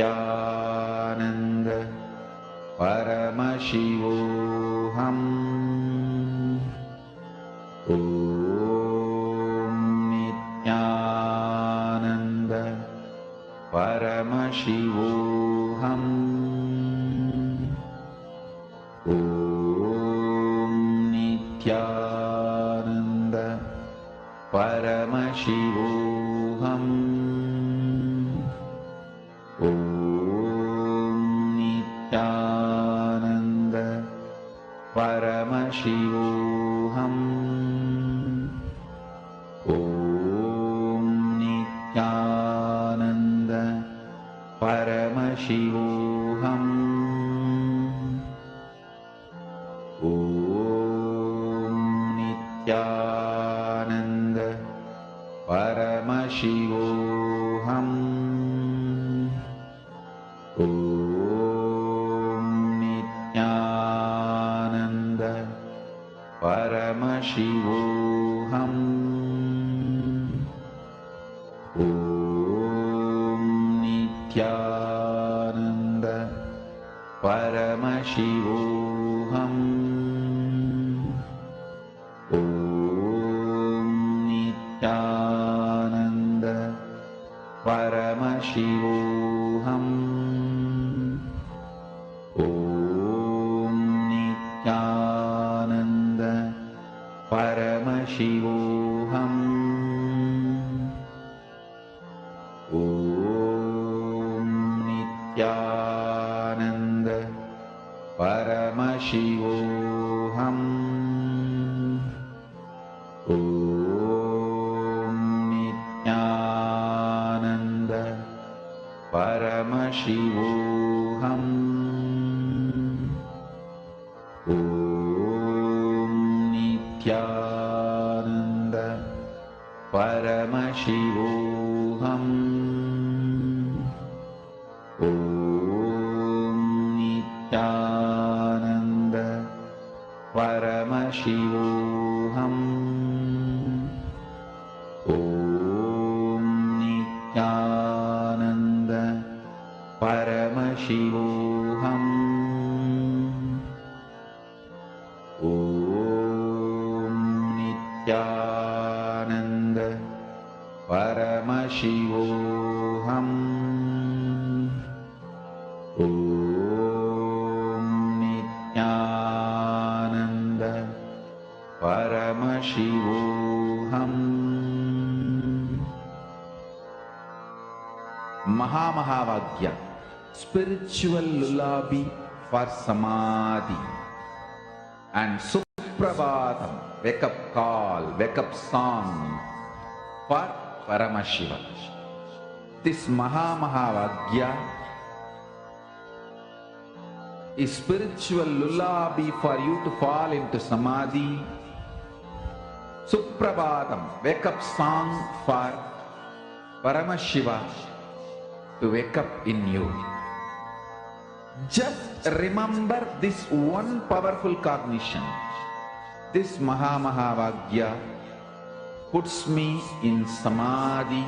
Nityananda Paramashivoham. Om Nityananda Paramashivoham. Om Nityananda Paramashivoham. Om Nityananda Paramashivoham. Om Nityananda Paramashivoham. Om Nityananda Paramashivoham. Om Nityananda Paramashivoham. Om Nityananda Paramashivoham. Om Nityananda Paramashivoham. Om Nityananda Paramashivoham. Om Nityananda Paramashivoham. Om Nityananda Paramashivoham. Om Nityananda Paramashivoham. Om Nityananda Paramashivoham. Om Nityananda Paramashivoham. Om Nityananda Paramashivoham. Om Nityananda Paramashivoham. Mahavagya, spiritual lullaby for samadhi, and Suprabhatam, wake up call, wake up song for Paramashiva. This Mahavagya is spiritual lullaby for you to fall into samadhi. Suprabhatam, wake up song for Paramashiva to wake up in you. Just remember this one powerful cognition. This Mahavagya puts me in samadhi.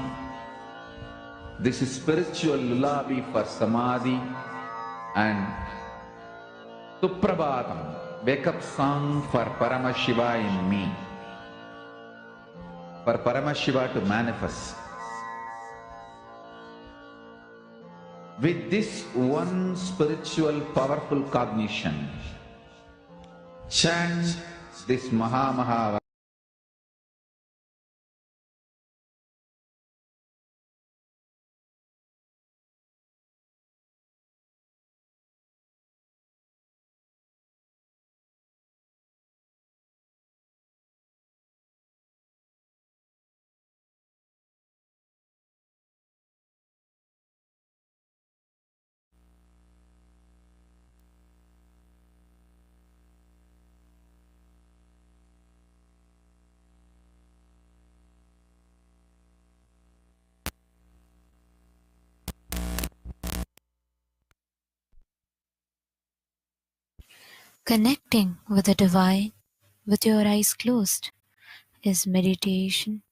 This is spiritual lullaby for samadhi, and Suprabhatam, wake up song for Paramashiva in me, for Paramashiva to manifest. With this one spiritual powerful cognition, chant this Mahavagya. Connecting with the divine with your eyes closed is meditation.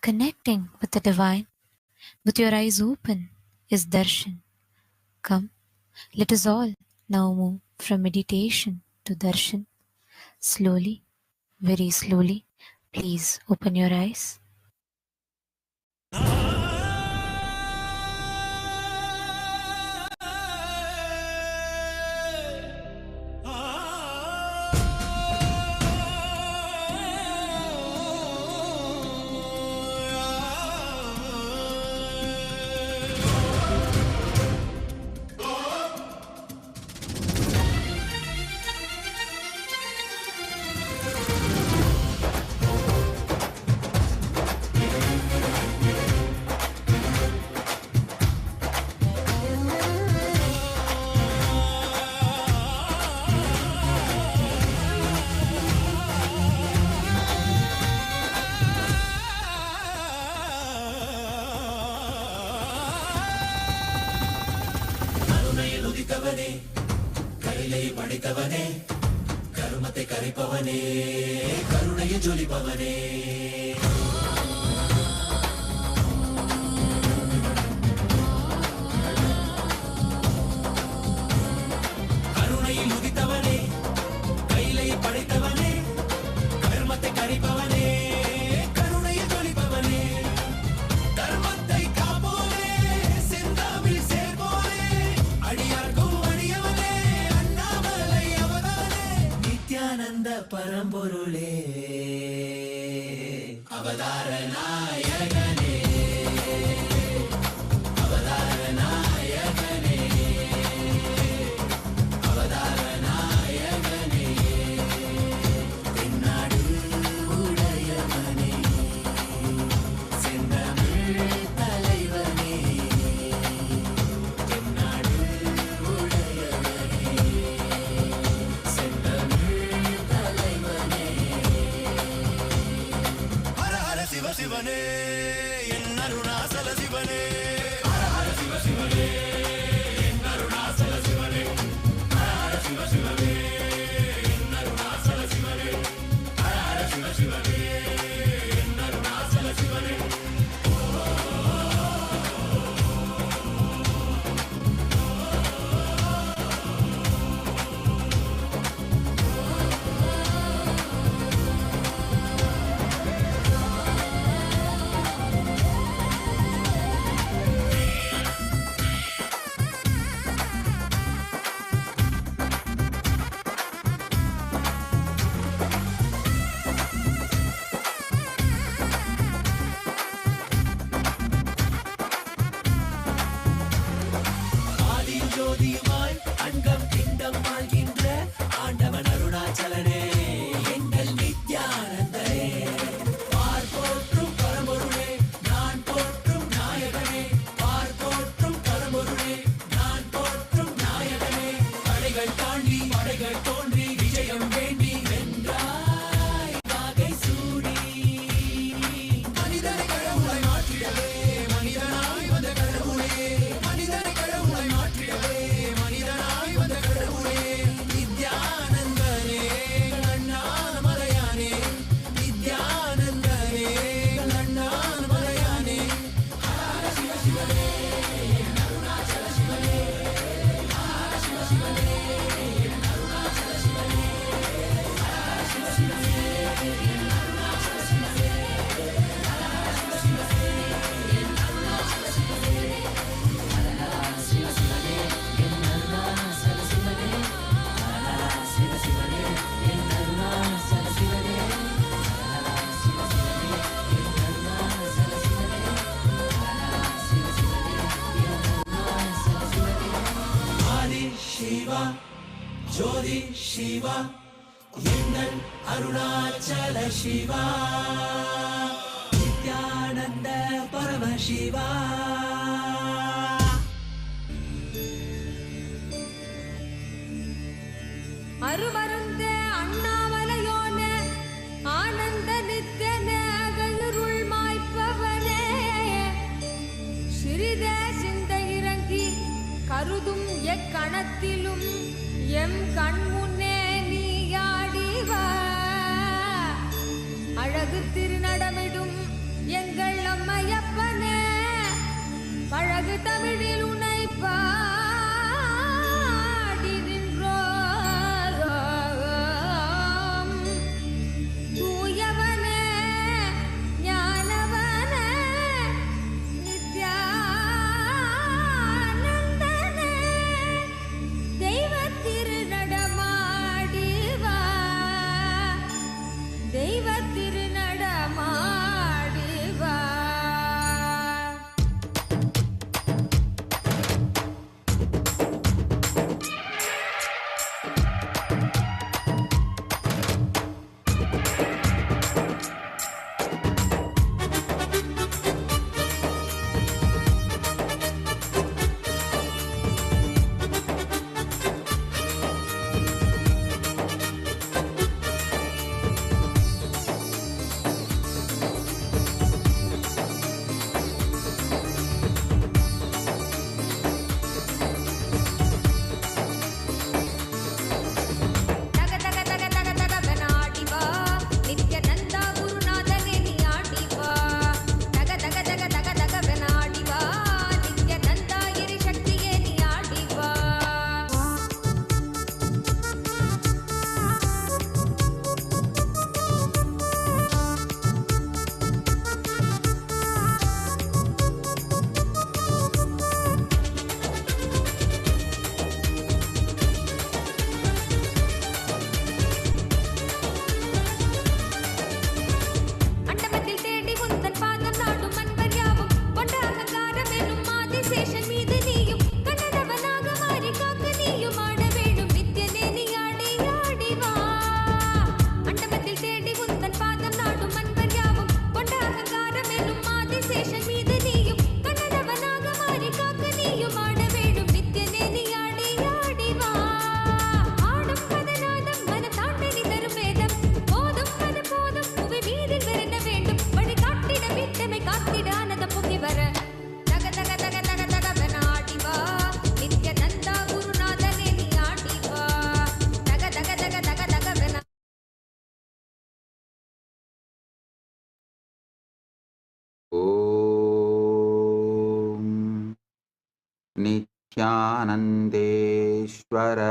Connecting with the divine with your eyes open is darshan. Come, let us all now move from meditation to darshan. Slowly, very slowly, please open your eyes. கைலை படைத்தவனே, கருமத்தை கரைப்பவனே, கருணையை ஜொலிப்பவனே, கருணையில் உதித்தவனே, கைலை படைத்தவனே, கருமத்தை கரைப்பவனே, கருணையில் ஜொலிப்பவனே, தர்மத்தை காப்போனே, செந்தாமில் சேர்ப்போனே, அடியார்க்கும் அடியவனே, அண்ணாமலை அவதானே, நித்யானந்த பரம்பொருளே, அவதார நாயகனே, அவதார நாயகனே, அவதார நாயகனே, தென்னாடு உடையவனே, செந்தமிழ் தலைவனே, தென்னாடு உடையவனே, செந்தமிழ் தலைவனே, ஹர ஹர சிவ சிவனே, என் அருணாசல சிவனே, ஹர ஹர சிவ சிவனே, என் அருணாசல சிவனே, ஹர ஹர சிவ சிவனே, என் அருணாசல சிவனே, ஹர ஹர சிவ சிவனே, என் அருணாசல சிவனே. ஆதியும் ஜோதியுமாய் அண்டம் பிண்டம் ஆள்கின்ற ஆண்டவன் அருணாச்சலனே, எங்கள் நித்யானந்தனே, பார் போற்றும் பரம்பொருளே, நான் போற்றும் நாயகனே, பார் போற்றும் பரம்பொருளே, நான் போற்றும் நாயகனே, தடைகள் தாண்டி படைகள் தோன்றி விஜயம் வேண்டி வென்றாய் வாகை சூடி, மனிதனை கடவுளாய் மாற்றிடவே மனிதனாய் வந்த கடவுளே, மனிதனை கடவுளாய் மாற்றிடவே மனிதனாய் வந்த கடவுளே, நித்யானந்தனே, அண்ணாமலையானே, நித்யானந்தனே, அண்ணாமலையானே, ஹர ஹர சிவ சிவனே, என் அருணாச்சல சிவனே, ஹர ஹர சிவ சிவனே, என் அருணாச்சல சிவனே, ஹர ஹர சிவ சிவனே, என் அருணாச்சல சிவனே, ஹர ஹர சிவ சிவனே, என் அருணாச்சல சிவனே, ஹர ஹர சிவ சிவனே, என் அருணாச்சல சிவனே, ஹர ஹர சிவ சிவனே, என் அருணாச்சல சிவனே, ஹர ஹர சிவ சிவனே, என் அருணாச்சல சிவனே, ஹர ஹர சிவ சிவனே, என் அருணாச்சல சிவனே. ஆதி சிவா ஜோதி சிவா எங்கள் அருணாச்சல சிவா, நித்யானந்த பரமசிவா. அருமருந்தே அண்ணாமலையோனே, ஆனந்த நித்தியனே, அகலுருள் மாய்ப்பவனே, சிறிதே சிந்தை இறங்கி கருதும் எக்கணத்திலும் எம் கண்முன்னே நீயாடிவா, அழகு திருநடமிடும் எங்கள் அம்மையப்பனே, பழகு தமிழில் உனைப்பா नित्यानन्देश्वर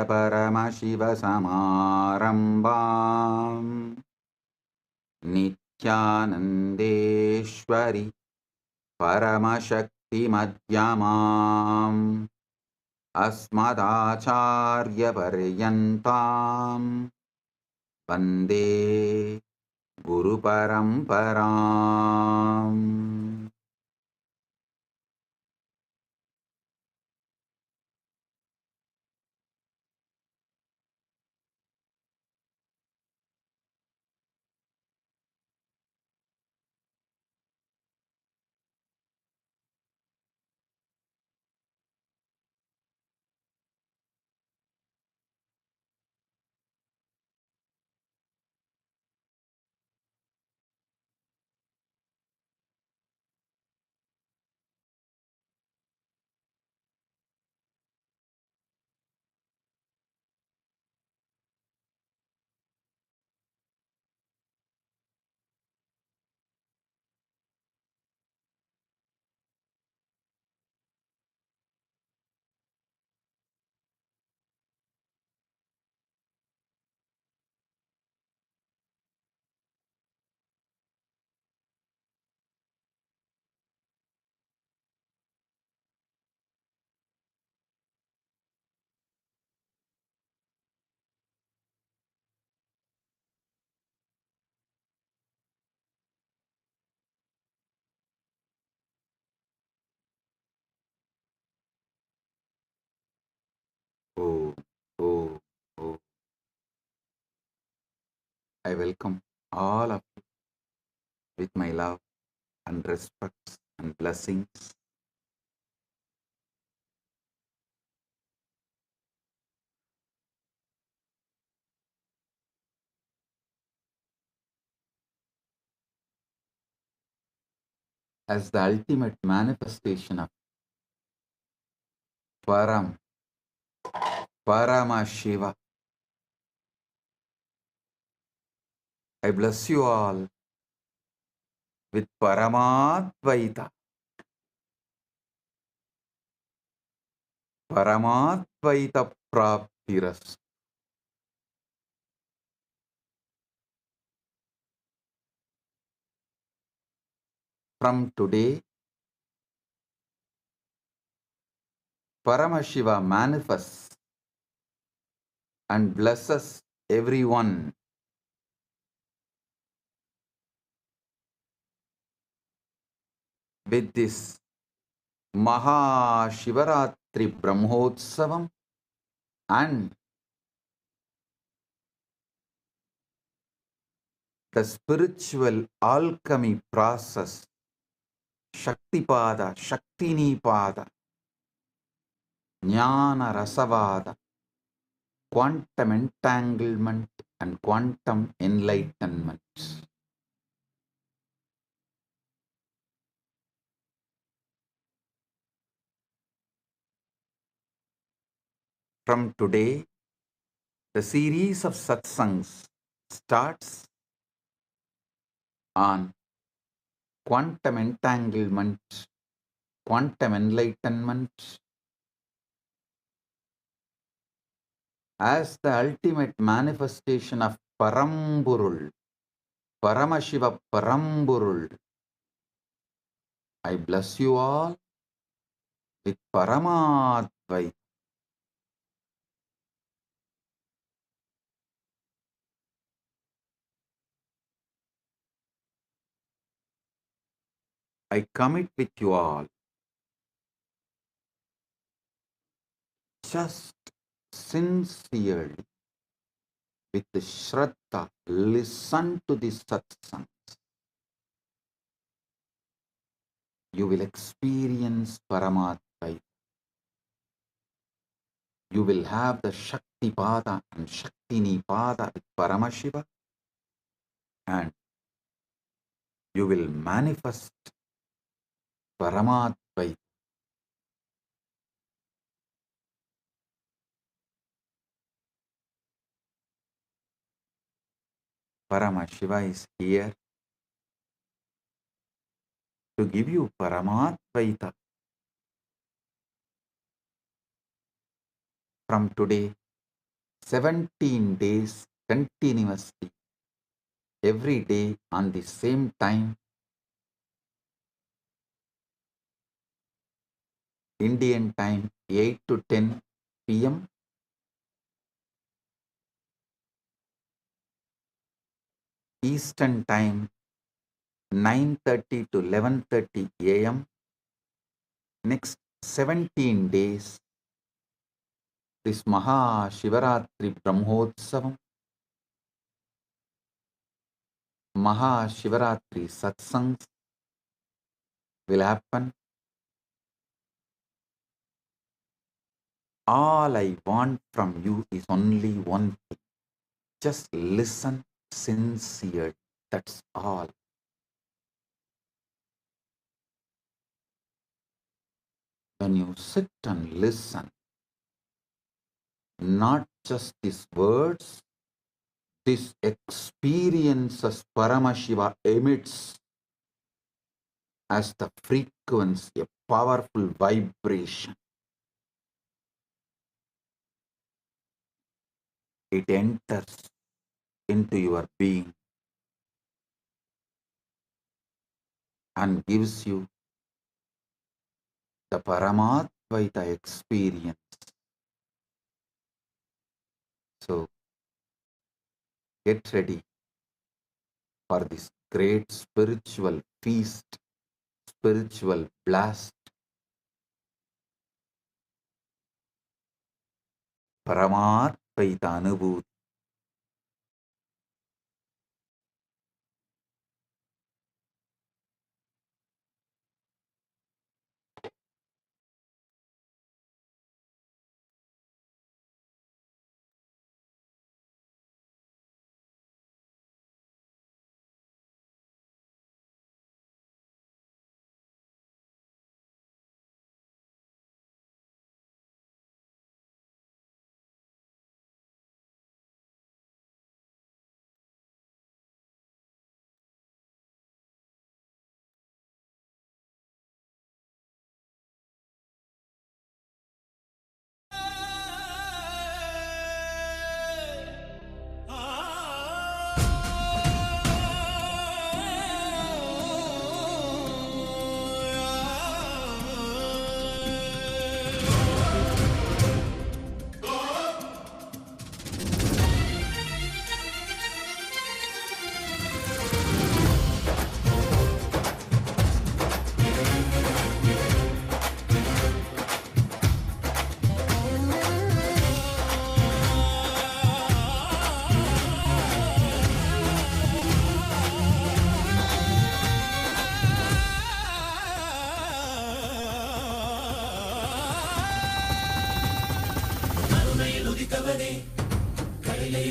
परमशिव समारम्भाम् नित्यानन्देश्वरि परमशक्तिमध्यमाम् अस्मदाचार्यपर्यन्ताम् वन्दे गुरुपरम्पराम्. Oh, oh, oh. I welcome all of you with my love and respect and blessings. As the ultimate manifestation of Paramashiva, I bless you all with Paramadvaita. Paramadvaita Praptiras. From today, Paramashiva manifests and blesses everyone with this Maha Shivaratri Brahmotsavam and the spiritual alchemy process Shaktipada, Shaktinipada, Jnana Rasavada, quantum entanglement and quantum enlightenment. From today, the series of satsangs starts on quantum entanglement, quantum enlightenment as the ultimate manifestation of Parampurul, Paramashiva Parampurul. I bless you all with Paramadvaita. I commit with you all. Just sincerely, with Shraddha, listen to the Satsang. You will experience Paramatma. You will have the Shakti Pada and Shaktini Pada with Paramashiva, and you will manifest Paramatma. Paramashiva is here to give you Paramatvaita. from today, 17 days continuously, every day on the same time, Indian time 8 to 10 p.m., Eastern time 9:30 to 11:30 a.m. Next 17 days, this Maha Shivaratri Brahmotsavam, Maha Shivaratri Satsangs will happen. All I want from you is only one thing. Just listen sincere. That's all. When you sit and listen, not just these words, this experiences Paramashiva emits as the frequency, a powerful vibration. It enters into your being and gives you the Paramatvaita experience. So get ready for this great spiritual feast, spiritual blast, Paramatvaita Anubhuti.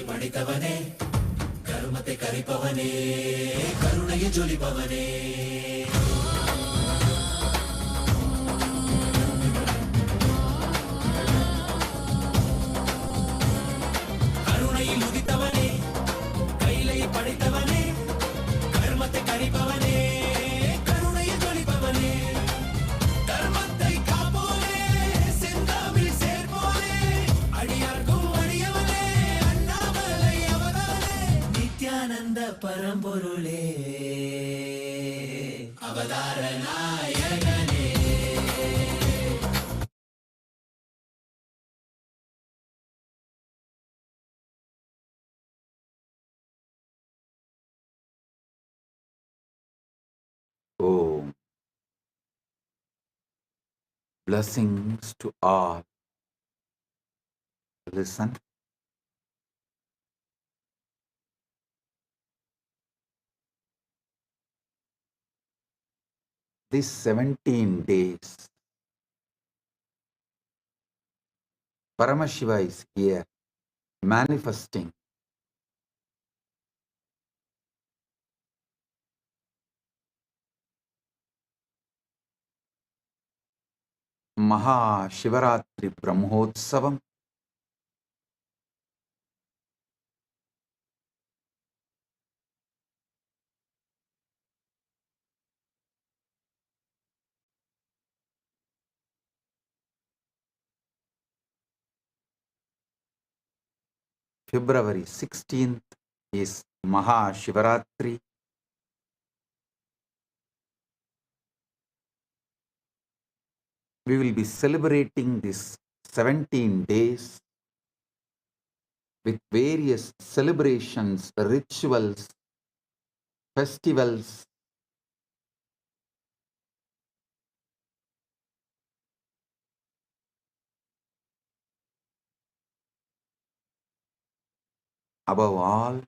படித்தவனே கருமத்தை கரிப்பவனே கருணையை ஜொலிப்பவனே கருணையில் உதித்தவனே கைலை படைத்தவனே கர்மத்தை கரிப்பவனே கருணையை ஜொலிப்பவனே தர்மத்தை காப்போனே செந்தாமில் சேர்ப்போனே அடியார்க்கும் அடியவனே அண்ணாமலை அவதானே நித்யானந்த பரம்பொருளே அவதார நாயகனே. Om. Blessings to all. Listen. These 17 days, Paramashiva is here, manifesting Maha Shivaratri Brahmotsavam, February 16th is Maha Shivaratri. We will be celebrating this 17 days with various celebrations, rituals, festivals. Above all,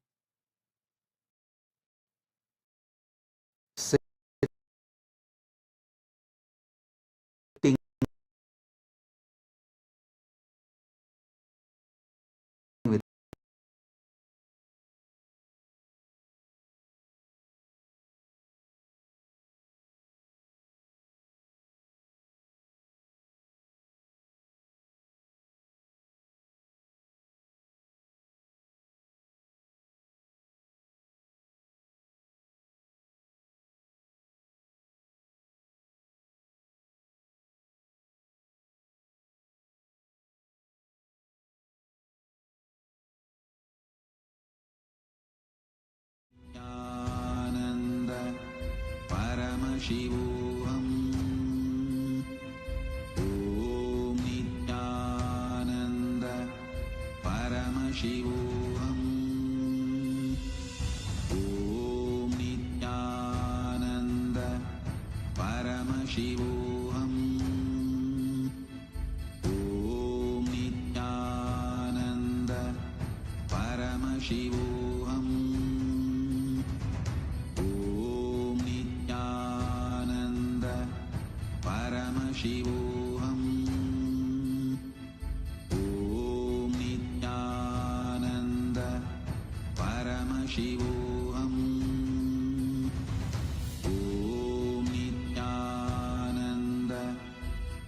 sitting with Nityananda Paramashivoham. Om Nityananda Paramashivoham. Om Nityananda Paramashivoham. Om Nityananda Paramashivoham. Om Nityananda Paramashivoham. Om Nityananda Paramashivoham. Om Nityananda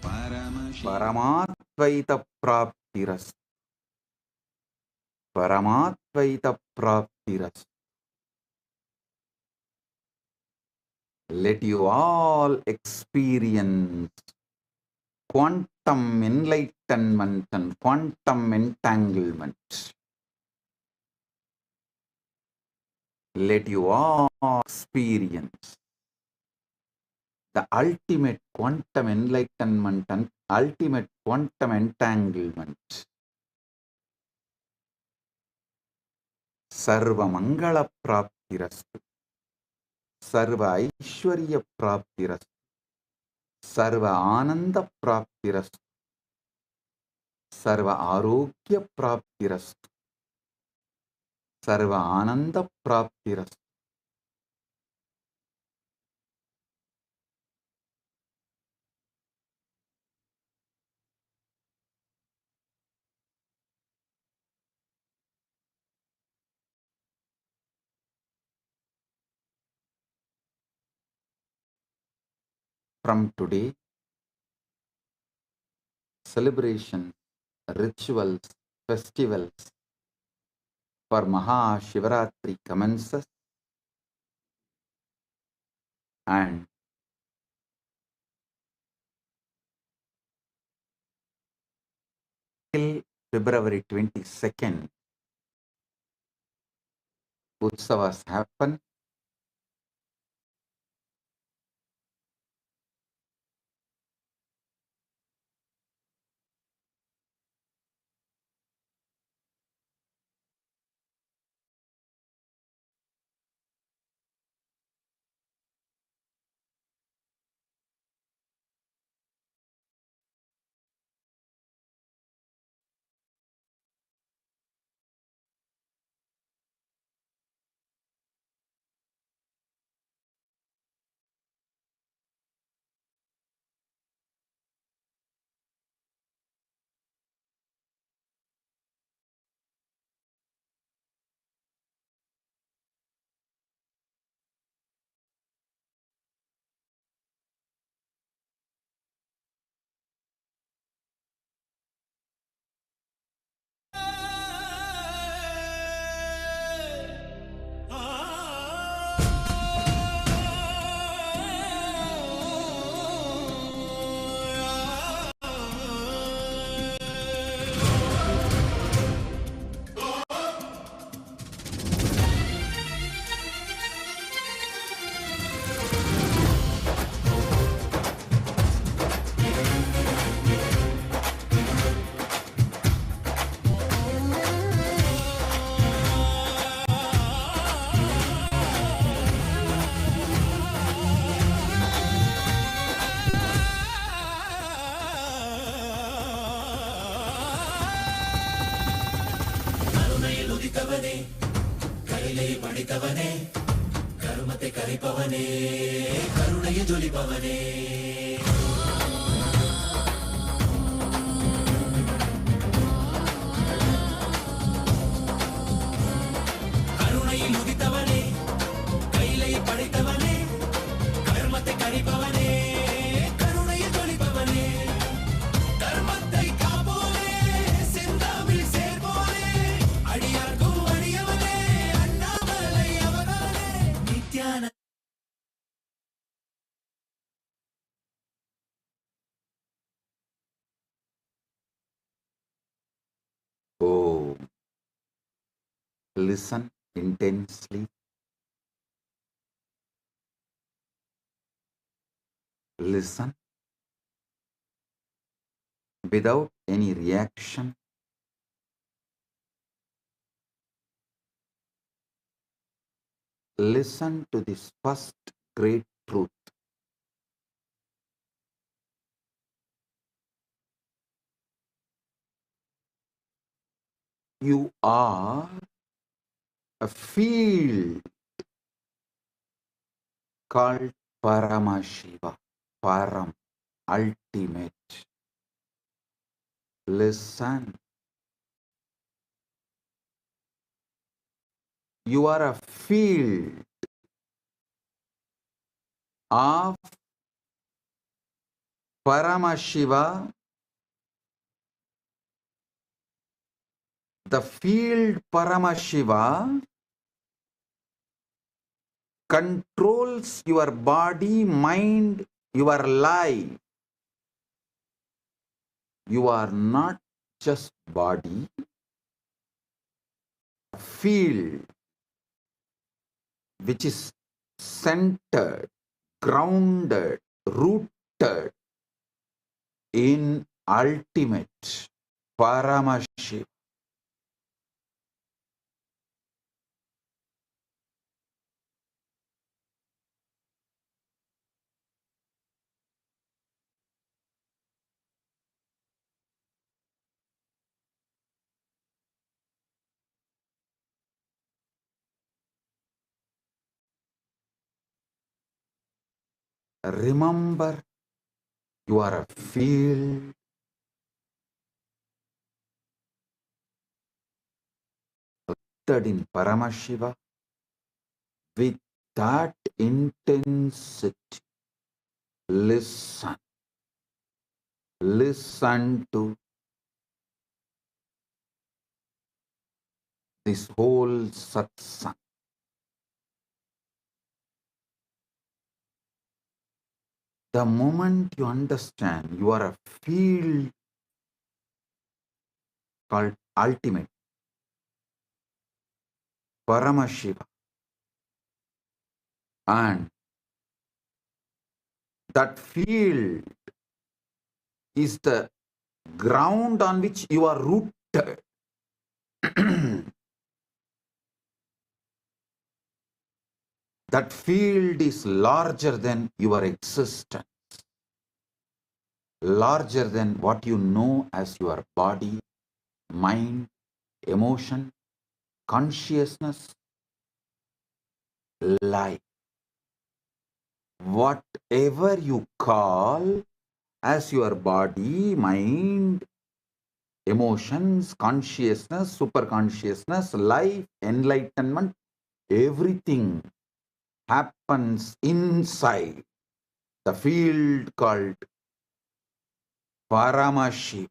Paramashivoham. Paramatvaita Praptiras. Paramatvaita Praptiras. Let you all experience quantum enlightenment and quantum entanglement. Let you all experience the ultimate quantum enlightenment and ultimate quantum entanglement. Sarva Mangala Praptirastu. Sarva Aishwarya Praptirastu. Sarva Ananda Praptirastu. Sarva Arogya Praptirastu. Sarva Ananda Praptirastu. From today, celebrations, rituals, festivals for Maha Shivaratri commences, and till February 22nd, Utsavas happen. Oh, listen intensely. Listen without any reaction. Listen to this first great truth. You are a field called Paramashiva, Param, ultimate. Listen. You are a field of Paramashiva. The field Paramashiva controls your body, mind, your life. You are not just body, field which is centered, grounded, rooted in ultimate Paramashiva. Remember, you are a field rooted in Paramashiva with that intensity. Listen. Listen to this whole satsang. The moment you understand you are a field called ultimate Paramashiva, and that field is the ground on which you are rooted. That field is larger than your existence, larger than what you know as your body, mind, emotion, consciousness, life. Whatever you call as your body, mind, emotions, consciousness, superconsciousness, life, enlightenment, everything happens inside the field called Paramashiva.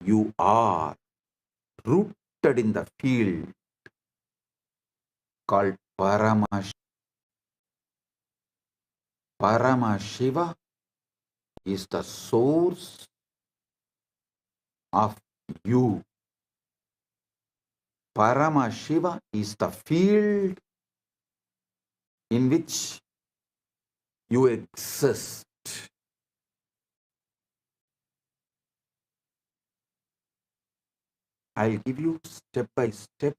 You are rooted in the field called Paramashiva. Paramashiva is the source of you. Paramashiva is the field in which you exist. I'll give you step by step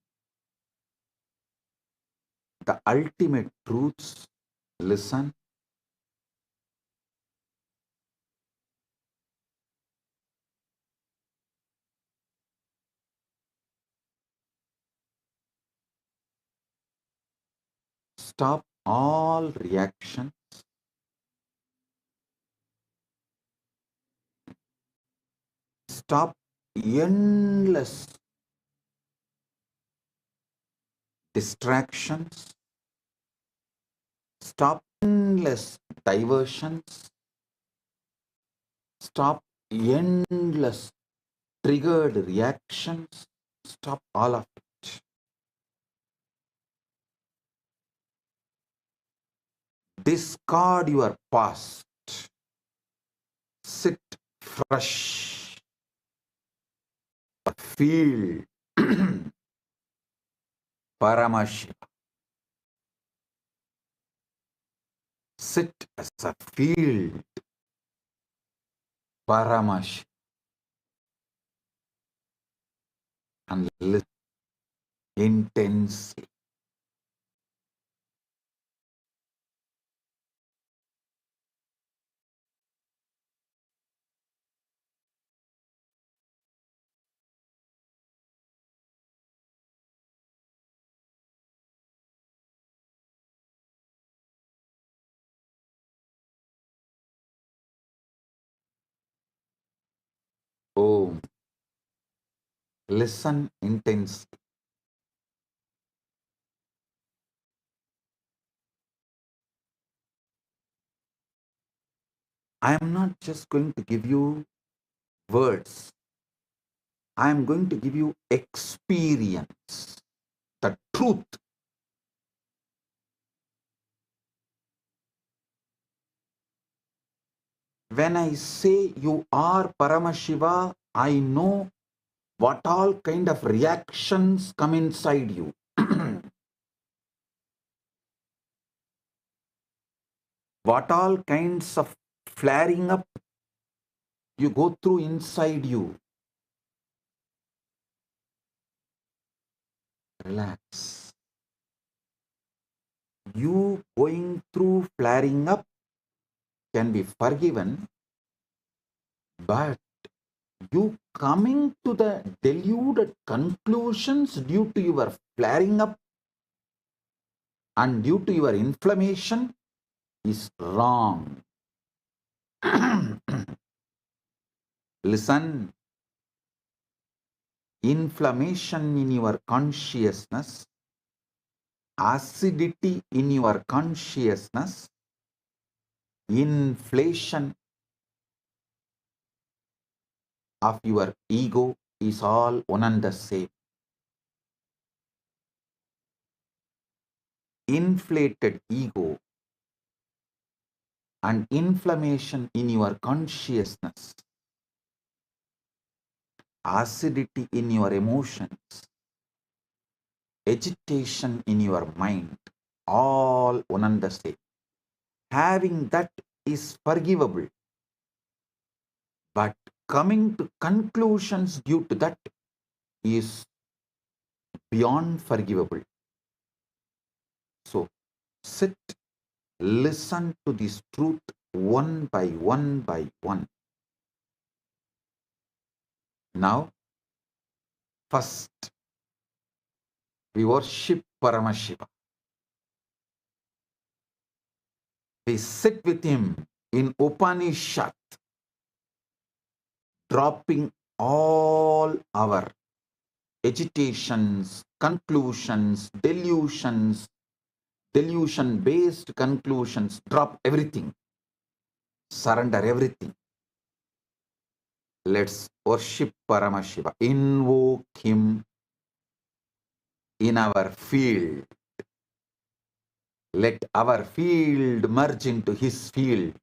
the ultimate truths. Listen. Stop all reactions. Stop endless distractions. Stop endless diversions. Stop endless triggered reactions. Stop all of it. Discard your past. Sit fresh. Feel Paramashiva. Sit as a field. Paramashiva. And listen intensely. Om. Listen intensely. I am not just going to give you words. I am going to give you experience, the truth. When I say you are Paramashiva, I know what all kind of reactions come inside you. What all kinds of flaring up you go through inside you. Relax. You going through flaring up can be forgiven, but you coming to the deluded conclusions due to your flaring up and due to your inflammation is wrong. Listen, inflammation in your consciousness, acidity in your consciousness, inflation of your ego is all one and the same. Inflated ego and inflammation in your consciousness, acidity in your emotions, agitation in your mind, all one and the same. Having that is forgivable, but coming to conclusions due to that is beyond forgivable. So sit, listen to this truth one by one by one. Now, first, we worship Paramashiva. We sit with him in Upanishad, dropping all our agitations, conclusions, delusions, delusion-based conclusions, drop everything, surrender everything. Let's worship Paramashiva, invoke him in our field. Let our field merge into his field.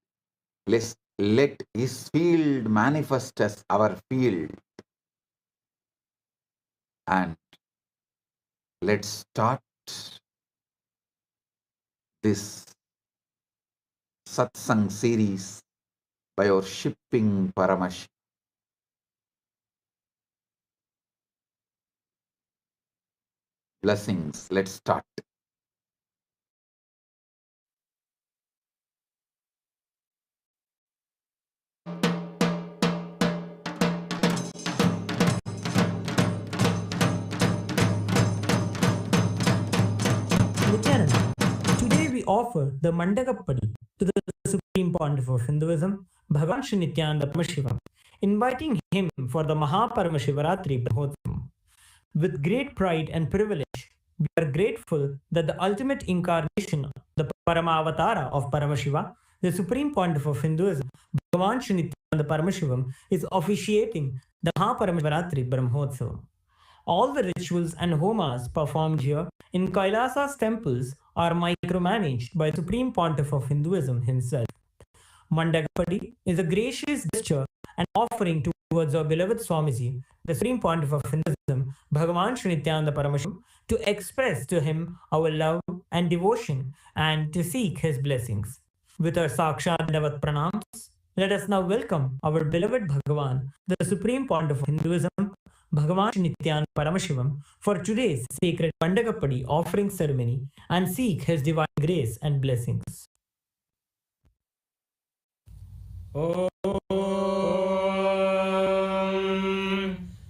Let his field manifest as our field. And let's start this Satsang series by worshipping Paramashiva. Blessings. Let's start. Nityananda, offer the Mandagappadi to the Supreme Pontiff of Hinduism, Bhagavan Shri Nityananda Paramashivam, inviting him for the Maha Paramashivaratri Brahmotsavam. With great pride and privilege, we are grateful that the ultimate incarnation, the Paramavatara of Paramashiva, the Supreme Pontiff of Hinduism, Bhagavan Shri Nityananda Paramashivam, is officiating the Maha Paramashivaratri Brahmotsavam. All the rituals and homas performed here in Kailasa's temples are micromanaged by the Supreme Pontiff of Hinduism himself. Mandagappadi is a gracious gesture and offering towards our beloved Swamiji, the Supreme Pontiff of Hinduism, Bhagavan Shri Nityananda Paramashivam, to express to him our love and devotion and to seek his blessings. With our Sakshat Davat Pranams, let us now welcome our beloved Bhagavan, the Supreme Pontiff of Hinduism, Bhagavan Shri Nityananda Paramashivam, for today's sacred Mandagappadi offering ceremony and seek his divine grace and blessings. Om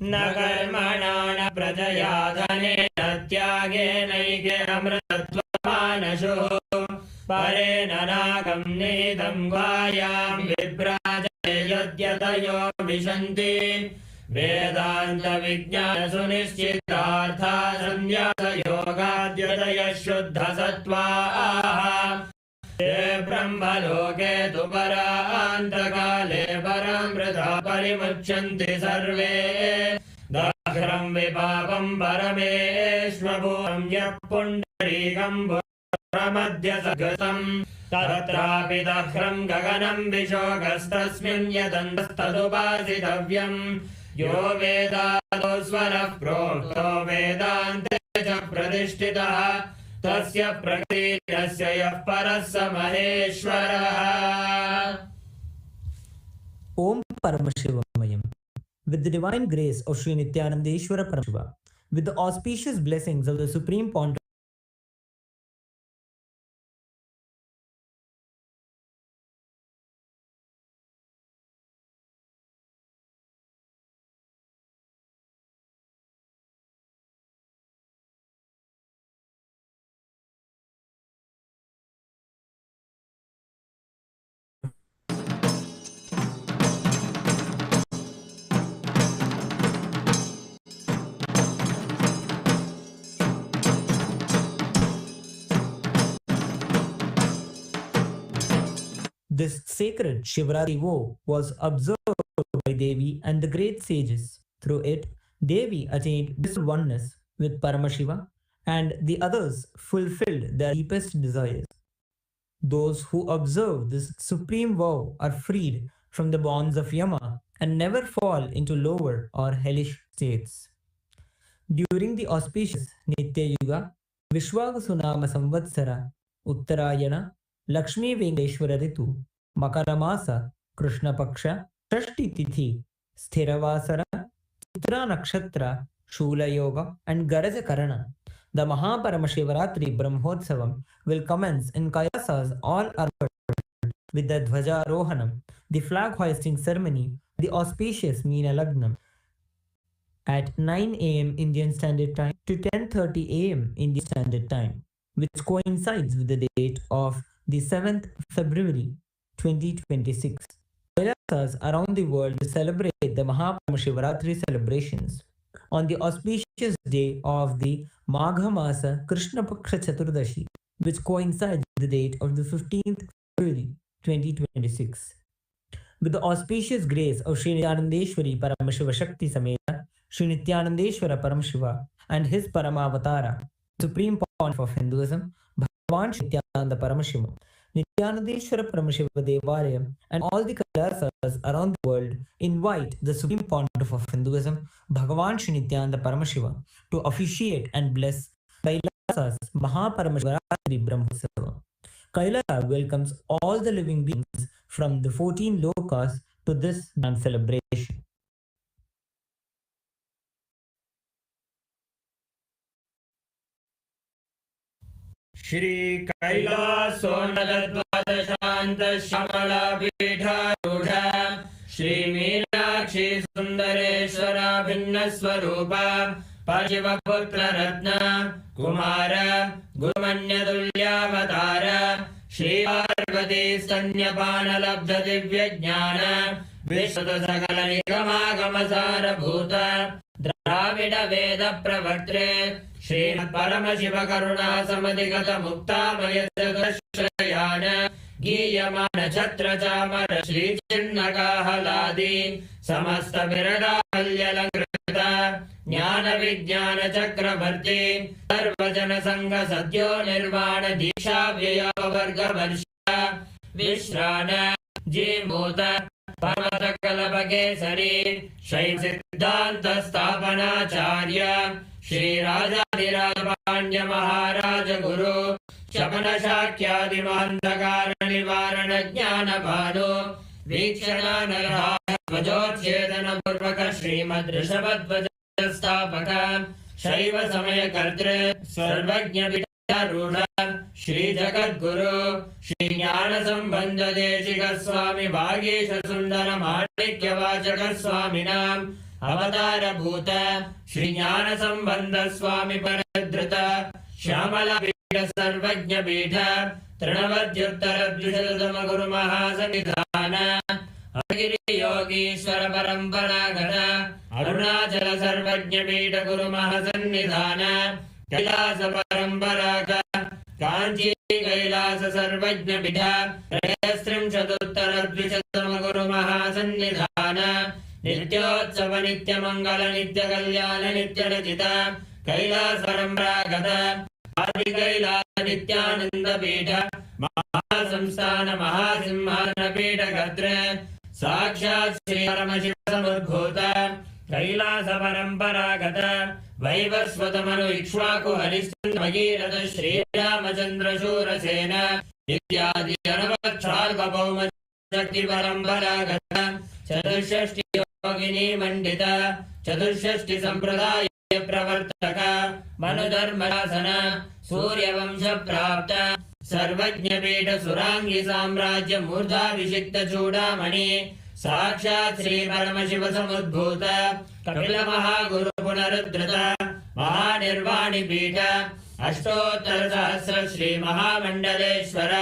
Nagarmana Prajayadhane Natyage Naike Amratatvamanasho Pare Nanagam Nidam Gvayam Vibraja Yodyatayo Vishanti Vedanta Vijnana Sunishchitartha Sanyasa Yogadyataya Shuddha Sattva Te Brahmaloke tu Parantagale Paramrita Parimuchanti Sarve Dakhram Vipapam Parameshwabhuram Yapundarikam Puramadhya Sagatam Tatrapi Dakhram Gaganam Vishogastasmin Yadantastadupasitavyam Yo Vedado Swarah Prokto Vedante Cha Pradishtitaha Tasya Prakriti Yasya Yah Parasa Maheshwaraha. Om Paramashivamayam. With the divine grace of Sri Nityanandeshwara Paramashiva, with the auspicious blessings of the Supreme Pontiff This sacred Shivratri vow was observed by Devi and the great sages. Through it, Devi attained this oneness with Paramashiva, and the others fulfilled their deepest desires. Those who observe this supreme vow are freed from the bonds of Yama and never fall into lower or hellish states. During the auspicious Nitya Yuga, Vishwavasunama Samvatsara, Uttarayana, Lakshmi Venkateshwara Ritu, Makaramasa, Krishna Paksha, Shashti Tithi, Sthiravasara, Chitra Nakshatra, Shula Yoga, and Garaja Karana, the Maha Paramashivaratri Brahmotsavam will commence in Kailasa's all arbor with the Dhvajarohanam, the flag hoisting ceremony, the auspicious Meena Lagnam, at 9 a.m. Indian Standard Time to 10:30 a.m. Indian Standard Time, which coincides with the date of the 7th February 2026. Kailasas around the world celebrate the Maha Paramashivaratri celebrations on the auspicious day of the Magha Masa Krishna Paksha Chaturdashi, which coincides with the date of the 15th February 2026. With the auspicious grace of Sri Nityanandeshwari Paramashiva Shakti Sameta, Sri Nityanandeshwara Paramashiva and his Paramavatara, Supreme Pontiff of Hinduism, Bhagavan Shri Nityananda Paramashiva, Nityanandeshwara Paramashiva Devalayam, and all the Kailasas around the world invite the Supreme Pontiff of Hinduism, Bhagavan Shri Nityananda Paramashiva, to officiate and bless Kailasa's Maha Paramashivaratri Brahmotsavam. Kailasa welcomes all the living beings from the 14 lokas to this grand celebration. Shri Kailasonadadvadashanta Shamala Pidharudha Shri Meenakshi Sundareshwara Bhinnaswarupa Pachivaputra Ratna Kumara गुरुमन्यतुल्यावतार Shri Parvati स्तन्यपानलब्ध दिव्यज्ञान विश्रुत सकल निगमागमसारभूत द्राविड वेद प्रवर्त्रे श्रीमत्परमशिव करुणा समधिगत मुक्तामय जगश्रयान गीयमान छत्र चामर श्री चिन्नकाहलादि समस्त बिरडाल्यलंकृत ज्ञान विज्ञान चक्रवर्ती सर्वजन संघ सद्यो निर्वाण दीक्षा व्ययवर्ग वर्ष विश्रान जीमूत पर्वत कलप केसरी शैव सिद्धांत स्थापनाचार्य श्री राजाधिराज पांड्य महाराज गुरु शमन शाक्यादि महंतकार निवारण ज्ञान भानु वीक्षण ध्वजोच्छेदन पूर्वक श्रीमद् ऋषभध्वज स्थापक शैव समय कर्तृ सर्वज्ञ विद्यारूढ़ श्री जगद्गुरु श्री ज्ञान संबंध देशिक स्वामी भागीश सुंदर माणिक्य वाचक स्वामिनां अवतार भूत श्री ज्ञान संबंध स्वामी परधृत श्यामल पीठ सर्वज्ञ पीठ तृणवद्युत्तर द्विशततम गुरु महासन्निधान अगिरि योगीश्वर परंपरागत अरुणाचल सर्वज्ञ पीठ गुरु महासन्निधान कैलास परंपरागत कांची कैलास सर्वज्ञ पीठ त्रयस्त्रिंशदुत्तर द्विशततम गुरु महासन्निधान नित्योत्सव नित्य मंगल नित्य कल्याण नित्य रचित कैलास परंपरागत आदि कैलास नित्यानंद पीठ महासंस्थान महासिंहासन पीठ गत्र साक्षात् श्री परमशिव समुद्भूत कैलास परंपरागत वैवस्वत मनु इक्ष्वाकु हरिश्चंद्र भगीरथ श्रीरामचंद्र शूरसेन इत्यादि अनवक्षार्कभौम शक्ति परंपरागत चतुष्षष्टि योगिनी मंडित चतुष्षष्टि संप्रदाय प्रवर्तक मनुधर्मशासन सूर्यवंश प्राप्त सर्वज्ञ पीठ सुरांगी साम्राज्य मूर्धाभिषिक्त चूड़ामणि साक्षात् श्री परमशिव समुद्भूत कपिल महागुरु पुनरुद्धृत महानिर्वाणि पीठ अष्टोत्तर सहस्र श्री महामंडलेश्वर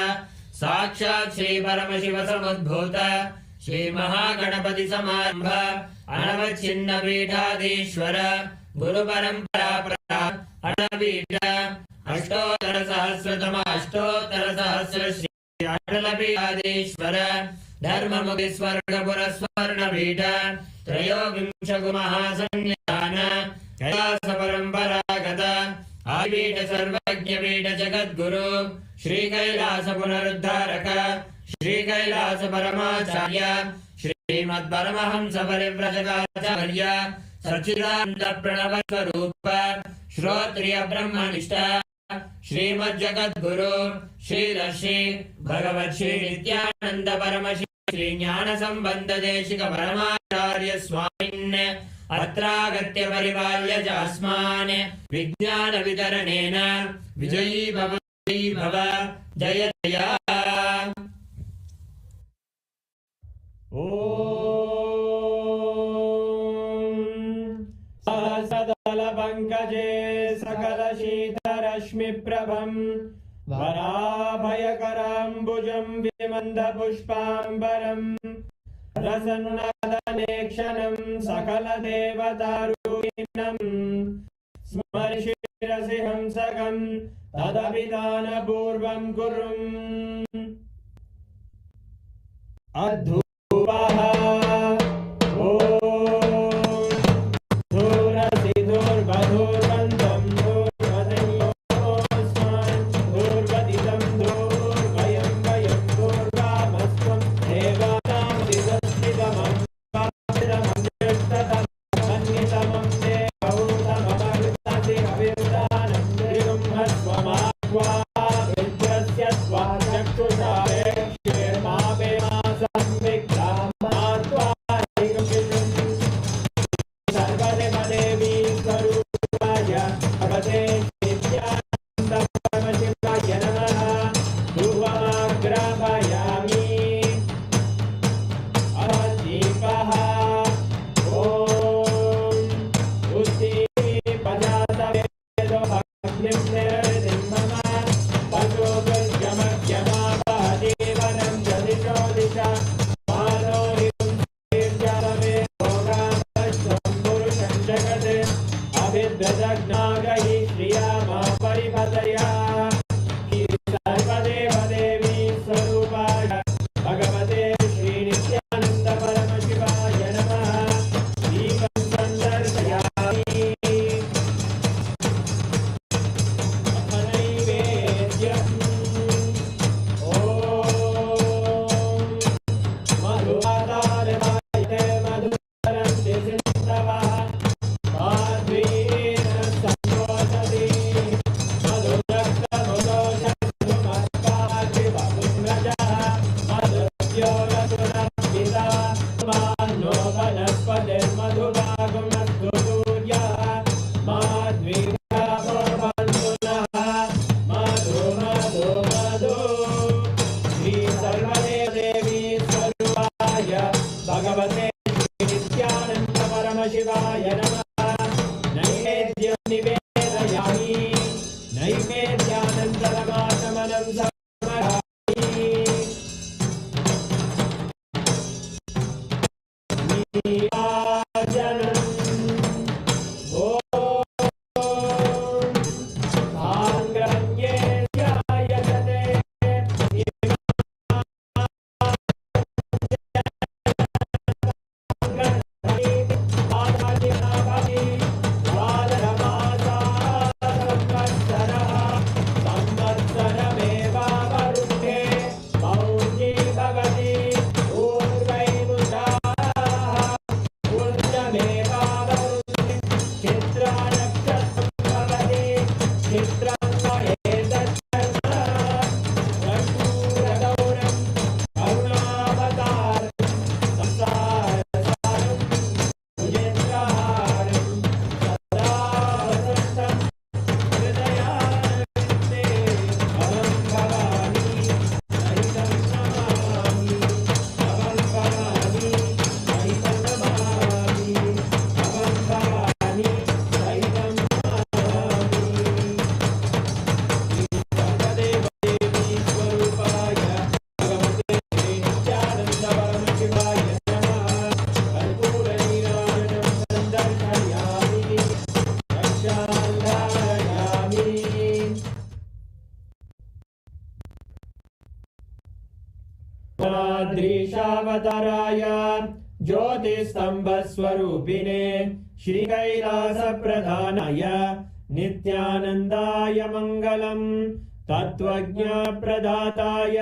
साक्षात् श्री परमशिव समुद्भूत श्री महागणपति समारंभ अनवच्छिन्न पीठाधीश्वर गुरु परंपरा अनपीठ अष्टोत्तर सहस्र श्री अटल पीठाधीश्वर धर्म मुखि स्वर्ग पुरस्वर्ण पीठ त्रयोविंश महासन्निधान कैलास परंपरागत आदिपीठ सर्वज्ञ पीठ जगद्गुरु श्री कैलास पुनरुद्धारक श्री कैलास परमाचार्य श्रीमद् परमहंस परिव्रजकाचार्य सच्चिदानंद प्रणव स्वरूप श्रोत्रिय ब्रह्मनिष्ठ श्रीमद् जगद्गुरु श्री ऋषि भगवत् श्री नित्यानंद परमशिव श्री ज्ञान संबंध देशिक परमाचार्य स्वामिन् अत्रागत्य परिपाल्य च अस्मान् विज्ञान वितरणेन विजयी भव जय जय। सहस्रदलपङ्कजे सकलशीतरश्मिप्रभं वराभयकराम्बुजं विमन्दपुष्पाम्बरं रसन्नदनेक्षणं सकलदेवतारूपिणं स्मर्षिरसि हंसकं तदभिधानपूर्वं कुरुम् अद्धूपः Make दृशावताराय ज्योतिस्तंभस्वरूपिणे श्री कैलास प्रधानाय नित्यानंदाय मंगलम् तत्वज्ञ प्रदाताय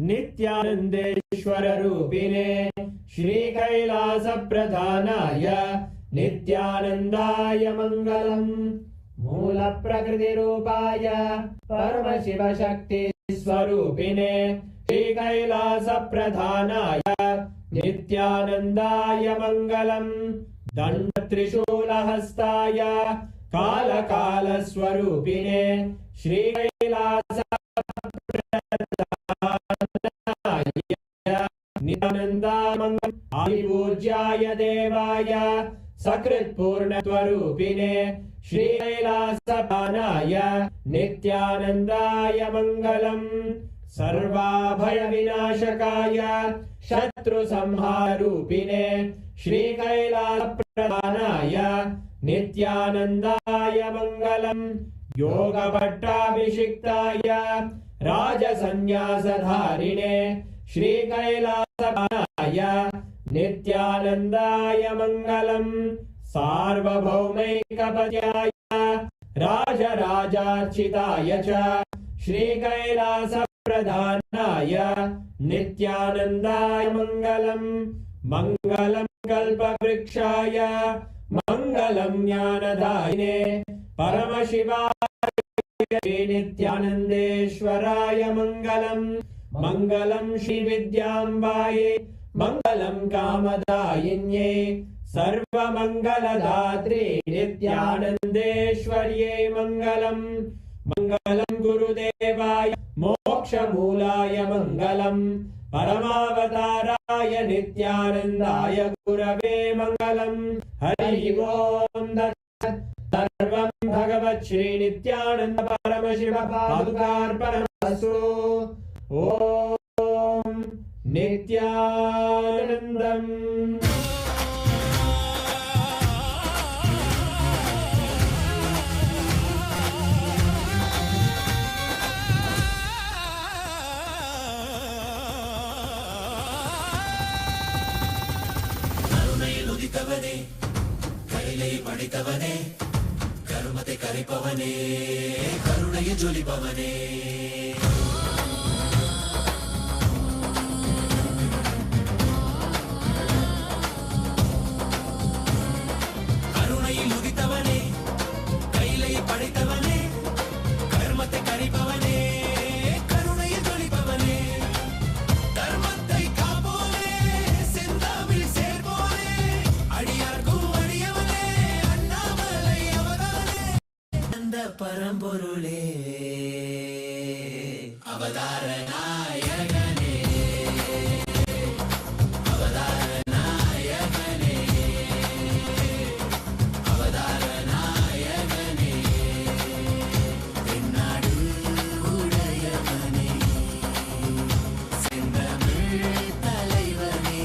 नित्यानंदेश्वर रूपिणे श्री कैलास प्रधानाय नित्यानंदाय मंगलम् मूल प्रकृति रूपाय परमशिव शक्ति स्वरूपिणे श्री कैलास प्रधानाय नित्यानंदाय मंगलम् दंड त्रिशूलहस्ताय काल काल स्वरूपिणे श्री कैलास प्रधानाय नित्यानंदाय मंगलम् आदिपूज्याय देवाय सकृत् पूर्ण स्वरूपिणे श्री कैलास प्रधानाय नित्यानंदाय मंगलम् सर्वाभय विनाशकाय शत्रु संहार रूपिणे श्री कैलास प्रधानाय नित्यानंदाय मंगलम् योग पट्टाभिषिक्ताय राजसन्न्यासधारिणे श्री कैलास प्रधानाय नित्यानंदाय मंगलम् सार्वभौमैकपत्याय राजराजार्चिताय च श्री कैलास प्रधानाय नित्यानंदाय मंगलम् मंगलम् कल्पवृक्षाय मंगलम् ज्ञानदायिने परमशिवाय नित्यानंदेश्वराय मंगलम् मंगलम् श्री विद्याम्बाये मंगलम् कामदायिन्ये सर्वमंगलदात्रे नित्यानंदेश्वर्ये मंगलम् मंगलम् गुरुदेवाय मोक्षमूलाय मंगलम् परमावताराय नित्यानंदाय गुरवे मंगलम् हरि ओम सर्वं भगवत् श्री नित्यानंद परमशिव पादुकार्पणमस्तु ओम नित्यानंदम् கைலை படித்தவனே கருமத்தை கரைப்பவனே கருணையை ஜொலிப்பவனே கருணையில் உதித்தவனே கைலை படைத்தவனே கர்மத்தை கரைப்பவனே கருணையில் ஜொலிப்பவனே தர்மத்தை காப்போனே செந்தாமில் சேர்ப்போனே அடியார்க்கும் அடியவனே அண்ணாமலை அவதானே அந்த பரம்பொருளே அவதார நாயகனே அவதார நாயகனே அவதார நாயகனே தென்னாடு உடையவனே செந்தமிழ் தலைவனே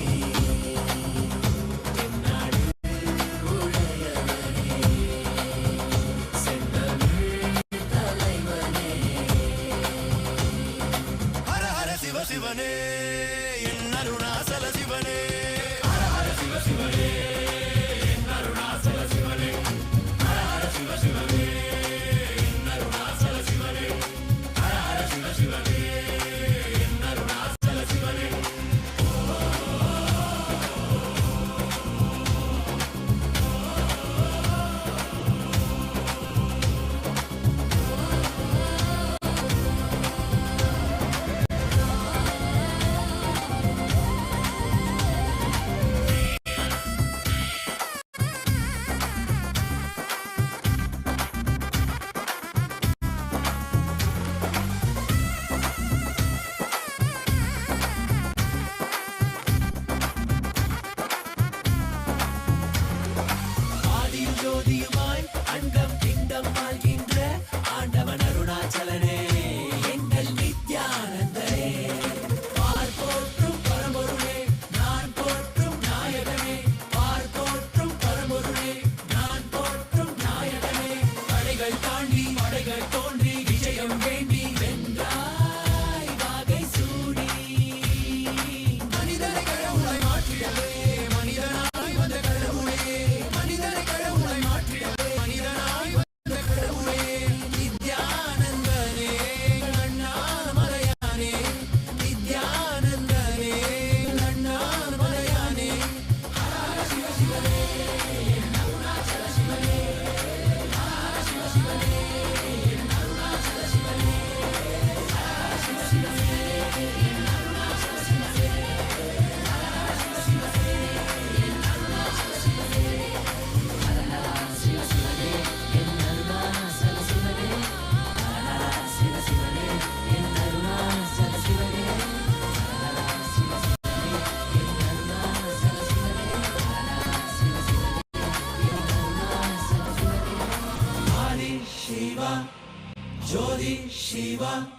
Shiva,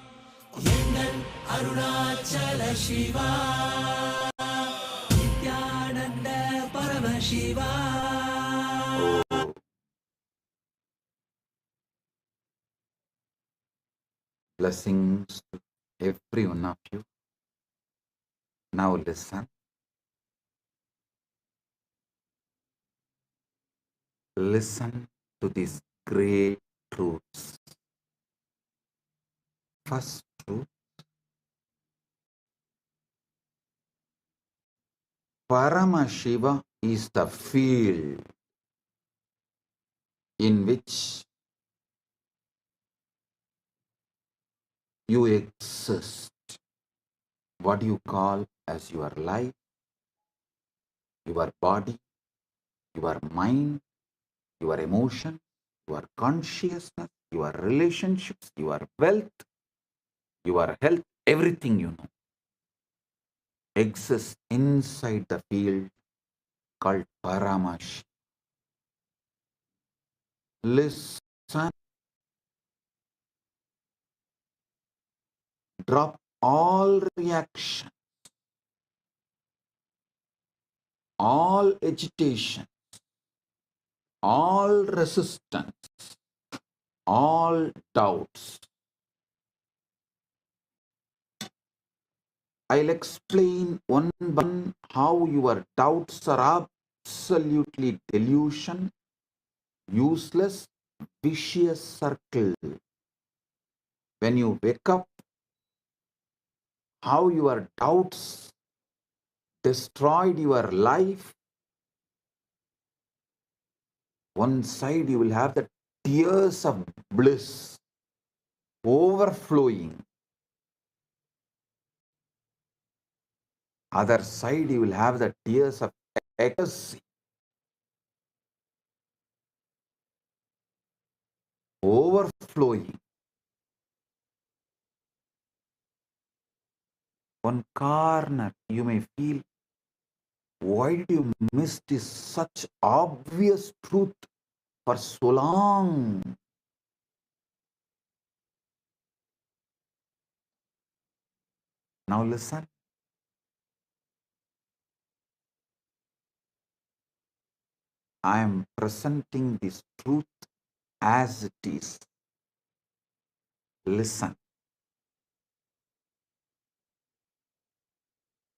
Yengal Arunachala Shiva, Nithyananda Paramashiva. Blessings to every one of you. Now listen. Listen to these great truths. First truth, Paramashiva is the field in which you exist. What you call as your life, your body, your mind, your emotion, your consciousness, your relationships, your wealth, your health, everything you know exists inside the field called Paramash. Listen, drop all reaction, all agitation, all resistance, all doubts. I'll explain one by one how your doubts are absolutely delusion, useless, vicious circle. When you wake up, how your doubts destroyed your life. One side you will have the tears of bliss overflowing. Other side you will have the tears of ecstasy overflowing. One corner you may feel, why did you miss this such obvious truth for so long? Now listen. I am presenting this truth as it is. Listen.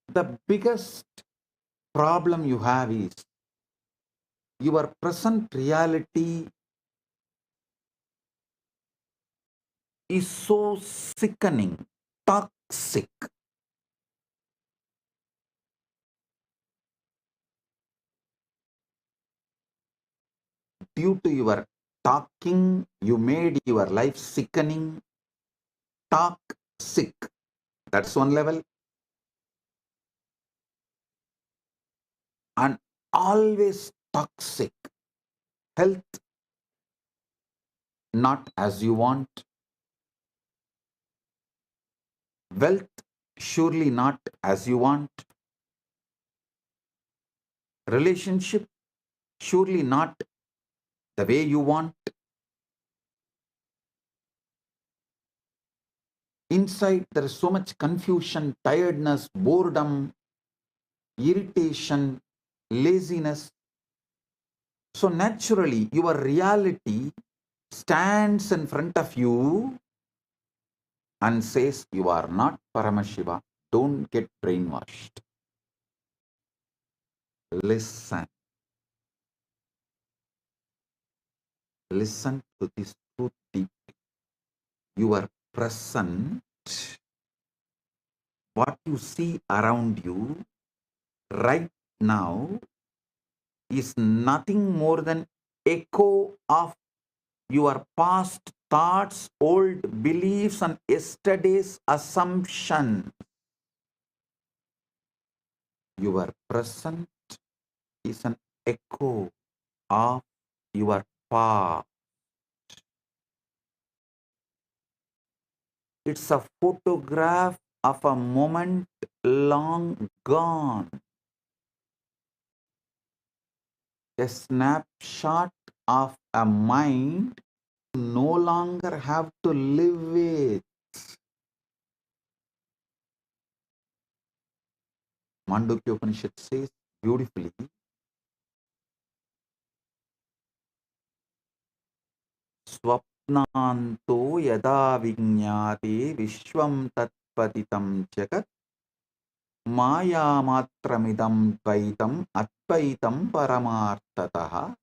The biggest problem you have is your present reality is so sickening, toxic. Due to your talking, you made your life sickening, toxic. That's one level. And always toxic. Health, not as you want. Wealth, surely not as you want. Relationship, surely not the way you want. Inside, there is so much confusion, tiredness, boredom, irritation, laziness. So naturally, your reality stands in front of you and says, you are not Paramashiva. Don't get brainwashed. Listen. Listen to this truth deeply. You are present. What you see around you right now is nothing more than echo of your past thoughts, old beliefs, and yesterday's assumption. Your present is an echo of your past. It's a photograph of a moment long gone. A snapshot of a mind you no longer have to live with. Mandukya Upanishad says beautifully, Swapnanto yada vinyate vishwam tatpaditam jagat maya matramidam dvaitam advaitam paramartataha.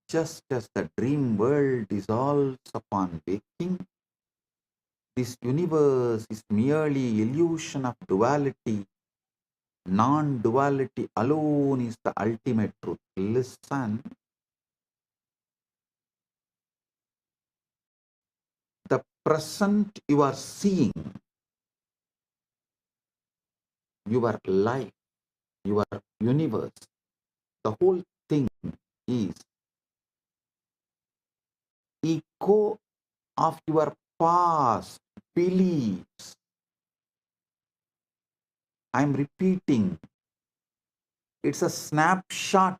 Just as the dream world dissolves upon waking, this universe is merely illusion of duality. Non-duality alone is the ultimate truth. Listen, the present you are seeing, your life, your universe, the whole thing is echo of your past beliefs. I'm repeating, it's a snapshot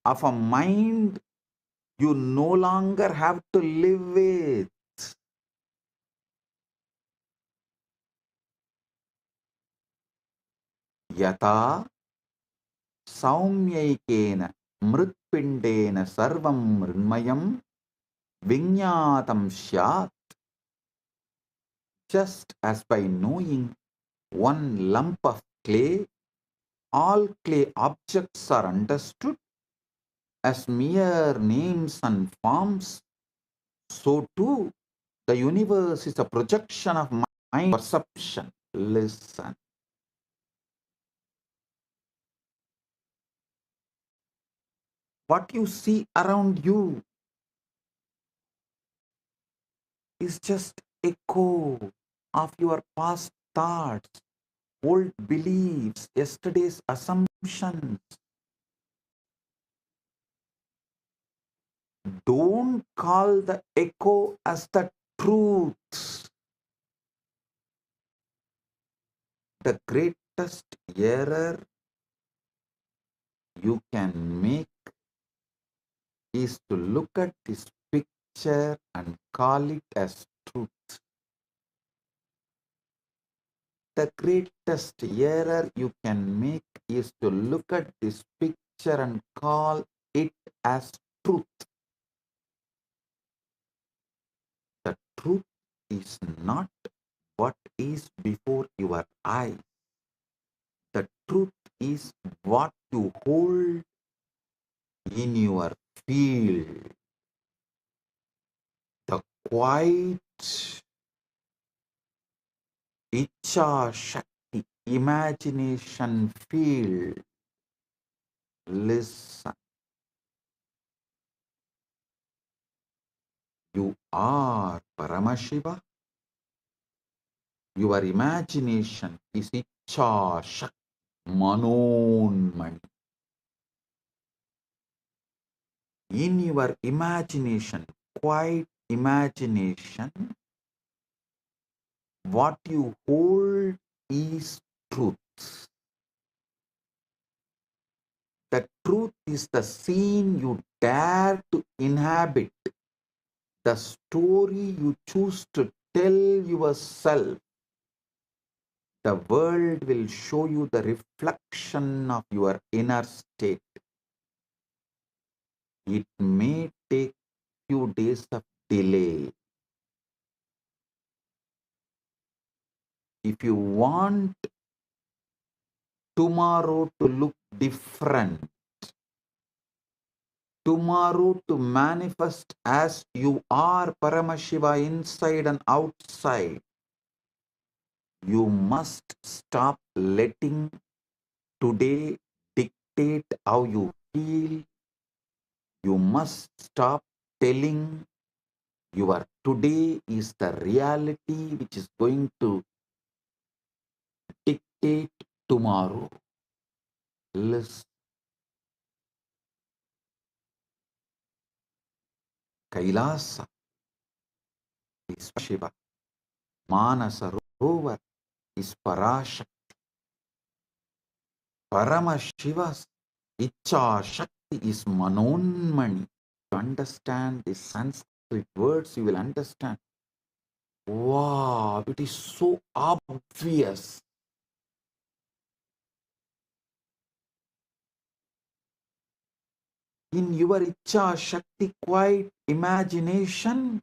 of a mind you no longer have to live with. Yata saumyaikena mritpindena sarvam mrinmayam vinyatam syat. Just as by knowing one lump of clay, all clay objects are understood as mere names and forms, so too the universe is a projection of mind perception. Listen. What you see around you is just echo of your past thoughts, old beliefs, yesterday's assumptions. Don't call the echo as the truth. The greatest error you can make is to look at this picture and call it as truth. The greatest error you can make is to look at this picture and call it as truth. The truth is not what is before your eyes. The truth is what you hold in your field. The quiet Icha Shakti imagination field. Listen. You are Paramashiva. Your imagination is Icha Shakti Manonmani. In your imagination, quiet imagination, what you hold is truth. The truth is the scene you dare to inhabit, the story you choose to tell yourself. The world will show you the reflection of your inner state. It may take few days of delay. If you want tomorrow to look different, tomorrow to manifest as you are Paramashiva inside and outside, you must stop letting today dictate how you feel. You must stop telling your today is the reality which is going to dictate tomorrow. Listen. Kailasa is Shiva. Manasa Rovar is Parashakti. Paramashiva's Icha Shakti is Manonmani. To understand the Sanskrit words, you will understand. Wow, it is so obvious. In your Icha Shakti quiet imagination,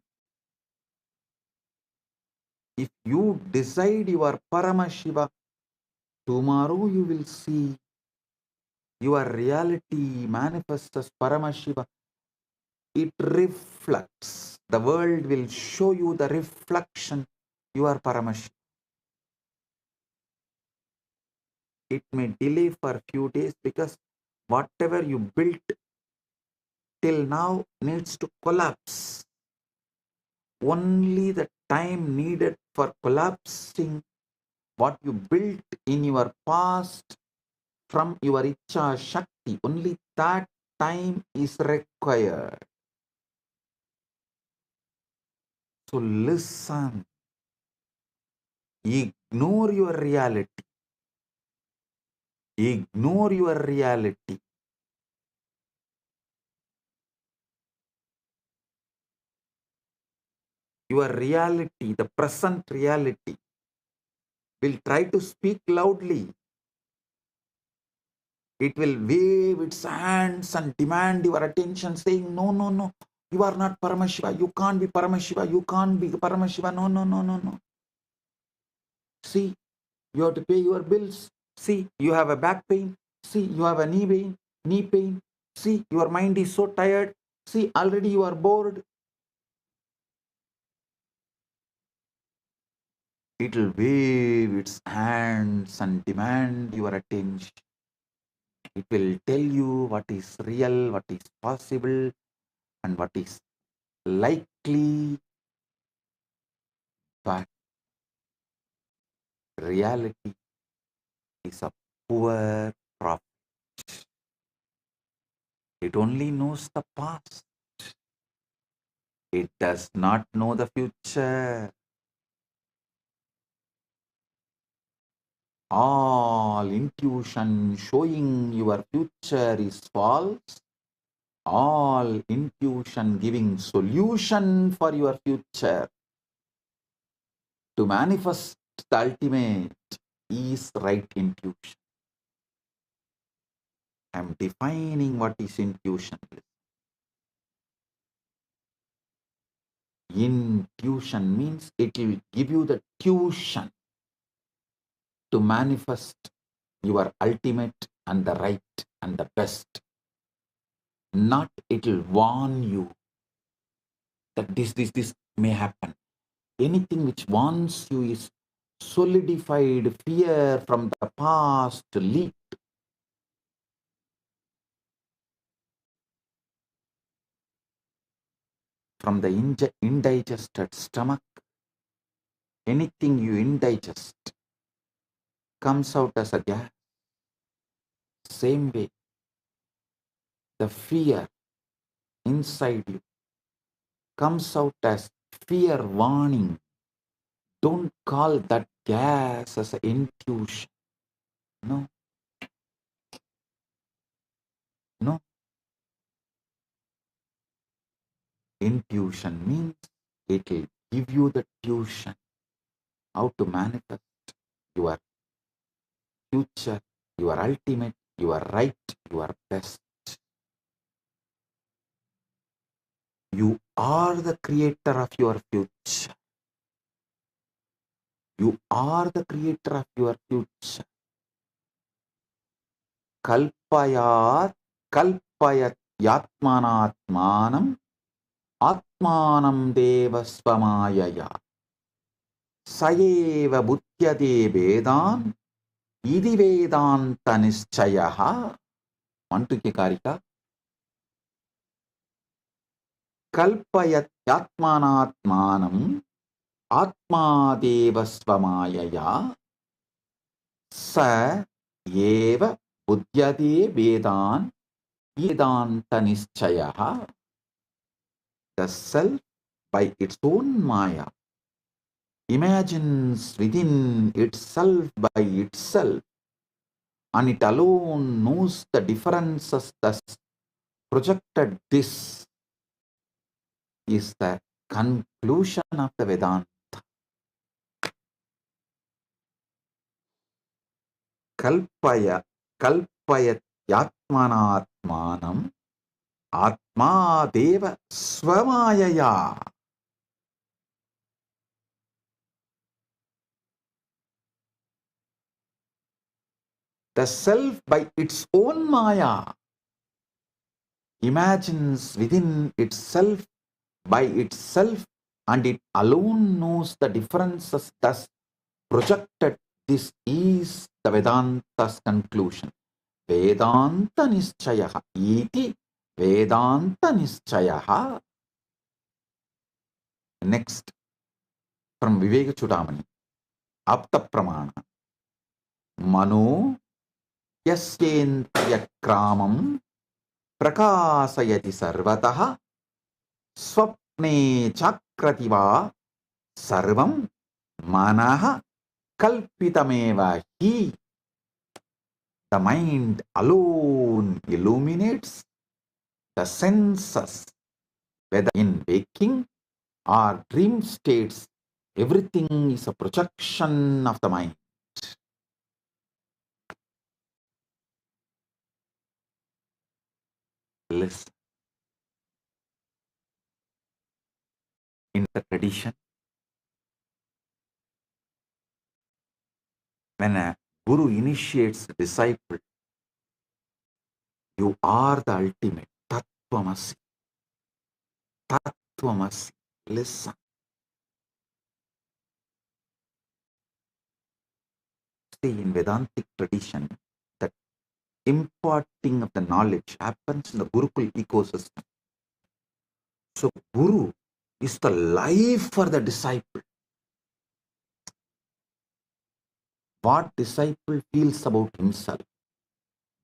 if you decide your Paramashiva, tomorrow you will see your reality manifests as Paramashiva. It reflects. The world will show you the reflection. You are Paramashiva. It may delay for a few days because whatever you built till now needs to collapse. Only the time needed for collapsing what you built in your past from your Icha Shakti, only that time is required. So listen, ignore your reality. Ignore your reality. Your reality, the present reality, will try to speak loudly. It will wave its hands and demand your attention, saying, no, no, no, you are not Paramashiva. You can't be Paramashiva. You can't be Paramashiva. No, no, no, no, no. See, you have to pay your bills. See, you have a back pain. See, you have a knee pain. See, your mind is so tired. See, already you are bored. It will wave its hands and demand your attention. It will tell you what is real, what is possible, and what is likely. But reality is a poor prophet. It only knows the past. It does not know the future. All intuition showing your future is false. All intuition giving solution for your future to manifest the ultimate is right intuition. I am defining what is intuition. Intuition means it will give you the tuition to manifest your ultimate and the right and the best. Not it will warn you that this may happen. Anything which warns you is solidified fear from the past leaked. From the indigested stomach, anything you indigest comes out as a gas. Same way, the fear inside you comes out as fear warning. Don't call that gas as an intuition. No. No. Intuition means it will give you the tuition how to manifest your future, your ultimate, your right, your best. You are the creator of your future. You are the creator of your future. Kalpayat yatmanatmanam atmanam devasvamayaya sayeva buddhyade vedan idi vedanta nischayaha. Mantuke karika. Kalpayat yatmanatmanam atma devasvamayaya sa eva buddhyade vedan vedanta nischayaha. The self by its own maya imagines within itself by itself, and it alone knows the differences thus projected. This is the conclusion of the Vedanta. kalpaya kalpayatyatmanatmanam atma deva swamayaya. The self by its own maya imagines within itself by itself, and it alone knows the differences thus projected. This is the Vedanta's conclusion. Vedanta nischayaha iti Vedanta nischayaha. Next, from Viveka Chudamani, Apta Pramana. Mano yasyendriyakramam prakasayati sarvataha swapne chakrativa sarvam manaha kalpitameva hi. The mind alone illuminates the senses, whether in waking or dream states. Everything is a projection of the mind. Listen. In the tradition, when a guru initiates a disciple, you are the ultimate. Tattvamasi. Tattvamasi. Listen. See, in Vedantic tradition, the imparting of the knowledge happens in the Gurukul ecosystem. So, Guru is the life for the disciple. What disciple feels about himself,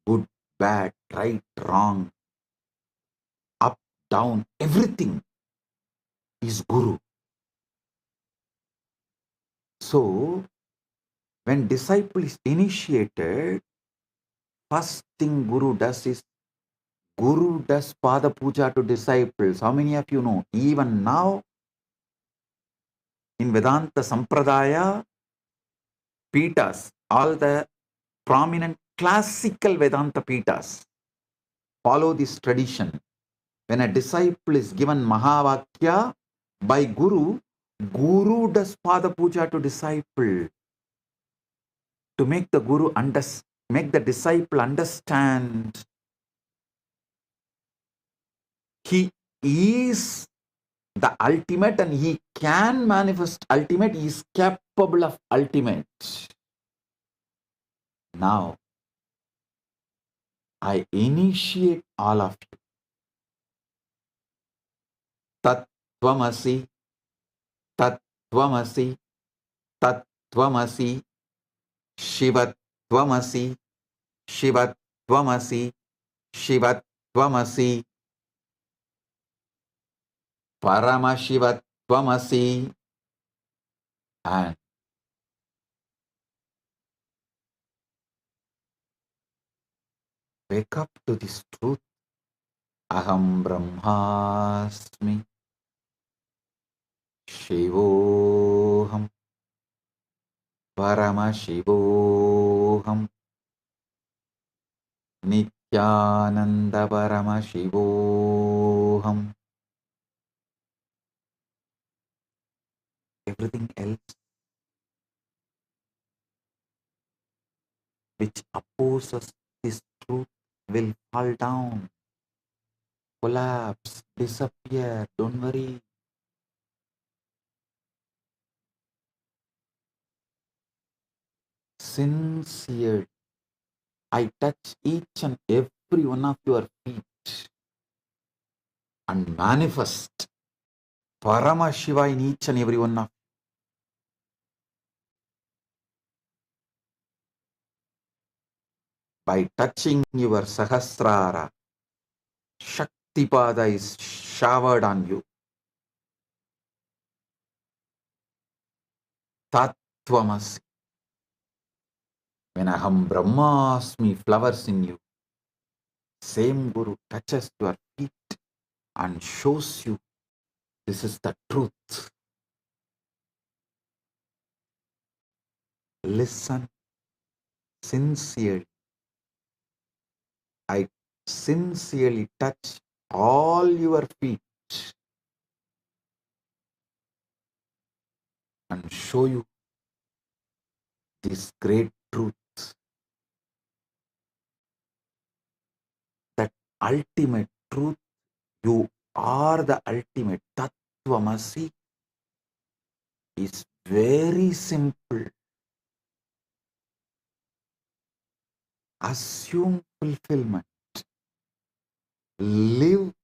good, bad, right, wrong, up, down, everything is Guru. So, when disciple is initiated, first thing Guru does is, Guru does Pada Puja to disciples. How many of you know? Even now, in Vedanta Sampradaya, Pitas, all the prominent classical Vedanta Pitas follow this tradition. When a disciple is given Mahavakya by Guru, Guru does Pada Puja to disciple to make the Guru make the disciple understand he is the ultimate and he can manifest ultimate, he is capable of ultimate. Now, I initiate all of you. Tattvamasi, Tattvamasi, Tattvamasi, Shivatvamasi, Shivatvamasi, Shivatvamasi, Paramashivatvamasi, and wake up to this truth. Aham Brahmasmi, Shivoham, Paramashivoham, Nithyananda Paramashivoham. Everything else which opposes this truth will fall down, collapse, disappear. Don't worry. Sincere, I touch each and every one of your feet and manifest Paramashiva in each and every one of you. By touching your Sahasrara, Shaktipada is showered on you. Tattvamasi. When Aham Brahmasmi flowers in you, same Guru touches your feet and shows you this is the truth. Listen, sincerely, I sincerely touch all your feet and show you this great truth, that ultimate truth. You are the ultimate. Tattvamasi is very simple. Assume fulfillment. Live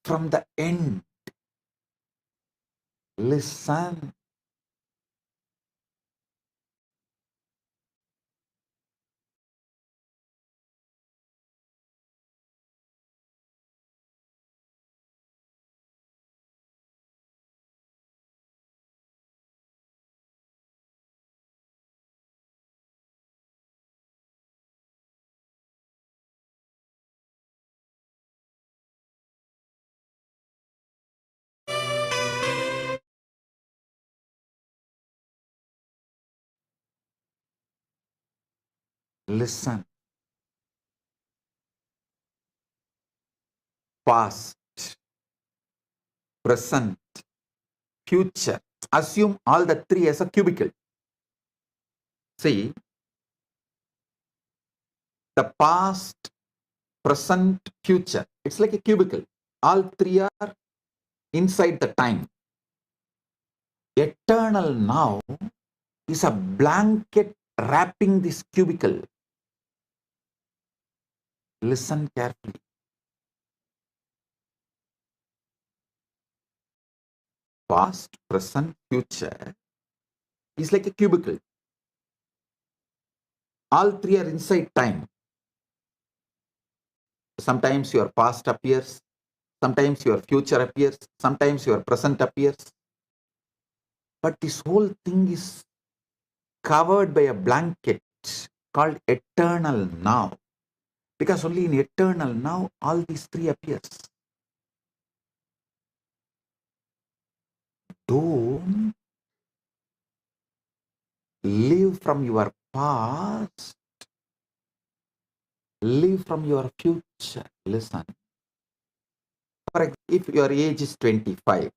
from the end. Listen. Listen. Past, present, future. Assume all the three as a cubicle. See, the past, present, future. It's like a cubicle. All three are inside the time. Eternal now is a blanket wrapping this cubicle. Listen carefully. Past, present, future is like a cubicle. All three are inside time. Sometimes your past appears, sometimes your future appears, sometimes your present appears. But this whole thing is covered by a blanket called eternal now. Because only in eternal now all these three appears. Don't live from your past, live from your future. Listen. For example, if your age is 25,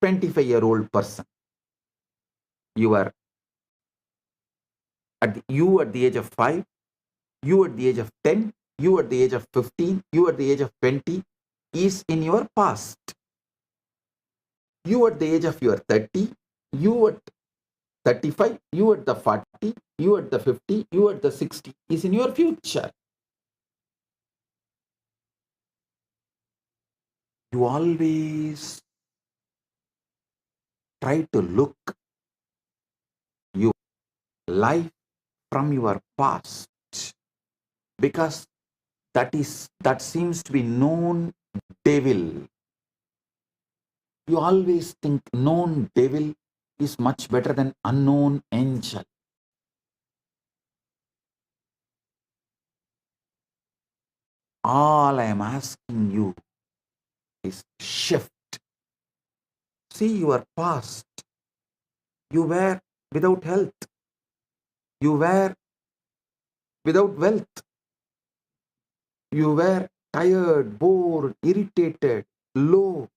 25-year-old person, you are at the age of 5, you at the age of 10, you at the age of 15, you at the age of 20 is in your past. You at the age of your 30, you at 35, you at the 40, you at the 50, you at the 60 is in your future. You always try to look your life from your past, because that seems to be known devil. You always think known devil is much better than unknown angel. All I am asking you is shift. See your past. You were without health. You were without wealth. You were tired, bored, irritated, low.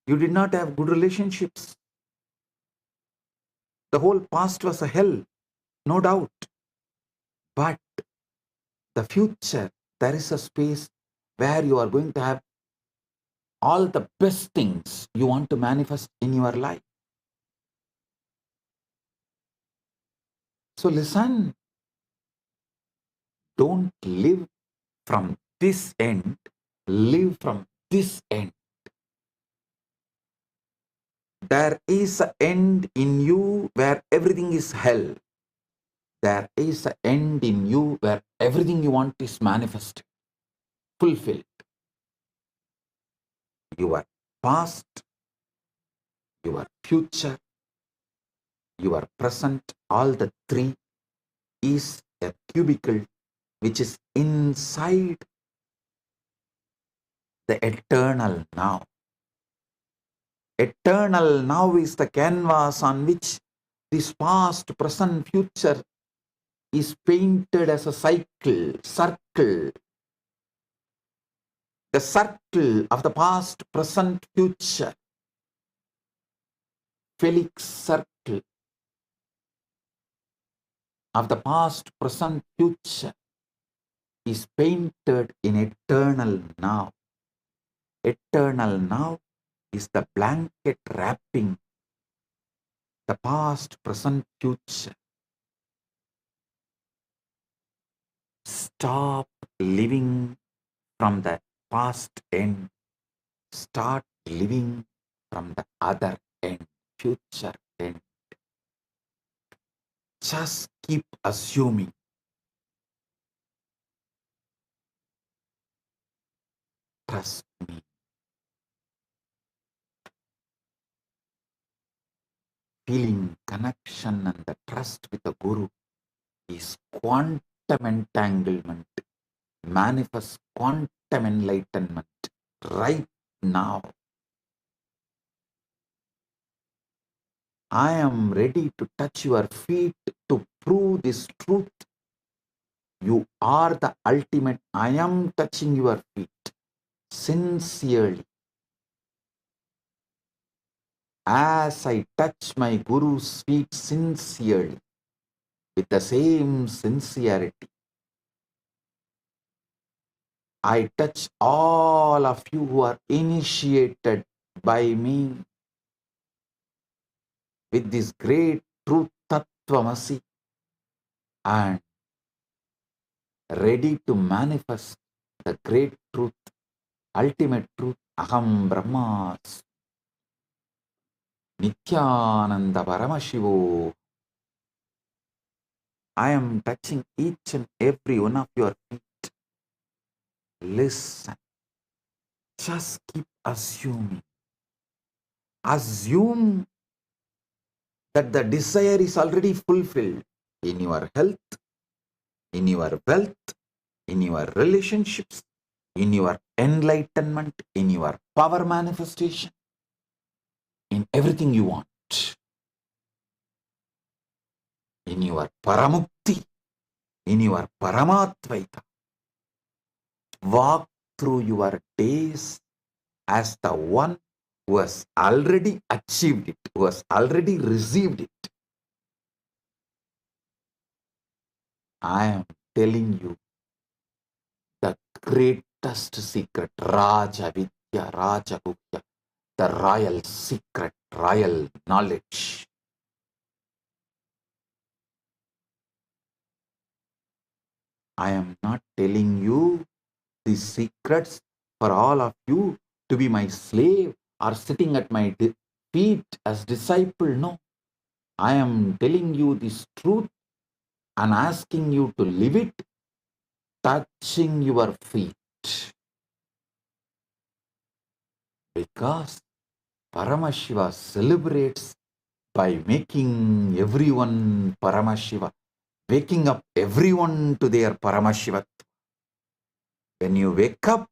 You did not have good relationships. The whole past was a hell, no doubt. But the future, there is a space where you are going to have all the best things you want to manifest in your life. So listen, don't live from this end, live from this end. There is an end in you where everything is hell. There is an end in you where everything you want is manifested, fulfilled. Your past, your future, your present, all the three is a cubicle which is inside the eternal now. Eternal now is the canvas on which This past, present, future is painted as a circle. The circle of the past, present, future. Felix circle of the past, present, future is painted in eternal now. Eternal now is the blanket wrapping the past, present, future. Stop living from the past end. Start living from the other end, future end. Just keep assuming. Trust me. Feeling connection and the trust with the Guru is quantum entanglement. Manifest quantum enlightenment right now. I am ready to touch your feet to prove this truth. You are the ultimate. I am touching your feet sincerely. As I touch my Guru's feet sincerely, with the same sincerity, I touch all of you who are initiated by me with this great truth, Tattvamasi, and ready to manifest the great truth, ultimate truth, Aham Brahmas, Nithyananda Paramashivo. I am touching each and every one of your feet. Listen. Just keep assuming. Assume that the desire is already fulfilled in your health, in your wealth, in your relationships, in your enlightenment, in your power manifestation, in everything you want, in your paramukti, in your paramatvaita. Walk through your days as the one who has already achieved it, who has already received it. I am telling you the greatest secret, Raja Vidya, Raja Gupta, the royal secret, royal knowledge. I am not telling you these secrets for all of you to be my slave or sitting at my feet as disciple. No. I am telling you this truth and asking you to live it, touching your feet. Because Paramashiva celebrates by making everyone Paramashiva, waking up everyone to their Paramashivatva. When you wake up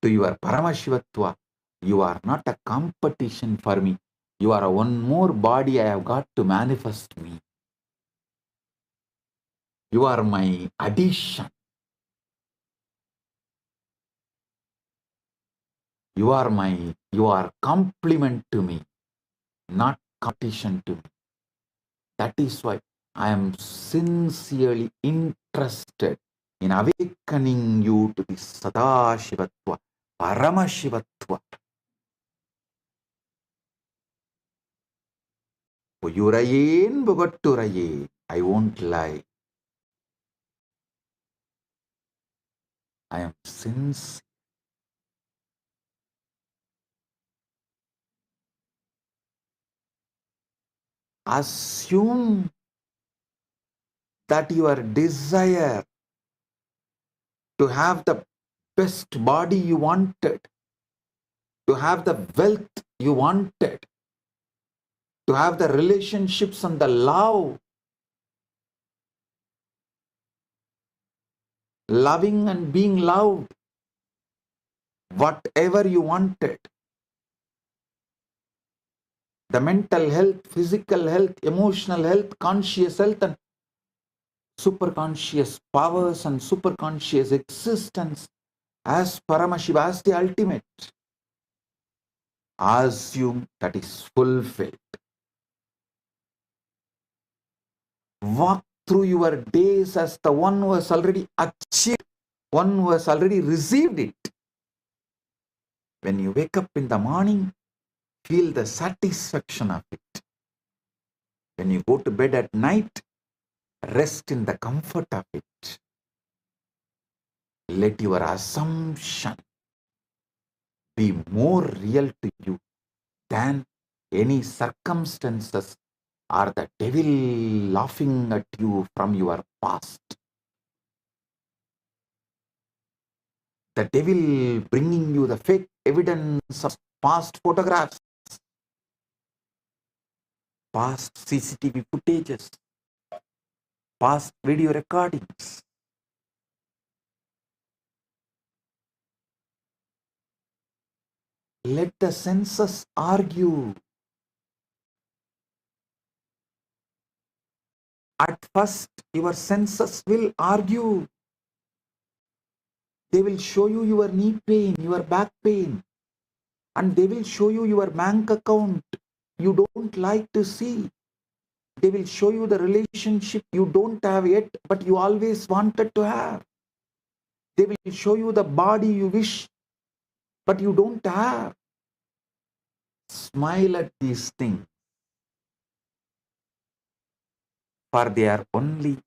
to your Paramashivatva, you are not a competition for me. You are one more body I have got to manifest me. You are my addition. You are complement to me, not competition to me. That is why I am sincerely interested in awakening you to this Sadashivatva, Paramashivatva. Uyurayen Bogatturaye. I won't lie. I am sincere. Assume that your desire to have the best body you wanted, to have the wealth you wanted, to have the relationships and the love, loving and being loved, whatever you wanted, the mental health, physical health, emotional health, conscious health, and superconscious powers and superconscious existence as Paramashiva, as the ultimate. Assume that is fulfilled. Walk through your days as the one who has already achieved, one who has already received it. When you wake up in the morning, feel the satisfaction of it. When you go to bed at night, rest in the comfort of it. Let your assumption be more real to you than any circumstances or the devil laughing at you from your past. The devil bringing you the fake evidence of past photographs, past CCTV footages, past video recordings. Let the senses argue. At first, your senses will argue. They will show you your knee pain, your back pain, and they will show you your bank account you don't like to see. They will show you the relationship you don't have yet, but you always wanted to have. They will show you the body you wish, but you don't have. Smile at these things, for they are only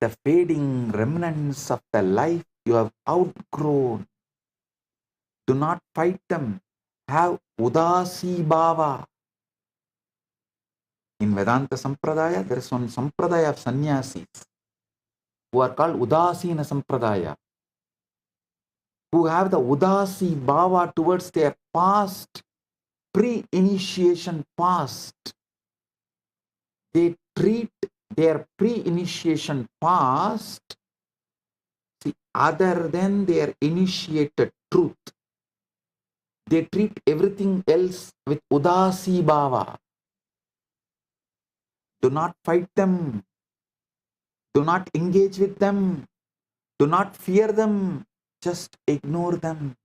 the fading remnants of the life you have outgrown. Do not fight them. Have udasi bhava. In Vedanta Sampradaya, there is one Sampradaya of sannyasis who are called Udasina Sampradaya, who have the Udasi bhava towards their past, pre-initiation past. They treat their pre-initiation past other than their initiated truth. They treat everything else with Udasi bhava. Do not fight them. Do not engage with them. Do not fear them. Just ignore them.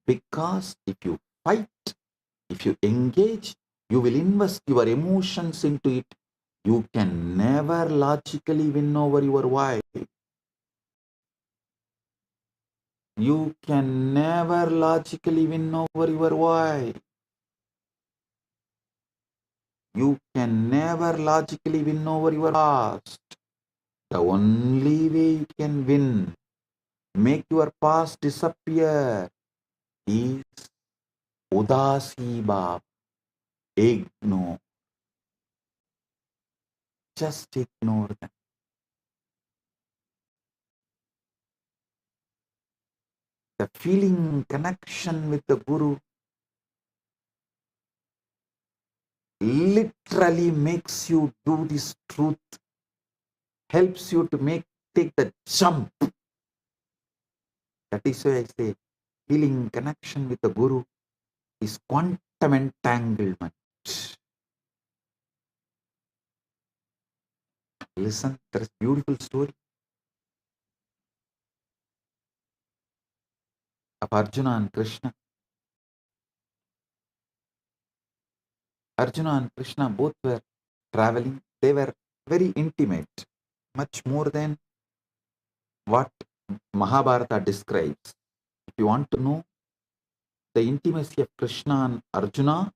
Because if you fight, if you engage, you will invest your emotions into it. You can never logically win over your wife. You can never logically win over your wife. You can never logically win over your past. The only way you can win, make your past disappear, is Udasi bhava. Ignore. Just ignore them. The feeling connection with the Guru literally makes you do this truth, helps you to take the jump. That is why I say feeling connection with the Guru is quantum entanglement. Listen, there is a beautiful story of Arjuna and Krishna. Arjuna and Krishna both were traveling. They were very intimate, much more than what Mahabharata describes. If you want to know the intimacy of Krishna and Arjuna,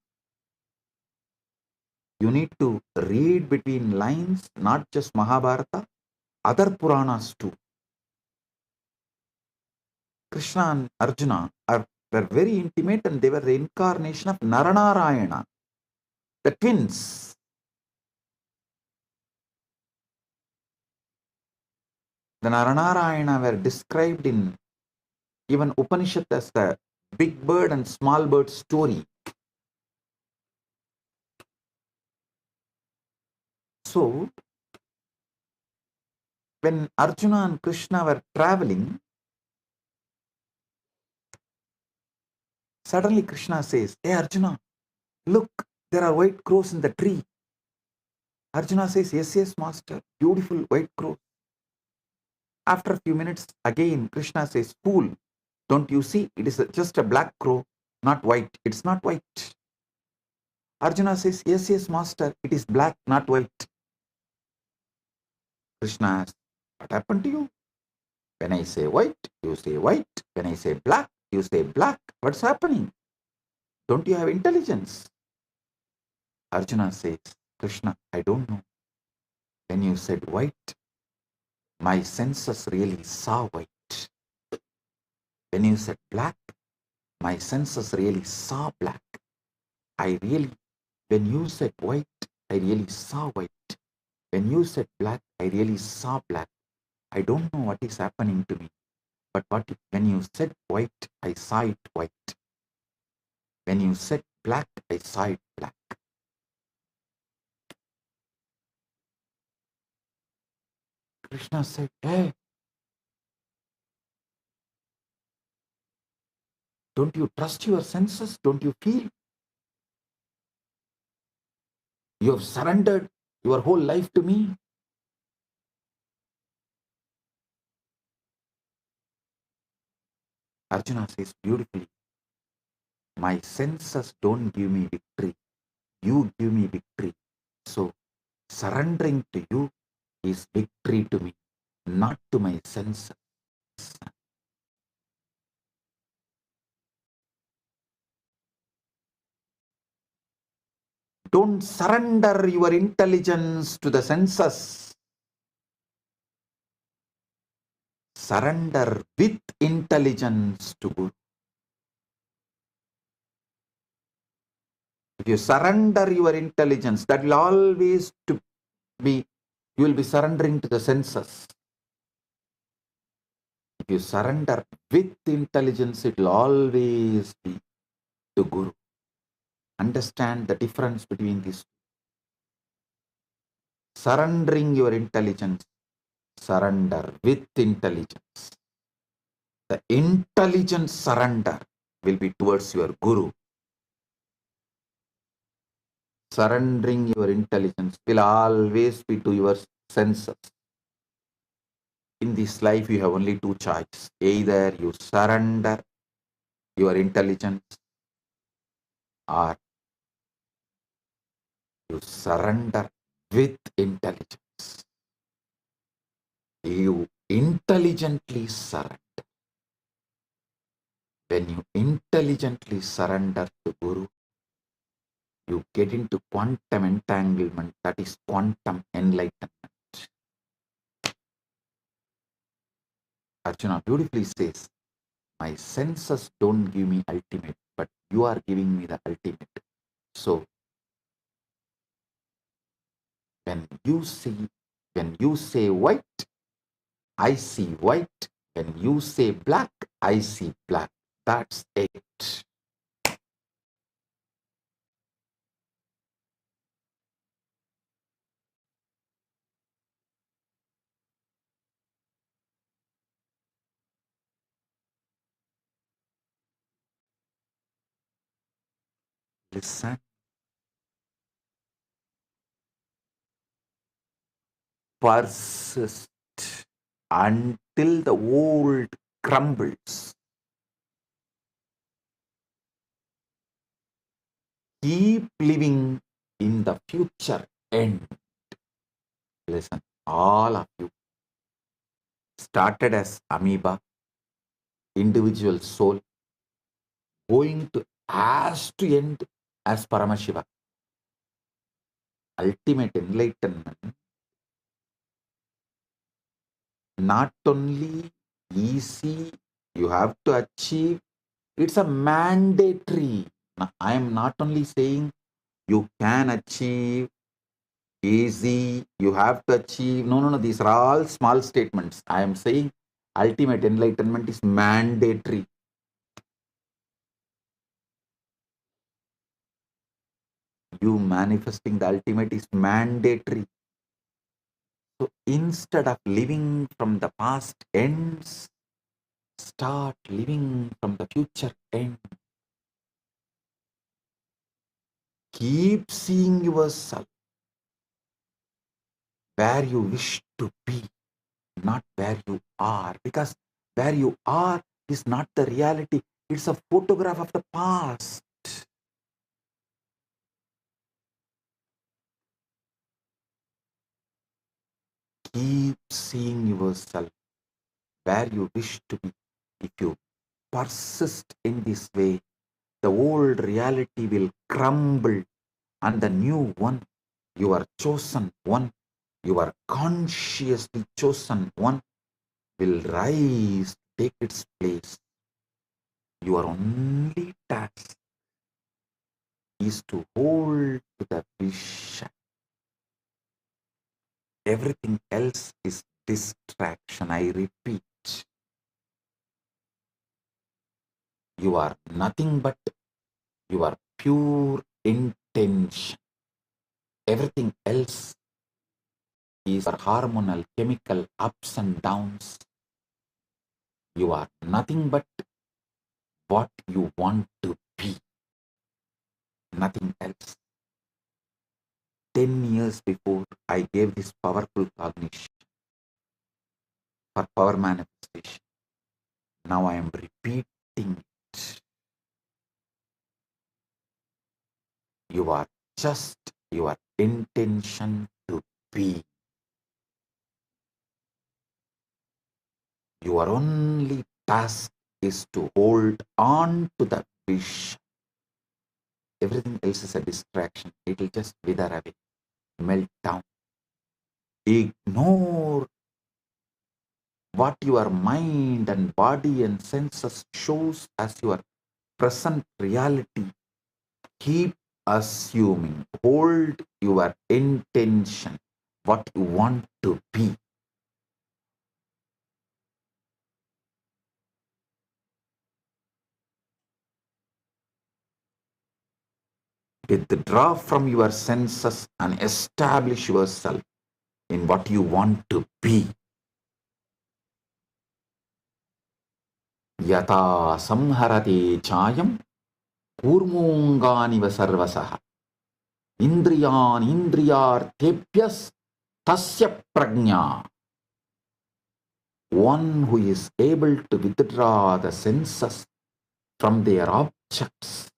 you need to read between lines, not just Mahabharata, other Puranas too. Krishna and Arjuna were very intimate, and they were the incarnation of Naranarayana, the twins. The Naranarayana were described in even Upanishad as the big bird and small bird story. So, when Arjuna and Krishna were traveling, suddenly Krishna says, "Hey Arjuna, Look, there are white crows in the tree. Arjuna says, yes, yes, master, beautiful white crow. After a few minutes, again, Krishna says, fool, don't you see? It is just a black crow, not white. It's not white. Arjuna says, yes, yes, master, it is black, not white. Krishna asks, what happened to you? When I say white, you say white. When I say black, you say black. What's happening? Don't you have intelligence? Arjuna says, Krishna, I don't know. When you said white, my senses really saw white. When you said black, my senses really saw black. When you said white, I really saw white. When you said black, I really saw black. I don't know what is happening to me. But when you said white, I saw it white. When you said black, I saw it black. Krishna said, hey, don't you trust your senses? Don't you feel? You have surrendered your whole life to me. Arjuna says beautifully, my senses don't give me victory. You give me victory. So surrendering to you is victory to me, not to my senses. Don't surrender your intelligence to the senses. Surrender with intelligence to Guru. If you surrender your intelligence, that will always be, you will be surrendering to the senses. If you surrender with intelligence, it will always be to Guru. Understand the difference between these two. Surrendering your intelligence, surrender with intelligence. The intelligent surrender will be towards your Guru. Surrendering your intelligence will always be to your senses. In this life, you have only two choices. Either you surrender your intelligence or you surrender with intelligence. You intelligently surrender. When you intelligently surrender to Guru, you get into quantum entanglement, that is quantum enlightenment. Arjuna beautifully says, my senses don't give me ultimate, but you are giving me the ultimate. So, when you say white, I see white. When you say black, I see black. That's it. Listen. Persist until the old crumbles. Keep living in the future end. Listen, all of you started as amoeba, individual soul, going to end as Paramashiva. Ultimate enlightenment, not only easy, you have to achieve, it's a mandatory. Now, I am not only saying you can achieve, easy, you have to achieve. No, these are all small statements. I am saying ultimate enlightenment is mandatory. You manifesting the ultimate is mandatory. So instead of living from the past ends, start living from the future end. Keep seeing yourself where you wish to be, not where you are, because where you are is not the reality. It's a photograph of the past. Keep seeing yourself where you wish to be. If you persist in this way, the old reality will crumble and the new one, your chosen one, your consciously chosen one, will rise, take its place. Your only task is to hold to the vision. Everything else is distraction. I repeat, you are nothing but your pure intention. Everything else is hormonal, chemical ups and downs. You are nothing but what you want to be. Nothing else. 10 years before, I gave this powerful cognition for power manifestation. Now I am repeating it. You are just your intention to be. Your only task is to hold on to the vision. Everything else is a distraction. It will just wither away, melt down. Ignore what your mind and body and senses shows as your present reality. Keep assuming, hold your intention, what you want to be. Withdraw from your senses and establish yourself in what you want to be. Yata samharate chayam kurmunganiva sarvasaha indriyan indriyartebhyas tasya prajna. One who is able to withdraw the senses from their objects,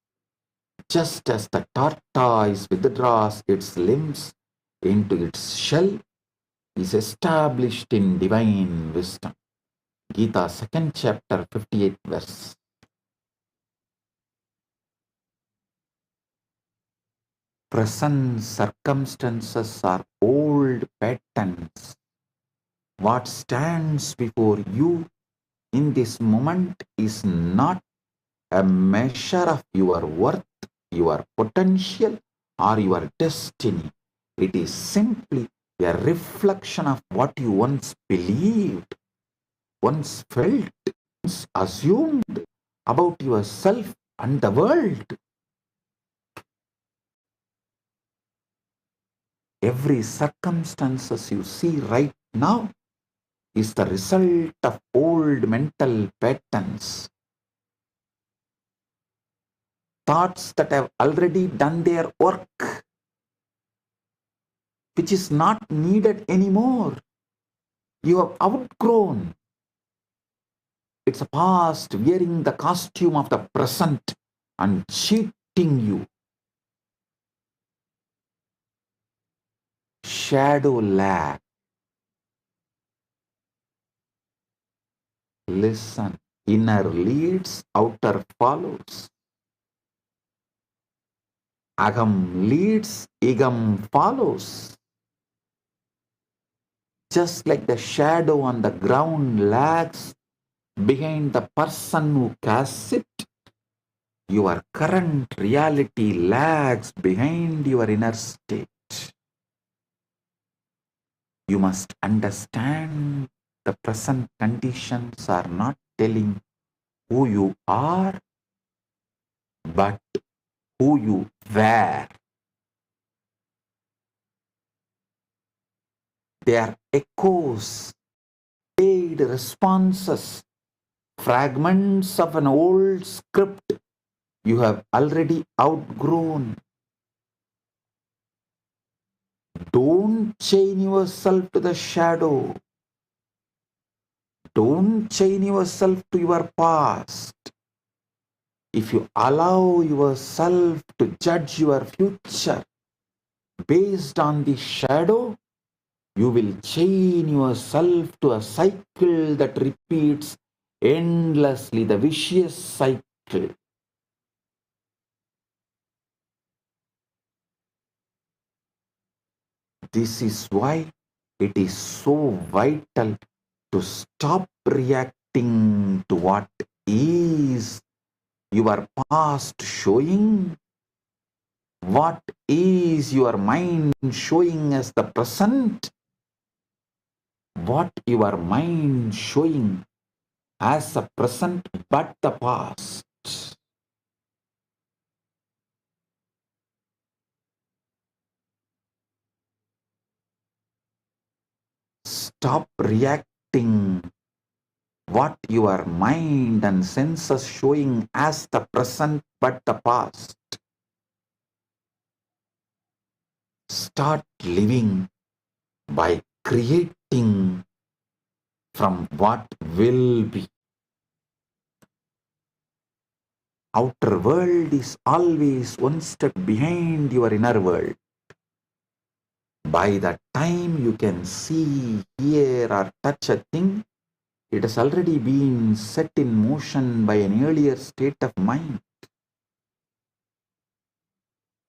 just as the tortoise withdraws its limbs into its shell, is established in divine wisdom. Gita, 2nd chapter, 58th verse. Present circumstances are old patterns. What stands before you in this moment is not a measure of your worth, your potential, or your destiny. It is simply a reflection of what you once believed, once felt, once assumed about yourself and the world. Every circumstances you see right now is the result of old mental patterns. Thoughts that have already done their work, which is not needed anymore. You have outgrown. It's a past wearing the costume of the present and cheating you. Shadow lag. Listen, inner leads, outer follows. Agam leads, igam follows. Just like the shadow on the ground lags behind the person who casts it, your current reality lags behind your inner state. You must understand the present conditions are not telling who you are, but who you were. They are echoes, paid responses, fragments of an old script you have already outgrown. Don't chain yourself to the shadow. Don't chain yourself to your past. If you allow yourself to judge your future based on the shadow, you will chain yourself to a cycle that repeats endlessly, the vicious cycle. This is why it is so vital to stop reacting to what is your past showing, what is your mind showing as the present, what your mind showing as the present but the past. Stop reacting what your mind and senses showing as the present but the past. Start living by creating from what will be. Outer world is always one step behind your inner world. By the time you can see, hear or touch a thing, it has already been set in motion by an earlier state of mind.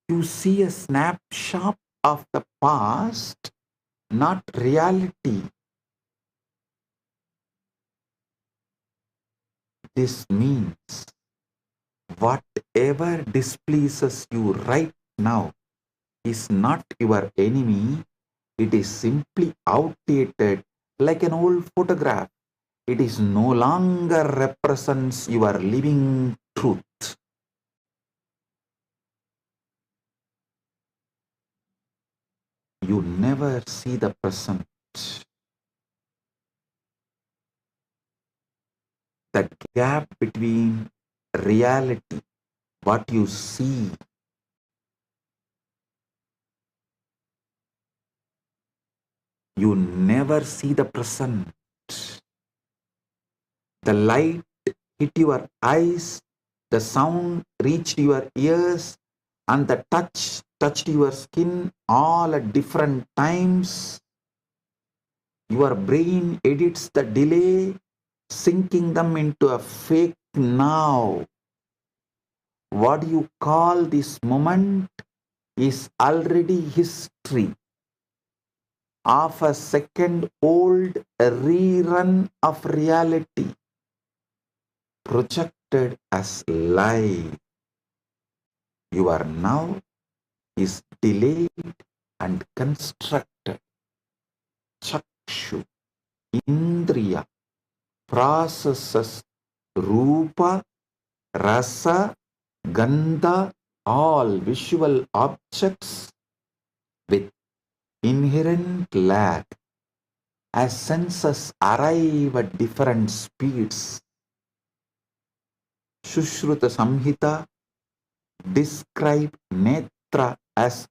You see a snapshot of the past, not reality. This means whatever displeases you right now is not your enemy. It is simply outdated, like an old photograph. It is no longer represents your living truth. You never see the present. The gap between reality, what you see, you never see the present. The light hit your eyes, the sound reached your ears, and the touch touched your skin all at different times. Your brain edits the delay, sinking them into a fake now. What you call this moment is already history of a second-old rerun of reality, projected as live. Your now is delayed and constructed. Chakshu, Indriya, processes Rupa, Rasa, Gandha, all visual objects with inherent lag as senses arrive at different speeds. Sushruta Samhita describe netra as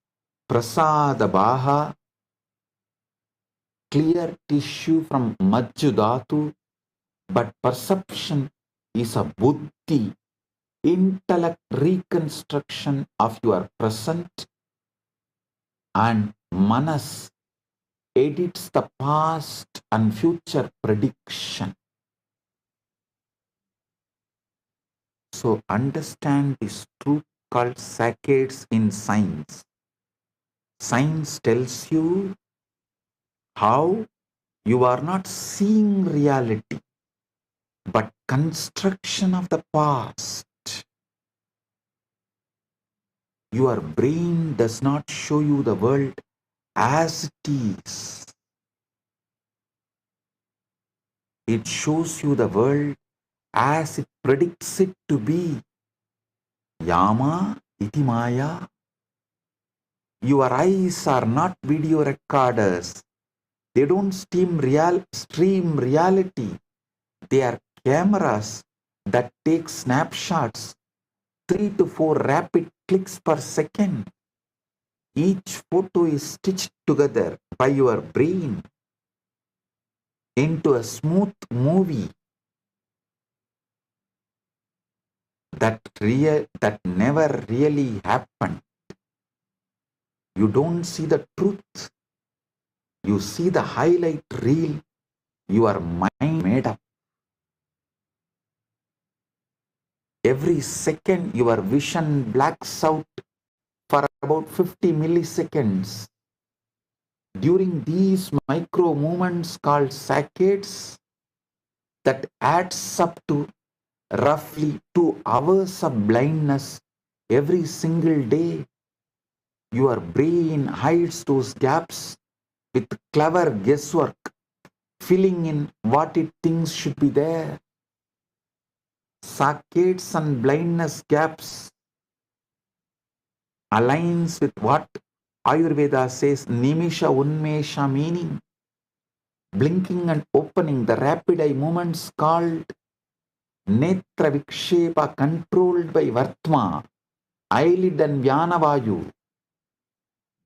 prasada baha, clear tissue from majju dhatu, but perception is a buddhi, intellect reconstruction of your present, and manas edits the past and future prediction. So understand this truth called saccades in science. Science tells you how you are not seeing reality, but construction of the past. Your brain does not show you the world as it is. It shows you the world as it predicts it to be. Yama iti maya. Your eyes are not video recorders. They don't stream reality. They are cameras that take snapshots, 3 to 4 rapid clicks per second. Each photo is stitched together by your brain into a smooth movie that never really happened. You don't see the truth. You see the highlight reel your mind made up. Every second your vision blacks out for about 50 milliseconds. During these micro movements called saccades, that adds up to roughly 2 hours of blindness every single day. Your brain hides those gaps with clever guesswork, filling in what it thinks should be there. Saccades and blindness gaps aligns with what Ayurveda says Nimisha Unmesha, meaning blinking and opening, the rapid eye movements called Netra Vikshepa, controlled by Vartma, eyelid and Vyanavayu.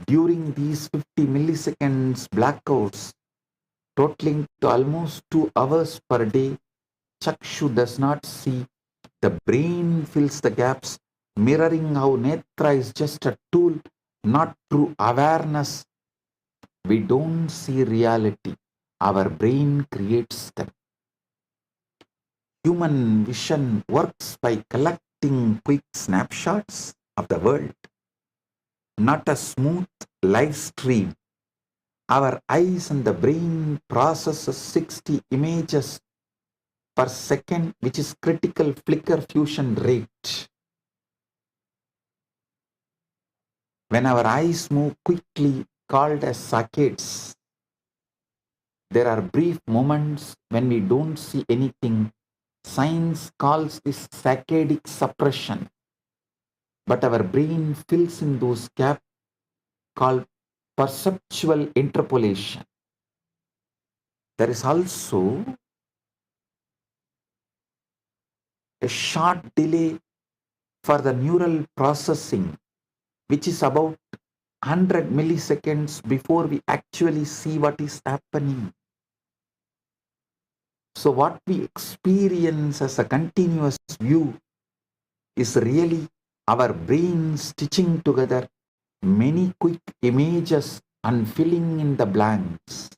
During these 50 milliseconds blackouts, totaling to almost 2 hours per day, Chakshu does not see. The brain fills the gaps, mirroring how Netra is just a tool, not true awareness. We don't see reality. Our brain creates them. Human vision works by collecting quick snapshots of the world, not a smooth live stream. Our eyes and the brain processes 60 images per second, which is critical flicker fusion rate. When our eyes move quickly, called as saccades, there are brief moments when we don't see anything. Science calls this saccadic suppression, but our brain fills in those gaps called perceptual interpolation. There is also a short delay for the neural processing, which is about 100 milliseconds before we actually see what is happening. So what we experience as a continuous view is really our brain stitching together many quick images and filling in the blanks.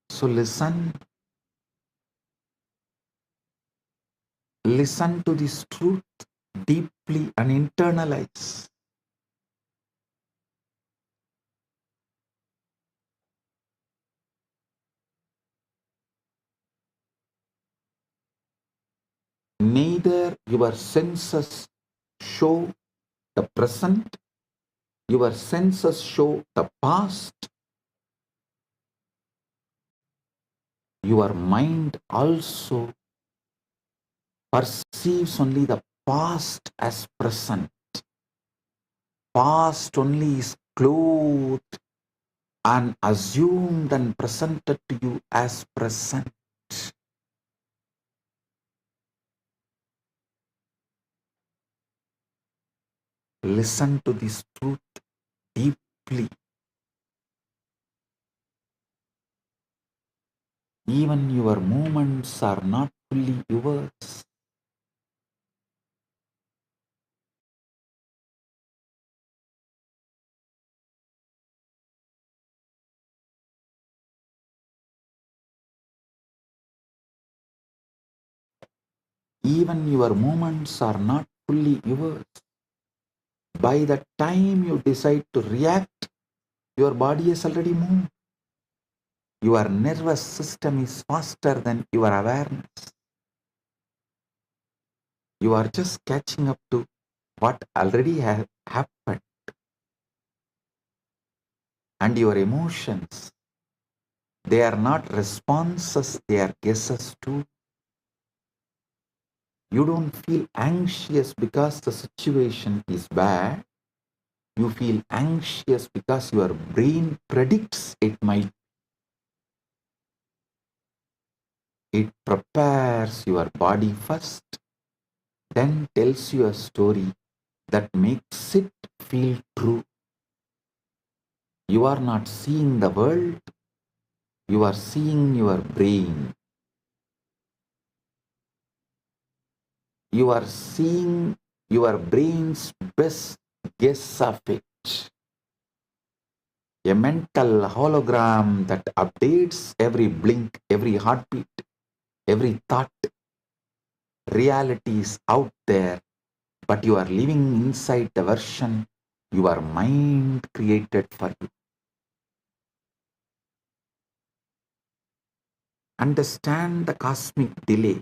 So listen to this truth deeply and internalize. Neither your senses show the present, your senses show the past. Your mind also perceives only the past as present. Past only is clothed and assumed and presented to you as present. Listen to this truth deeply. Even your movements are not fully yours. Even your movements are not fully yours. By the time you decide to react, your body has already moved. Your nervous system is faster than your awareness. You are just catching up to what already happened. And your emotions, they are not responses, they are guesses too. You don't feel anxious because the situation is bad. You feel anxious because your brain predicts it might. It prepares your body first, then tells you a story that makes it feel true. You are not seeing the world, you are seeing your brain. You are seeing your brain's best guess of it. A mental hologram that updates every blink, every heartbeat, every thought. Reality is out there, but you are living inside the version your mind created for you. Understand the cosmic delay.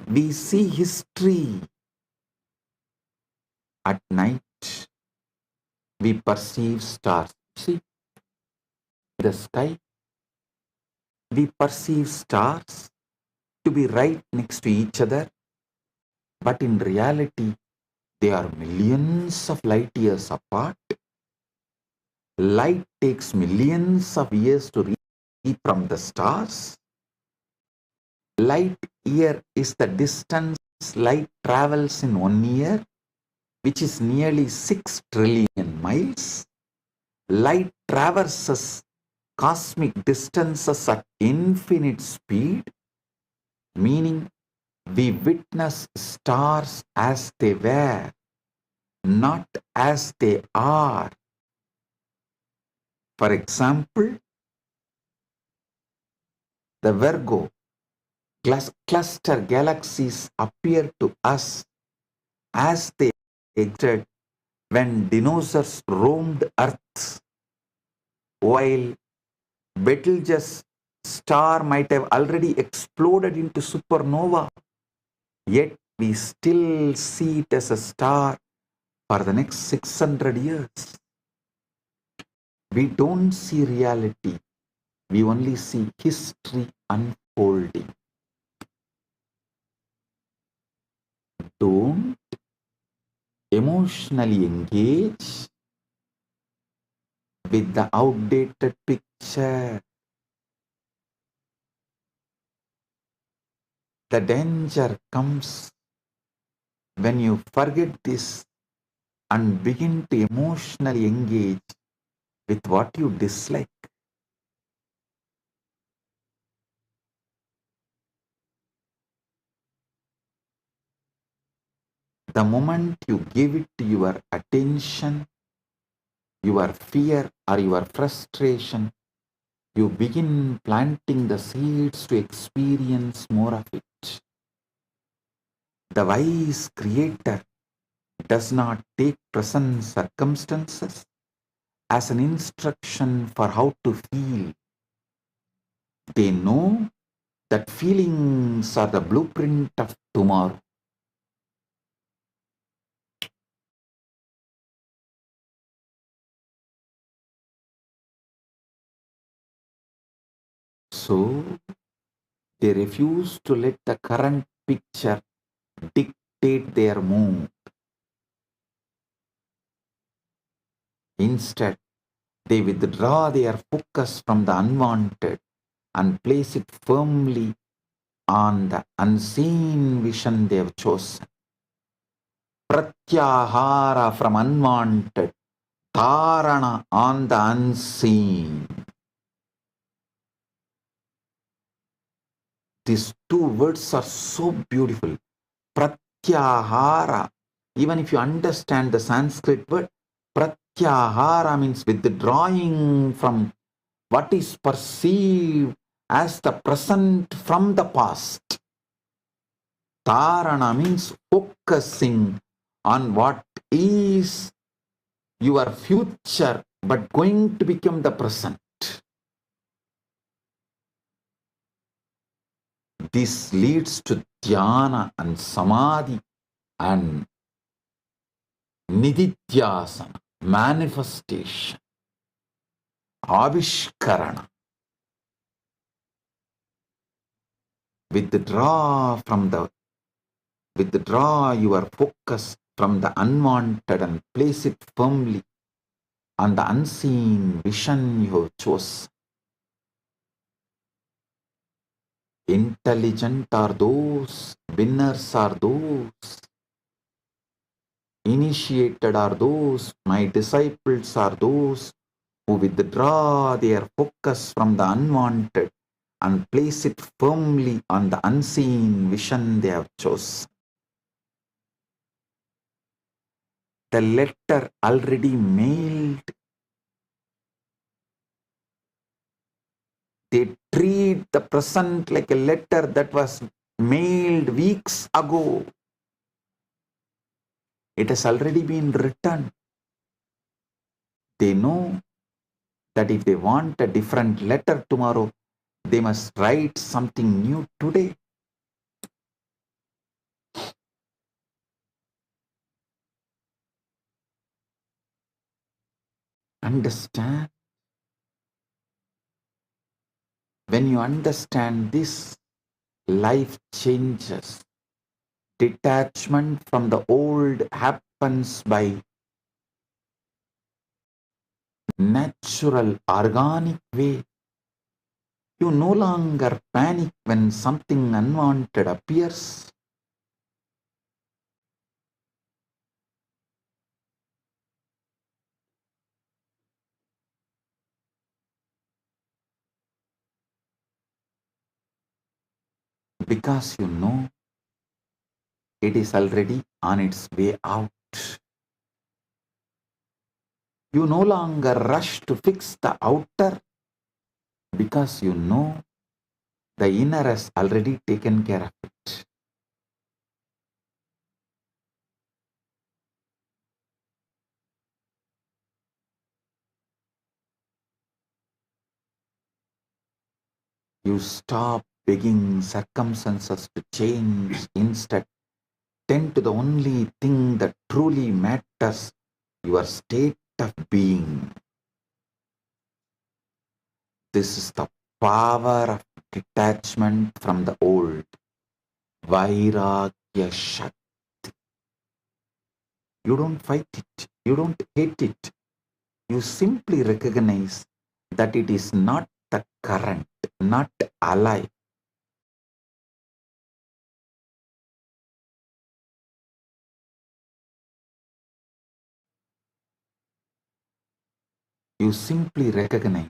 We see history. At night, we perceive stars. See, the sky, we perceive stars to be right next to each other, but in reality, they are millions of light years apart. Light takes millions of years to reach from the stars. Light year is the distance light travels in 1 year, which is nearly 6 trillion miles. Light traverses cosmic distances at infinite speed, meaning we witness stars as they were, not as they are. For example, the Virgo cluster galaxies appear to us as they existed when dinosaurs roamed Earth, while Betelgeuse star might have already exploded into supernova, yet we still see it as a star for the next 600 years. We don't see reality, we only see history unfolding. Don't emotionally engage with the outdated picture. The danger comes when you forget this and begin to emotionally engage with what you dislike. The moment you give it your attention, your fear or your frustration, you begin planting the seeds to experience more of it. The wise creator does not take present circumstances as an instruction for how to feel. They know that feelings are the blueprint of tomorrow. So, they refuse to let the current picture dictate their mood. Instead, they withdraw their focus from the unwanted and place it firmly on the unseen vision they have chosen. Pratyahara from unwanted, dharana on the unseen. These two words are so beautiful. Pratyahara. Even if you understand the Sanskrit word, Pratyahara means withdrawing from what is perceived as the present from the past. Dharana means focusing on what is your future but going to become the present. This leads to dhyana and samadhi and nididhyasana, manifestation, avishkarana. Withdraw your focus from the unwanted and place it firmly on the unseen vision you have chosen. Intelligent are those, winners are those Initiated are those, my disciples are those who withdraw their focus from the unwanted and place it firmly on the unseen vision they have chosen. The letter already mailed. They treat the present like a letter that was mailed weeks ago. It has already been written. They know that if they want a different letter tomorrow, they must write something new today. Understand? When you understand this, life changes. Detachment from the old happens by natural, organic way. You no longer panic when something unwanted appears. Because you know it is already on its way out. You no longer rush to fix the outer because you know the inner has already taken care of it. You stop begging circumstances to change. Instead, tend to the only thing that truly matters, your state of being. This is the power of detachment from the old. Vairagya Shakti. You don't fight it. You don't hate it. You simply recognize that it is not the current, not alive. You simply recognize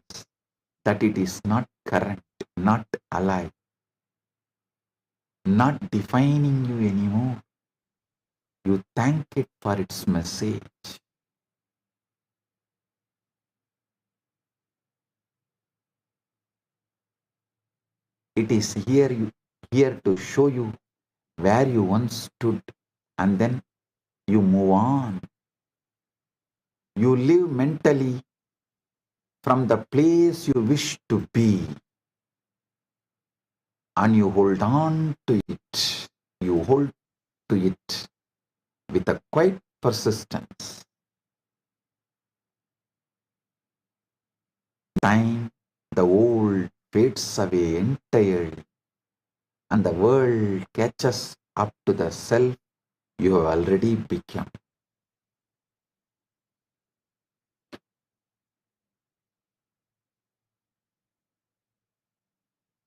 that it is not current, not alive, not defining you anymore. You thank it for its message. It is here to show you where you once stood, and then you move on. You live mentally from the place you wish to be, and you hold on to it. You hold to it with a quiet persistence. Time, the old fades away entirely, and the world catches up to the self you have already become.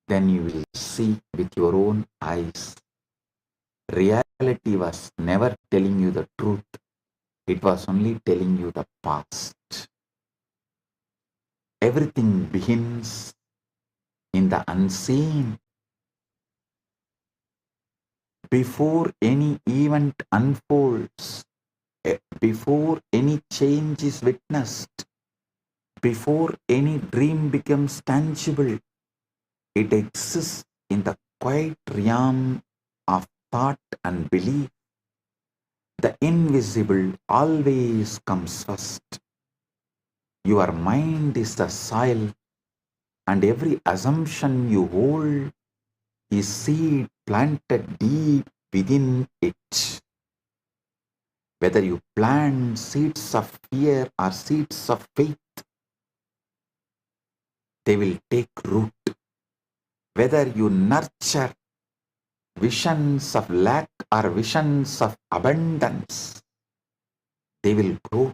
Then you will see with your own eyes. Reality was never telling you the truth. It was only telling you the past. Everything begins in the unseen. Before any event unfolds, before any change is witnessed, before any dream becomes tangible, it exists in the quiet realm of thought and belief. The invisible always comes first. Your mind is the soil, and every assumption you hold is seed planted deep within it. Whether you plant seeds of fear or seeds of faith, they will take root. Whether you nurture visions of lack or visions of abundance, they will grow.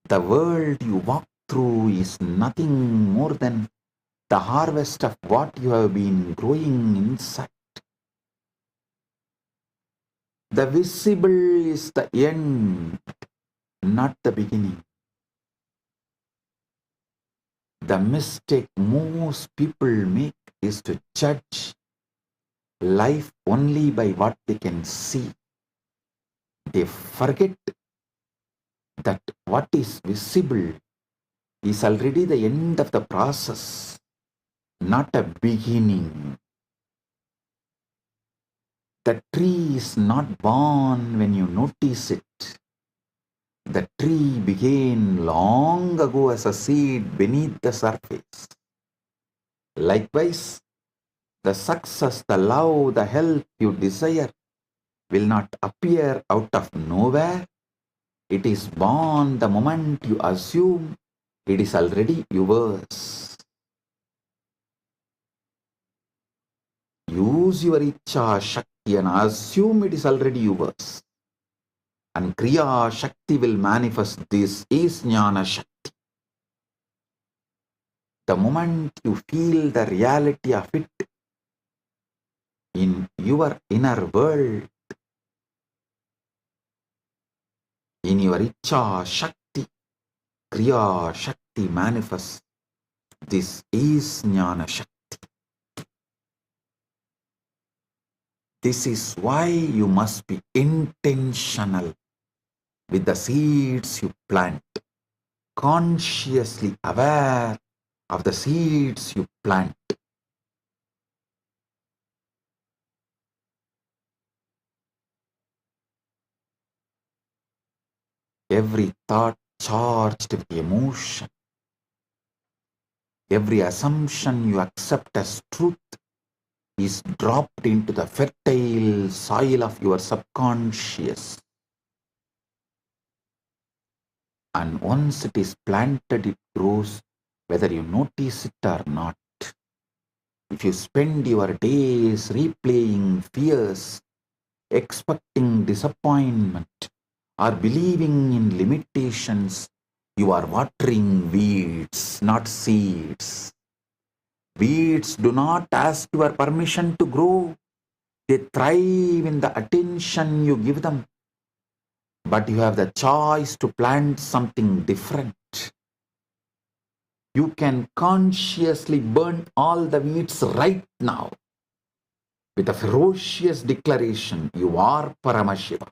The world you walk through is nothing more than the harvest of what you have been growing inside. The visible is the end, not the beginning. The mistake most people make is to judge life only by what they can see. They forget that what is visible is already the end of the process, not a beginning. The tree is not born when you notice it. The tree began long ago as a seed beneath the surface. Likewise, the success, the love, the health you desire will not appear out of nowhere. It is born the moment you assume it is already yours. Use your Icha Shakti and assume it is already yours. And Kriya Shakti will manifest. This is Jnana Shakti. The moment you feel the reality of it in your inner world, in your Icha Shakti, Kriya Shakti manifests. This is Jnana Shakti. This is why you must be intentional with the seeds you plant, consciously aware of the seeds you plant. Every thought charged with emotion, every assumption you accept as truth is dropped into the fertile soil of your subconscious. And once it is planted, it grows whether you notice it or not. If you spend your days replaying fears, expecting disappointment, or believing in limitations, you are watering weeds, not seeds. Weeds do not ask your permission to grow. They thrive in the attention you give them. But you have the choice to plant something different. You can consciously burn all the weeds right now with a ferocious declaration, you are Paramashiva.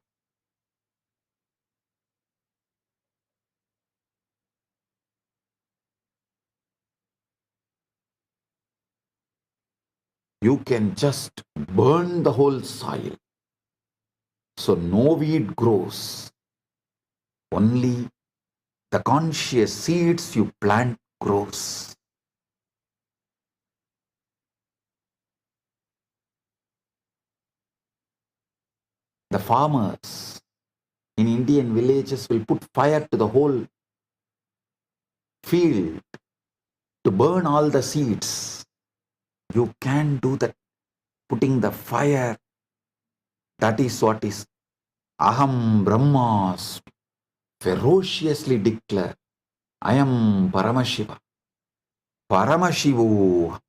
You can just burn the whole soil, so no weed grows. Only the conscious seeds you plant grows. The farmers in Indian villages will put fire to the whole field to burn all the seeds. You can do that, putting the fire. That is what is Aham Brahmas. Ferociously declare, I am Paramashiva. Paramashivoham.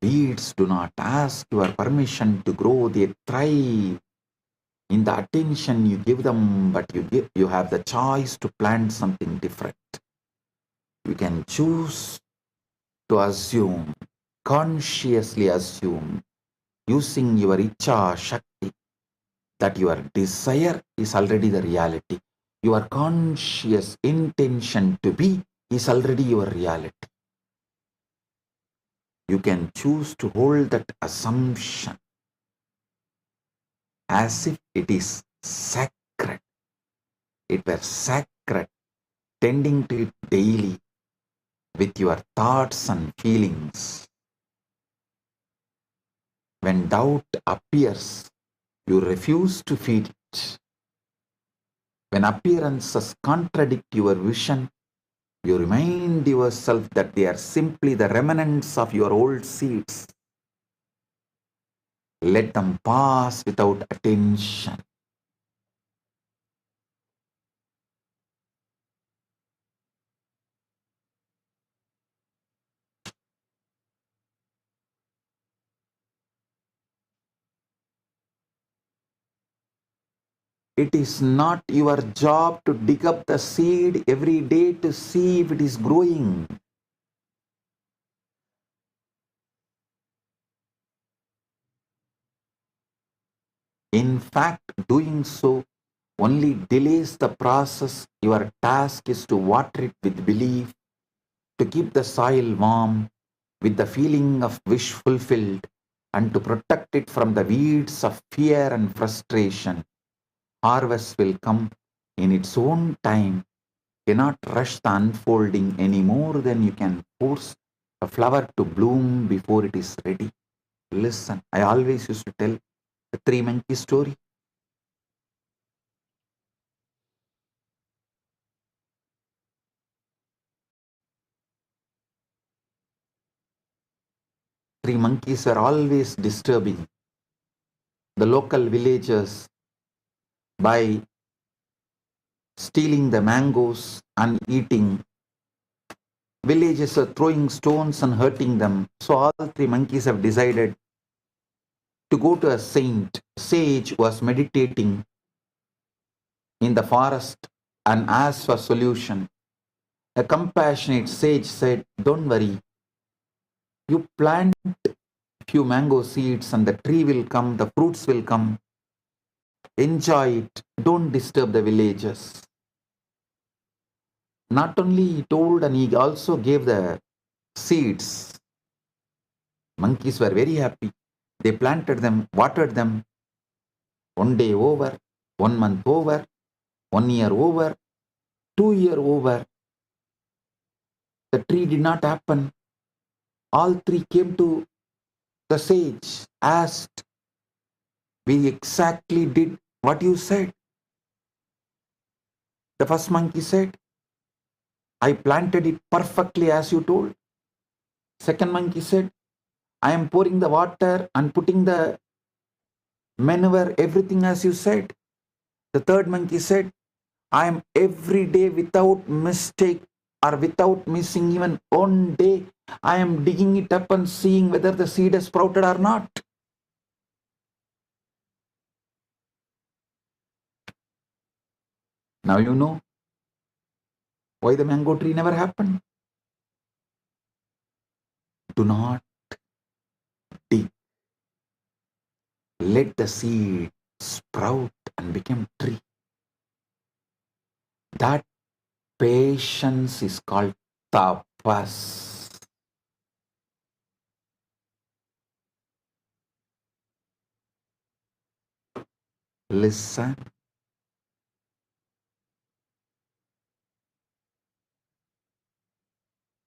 Weeds do not ask your permission to grow. They thrive in the attention you give them, but you have the choice to plant something different. You can choose to assume, consciously assume, using your Icha Shakti, that your desire is already the reality. Your conscious intention to be is already your reality. You can choose to hold that assumption as if it is sacred. It were sacred, tending to it daily with your thoughts and feelings. When doubt appears, you refuse to feed it. When appearances contradict your vision, you remind yourself that they are simply the remnants of your old seeds. Let them pass without attention. It is not your job to dig up the seed every day to see if it is growing. In fact, doing so only delays the process. Your task is to water it with belief, to keep the soil warm with the feeling of wish fulfilled, and to protect it from the weeds of fear and frustration. Harvest will come in its own time. Cannot rush the unfolding any more than you can force a flower to bloom before it is ready. Listen, I always used to tell the three monkey story. Three monkeys were always disturbing the local villagers by stealing the mangoes and eating. Villagers are throwing stones and hurting them. So all three monkeys have decided to go to a sage was meditating in the forest and asked for solution. A compassionate sage said, "Don't worry, you plant few mango seeds and the tree will come, the fruits will come. Enjoy it, don't disturb the villagers." Not only he told, and he also gave the seeds. Monkeys were very happy. They planted them, watered them. 1 day over, 1 month over, 1 year over, 2 year over. The tree did not happen. All three came to the sage, asked, "We exactly did what you said." The first monkey said, "I planted it perfectly as you told." Second monkey said, "I am pouring the water and putting the manure, everything as you said." The third monkey said, "I am every day without mistake or without missing even 1 day, I am digging it up and seeing whether the seed has sprouted or not." Now you know why the mango tree never happened. Do not dig. Let the seed sprout and become tree. That patience is called tapas. Listen.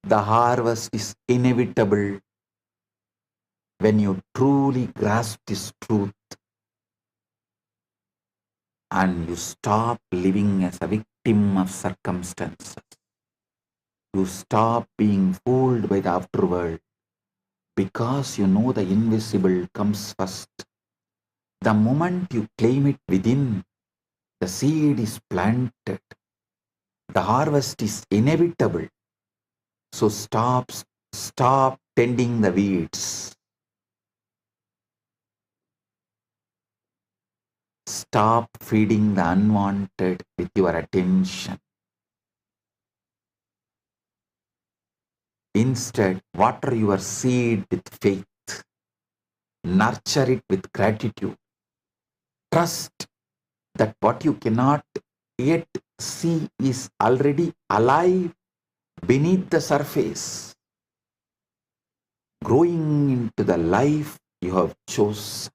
The harvest is inevitable when you truly grasp this truth and you stop living as a victim of circumstances. You stop being fooled by the afterworld because you know the invisible comes first. The moment you claim it within, the seed is planted. The harvest is inevitable. So stop tending the weeds. Stop feeding the unwanted with your attention. Instead, water your seed with faith. Nurture it with gratitude. Trust that what you cannot yet see is already alive beneath the surface, growing into the life you have chosen.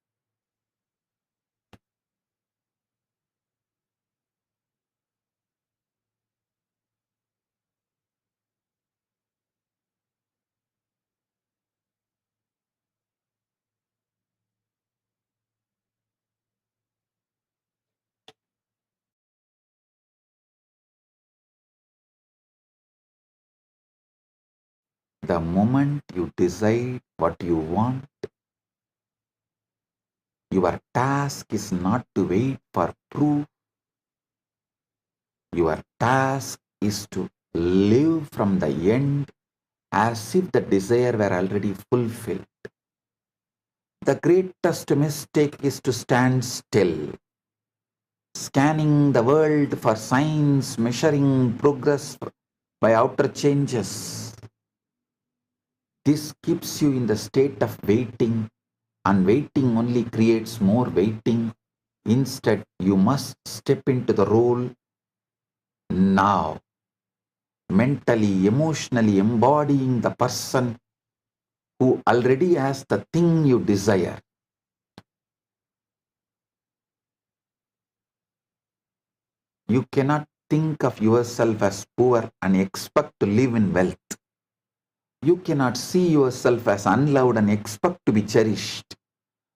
The moment you decide what you want, your task is not to wait for proof. Your task is to live from the end as if the desire were already fulfilled. The greatest mistake is to stand still. scanning the world for signs, measuring progress by outer changes. This keeps you in the state of waiting, and waiting only creates more waiting. Instead, you must step into the role now, mentally, emotionally embodying the person who already has the thing you desire. You cannot think of yourself as poor and expect to live in wealth. You cannot see yourself as unloved and expect to be cherished.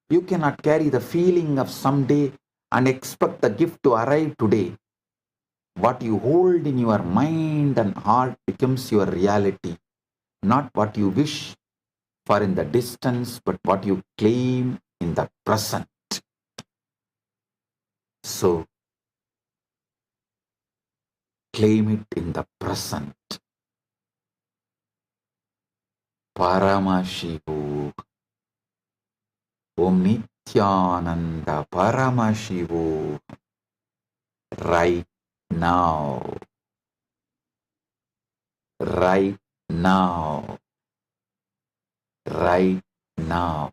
You cannot carry the feeling of someday and expect the gift to arrive today. What you hold in your mind and heart becomes your reality, not what you wish for in the distance, but what you claim in the present. So, claim it in the present. Paramashivoham. Om Nithyananda Paramashivoham. Right now. Right now. Right now.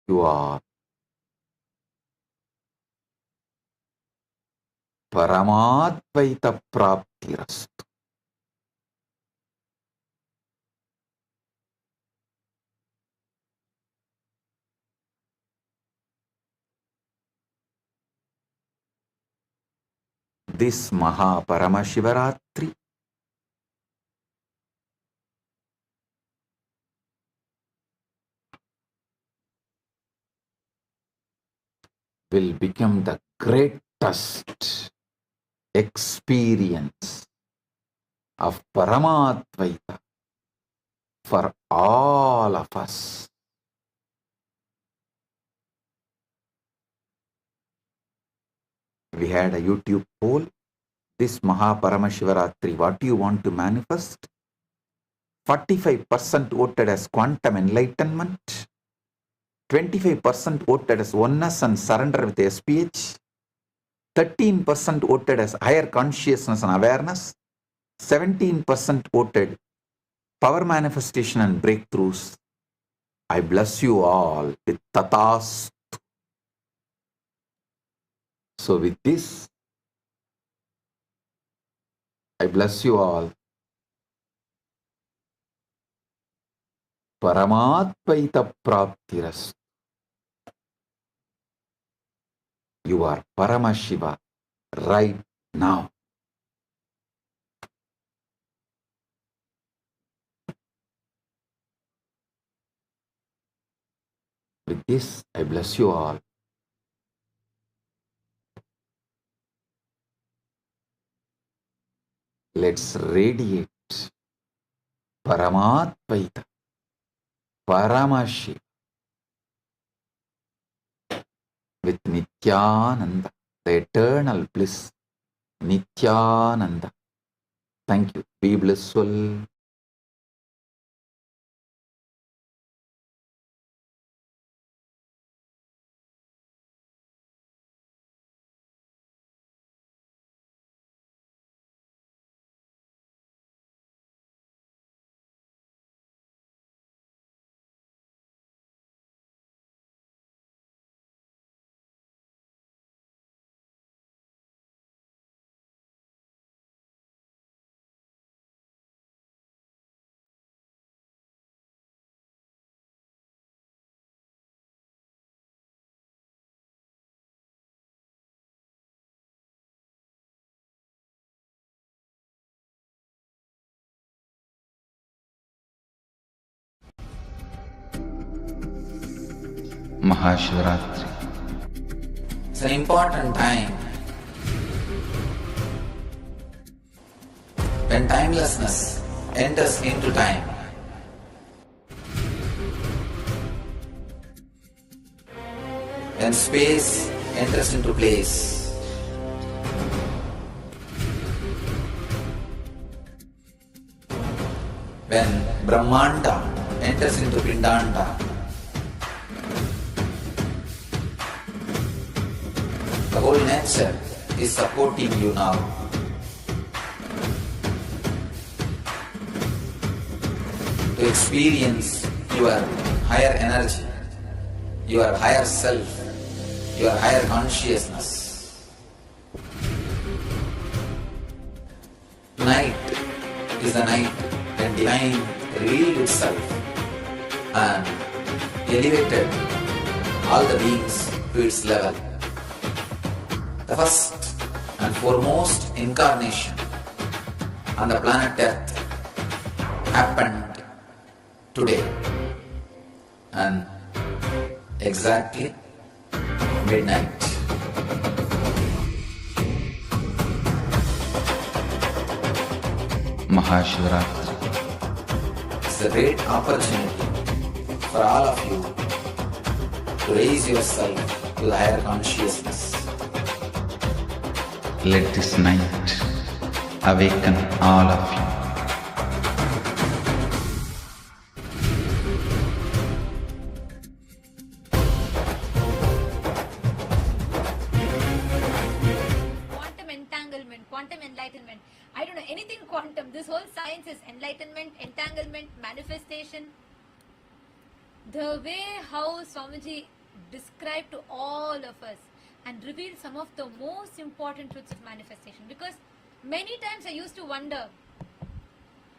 You are Paramadvaita Praptirastu. This Maha Paramashivaratri will become the greatest experience of Paramadvaita for all of us. We had a YouTube poll. This Maha Paramashivaratri, what do you want to manifest? 45% voted as quantum enlightenment. 25% voted as oneness and surrender with SPH. 13% voted as higher consciousness and awareness. 17% voted power manifestation and breakthroughs. I bless you all with Tathas. So with this, I bless you all. Paramadvaita Praptiras. You are Paramashiva right now. With this, I bless you all. Let's radiate Paramadvaita, Paramashiva with Nithyananda, the eternal bliss, Nithyananda. Thank you. Be blissful. Mahashivaratri. It's an important time when timelessness enters into time. When space enters into place. When Brahmanda enters into Pindanda, the whole nature is supporting you now. To experience your higher energy, your higher self, your higher consciousness. Night is the night when divine revealed itself and elevated all the beings to its level. The first and foremost incarnation on the planet Earth happened today, and exactly midnight. Maha Shivaratri. It's a great opportunity for all of you to raise yourself to the higher consciousness. Let this night awaken all of you. Quantum entanglement, quantum enlightenment. I don't know anything quantum. This whole science is enlightenment, entanglement, manifestation. The way how Swamiji described to all of us and revealed some of the most important truths of manifestation. Because many times I used to wonder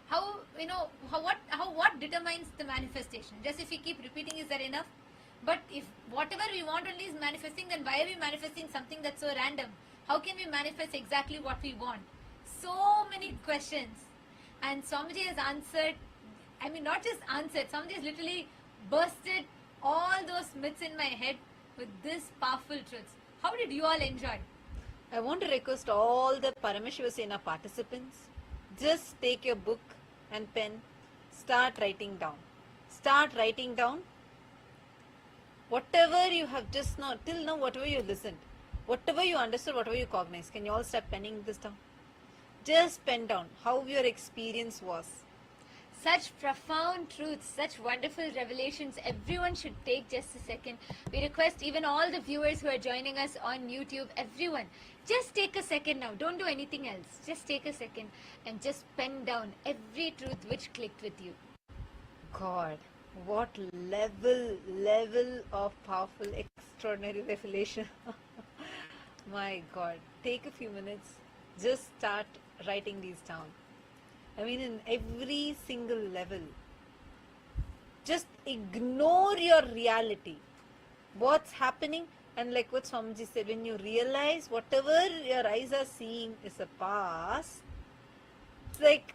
how what determines the manifestation. Just if we keep repeating, is that enough? But if whatever we want only is manifesting, then why are we manifesting something that's so random? How can we manifest exactly what we want? So many questions. And Swamiji has answered, I mean not just answered, Swamiji has literally bursted all those myths in my head with this powerful truths. How did you all enjoy? I want to request all the Paramashiva Sena participants, just take your book and pen, start writing down. Start writing down whatever you have just now, till now, whatever you listened, whatever you understood, whatever you cognized. Can you all start penning this down? Just pen down how your experience was. Such profound truths, such wonderful revelations. Everyone should take just a second. We request even all the viewers who are joining us on YouTube, everyone, just take a second now. Don't do anything else. Just take a second and just pen down every truth which clicked with you. God, what level of powerful, extraordinary revelation. My God, take a few minutes, just start writing these down. I mean, in every single level, just ignore your reality. What's happening? And like what Swamiji said, when you realize whatever your eyes are seeing is a past, it's like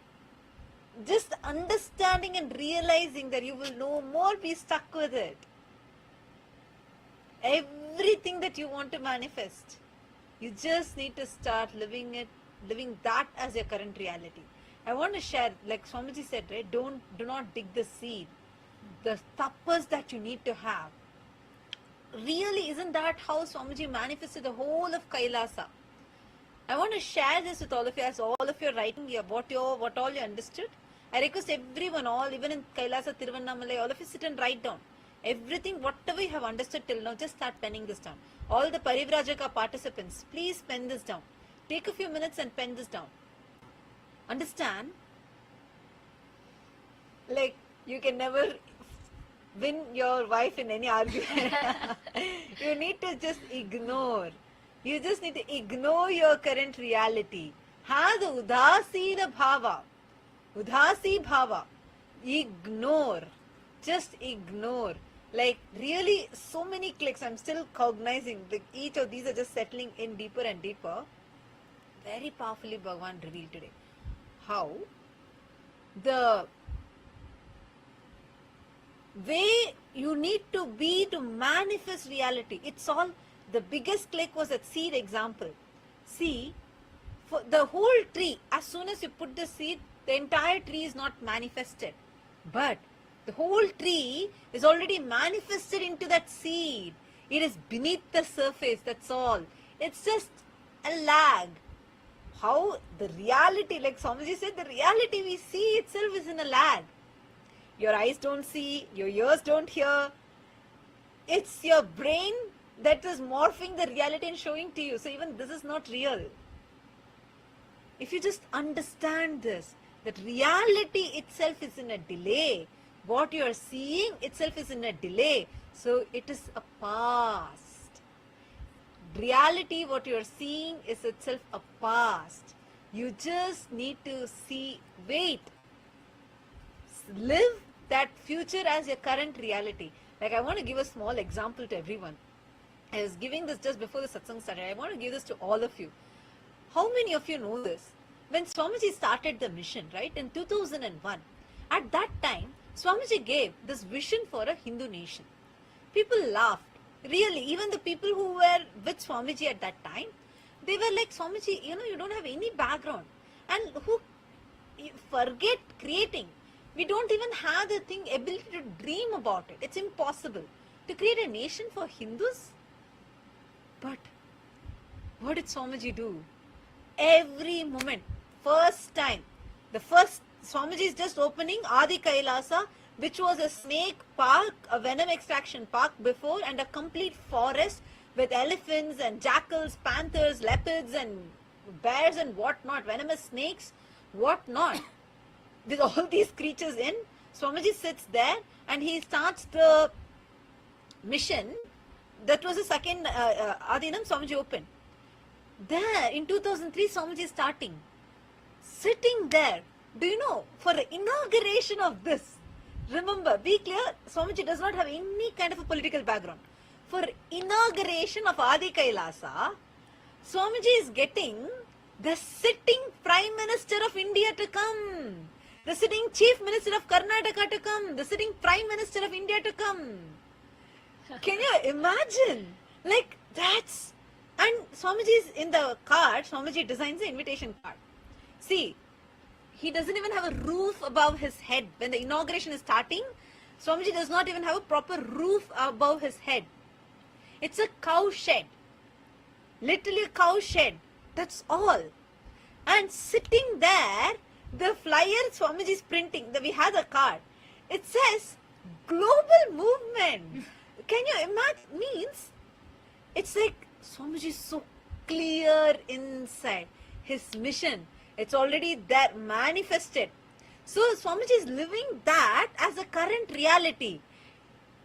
just understanding and realizing that you will no more be stuck with it. Everything that you want to manifest, you just need to start living that as your current reality. I want to share, like Swamiji said, right? Do not dig the seed. The tapas that you need to have. Really, isn't that how Swamiji manifested the whole of KAILASA? I want to share this with all of you, as all of you are writing here, what all you understood. I request everyone, all, even in KAILASA, Tiruvannamalai, all of you sit and write down. Everything, whatever you have understood till now, just start penning this down. All the Parivrajaka participants, please pen this down. Take a few minutes and pen this down. Understand? Like, you can never win your wife in any argument. You need to just ignore. You just need to ignore your current reality. Have the udasina bhava. Udasi bhava. Ignore. Just ignore. Like, really, so many clicks. I'm still cognizing. Like, each of these are just settling in deeper and deeper. Very powerfully Bhagavan revealed today. How the way you need to be to manifest reality. It's all, the biggest click was that seed example. See, for the whole tree, as soon as you put the seed, the entire tree is not manifested. But the whole tree is already manifested into that seed. It is beneath the surface, that's all. It's just a lag. how the reality, like Swamiji said, the reality we see itself is in a lag. Your eyes don't see, your ears don't hear. It's your brain that is morphing the reality and showing to you. So even this is not real. If you just understand this, that reality itself is in a delay. What you are seeing itself is in a delay. So it is a past. Reality, what you are seeing is itself a past. You just need to see, wait. Live that future as your current reality. Like I want to give a small example to everyone. I was giving this just before the satsang started. I want to give this to all of you. How many of you know this? When Swamiji started the mission, right, in 2001, at that time, Swamiji gave this vision for a Hindu nation. People laughed. Really, even the people who were with Swamiji at that time, they were like, Swamiji, you don't have any background. And who forget creating. We don't even have the ability to dream about it. It's impossible to create a nation for Hindus. But what did Swamiji do? Every moment, first time, the first Swamiji is just opening Adi KAILASA, which was a snake park, a venom extraction park before, and a complete forest with elephants and jackals, panthers, leopards and bears and whatnot, venomous snakes, whatnot. With all these creatures in, Swamiji sits there and he starts the mission. That was the second Adinam Swamiji opened. There in 2003, Swamiji is starting. Sitting there, do you know, for the inauguration of this, remember, be clear, Swamiji does not have any kind of a political background. For inauguration of Adi Kailasa, Swamiji is getting the sitting Prime Minister of India to come, the sitting Chief Minister of Karnataka to come, the sitting Prime Minister of India to come. Can you imagine? Like, that's... And Swamiji is in the card, Swamiji designs the invitation card. See, he doesn't even have a roof above his head. When the inauguration is starting, Swamiji does not even have a proper roof above his head. It's a cow shed. Literally a cow shed. That's all. And sitting there, the flyer Swamiji is printing, we have the card. It says, global movement. Can you imagine? Means, it's like Swamiji is so clear inside his mission. It's already there, manifested. So Swamiji is living that as a current reality.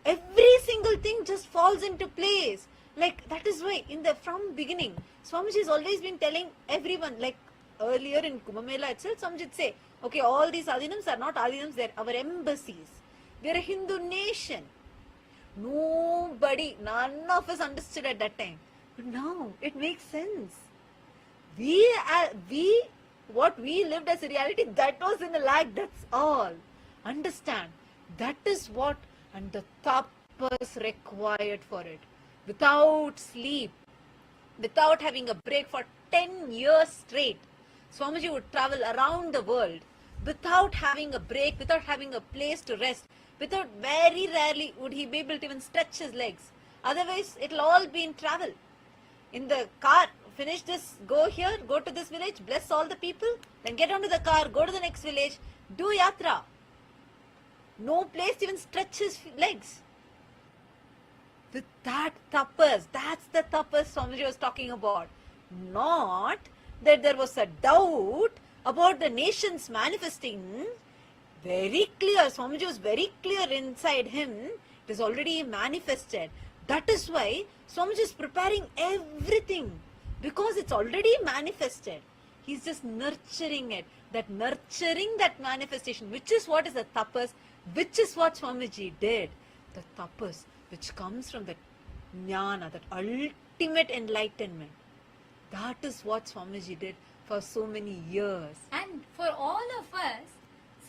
Every single thing just falls into place. Like, that is why from beginning, Swamiji has always been telling everyone, like earlier in Kumbh Mela itself, Swamiji would say, okay, all these Adinams are not Adinams, they're our embassies. They're a Hindu nation. Nobody, none of us understood at that time. But now, it makes sense. What we lived as a reality, that was in a lag, that's all. Understand, that is what, and the tapas required for it. Without sleep, without having a break for 10 years straight, Swamiji would travel around the world without having a break, without having a place to rest, very rarely would he be able to even stretch his legs. Otherwise, it'll all be in travel. In the car, finish this, go here, go to this village, bless all the people, then get onto the car, go to the next village, do yatra. No place to even stretch his legs. With that tapas, that's the tapas Swamiji was talking about. Not that there was a doubt about the nations manifesting. Very clear, Swamiji was very clear inside him. It is already manifested. That is why Swamiji is preparing everything. Because it's already manifested. He's just nurturing it. Nurturing that manifestation, which is what is the tapas, which is what Swamiji did. The tapas, which comes from the jnana, that ultimate enlightenment. That is what Swamiji did for so many years. And for all of us,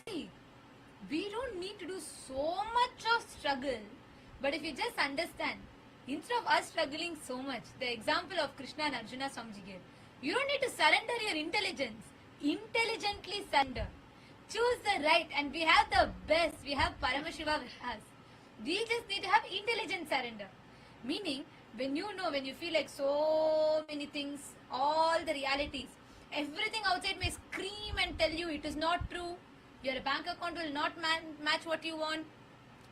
see, we don't need to do so much of struggle. But if you just understand, instead of us struggling so much, the example of Krishna and Arjuna Swamiji gave, you don't need to surrender your intelligence. Intelligently surrender. Choose the right, and we have the best. We have Paramashiva with us. We just need to have intelligent surrender. Meaning, when you feel like so many things, all the realities, Everything outside may scream and tell you it is not true. Your bank account will not match what you want.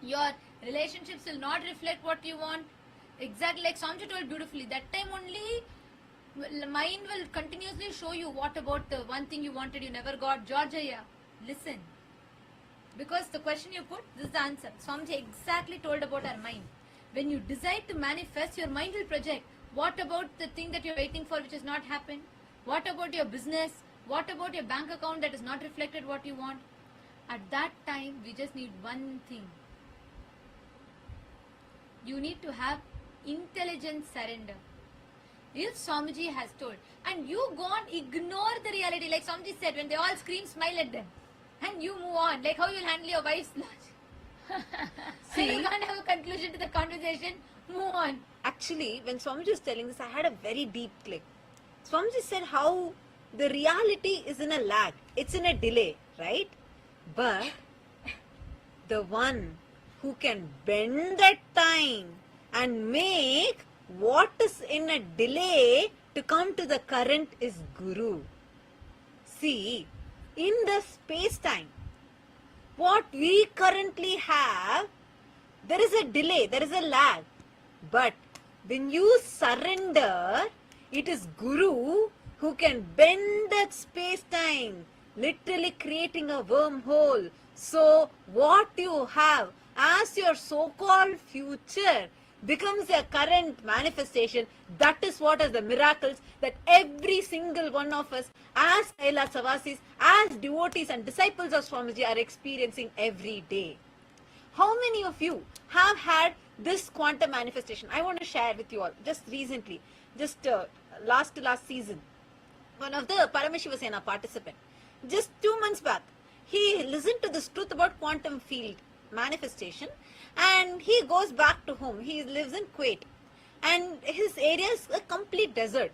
Your relationships will not reflect what you want. Exactly like Swamiji told beautifully. That time only mind will continuously show you what about the one thing you wanted you never got. Georgia, listen. Because the question you put, this is the answer. Swamiji exactly told about our mind. When you decide to manifest, your mind will project. What about the thing that you're waiting for which has not happened? What about your business? What about your bank account that is not reflected what you want? At that time, we just need one thing. You need to have intelligent surrender. If Swamiji has told, and you go on, ignore the reality. Like Swamiji said, when they all scream, smile at them. And you move on. Like how you'll handle your wife's lunch. See, you can't have a conclusion to the conversation. Move on. Actually, when Swamiji was telling this, I had a very deep click. Swamiji said how the reality is in a lag. It's in a delay, right? But the one who can bend that time and make what is in a delay to come to the current is Guru. See, in the space-time, what we currently have, there is a delay, there is a lag. But when you surrender, it is Guru who can bend that space-time, literally creating a wormhole. So what you have as your so-called future becomes a current manifestation. That is what is the miracles that every single one of us as Kailasavasis, as devotees and disciples of Swamiji are experiencing every day. How many of you have had this quantum manifestation? I want to share with you all just recently, just last season. One of the Paramashiva participant, just 2 months back, he listened to this truth about quantum field manifestation and he goes back to home. He lives in Kuwait and his area is a complete desert.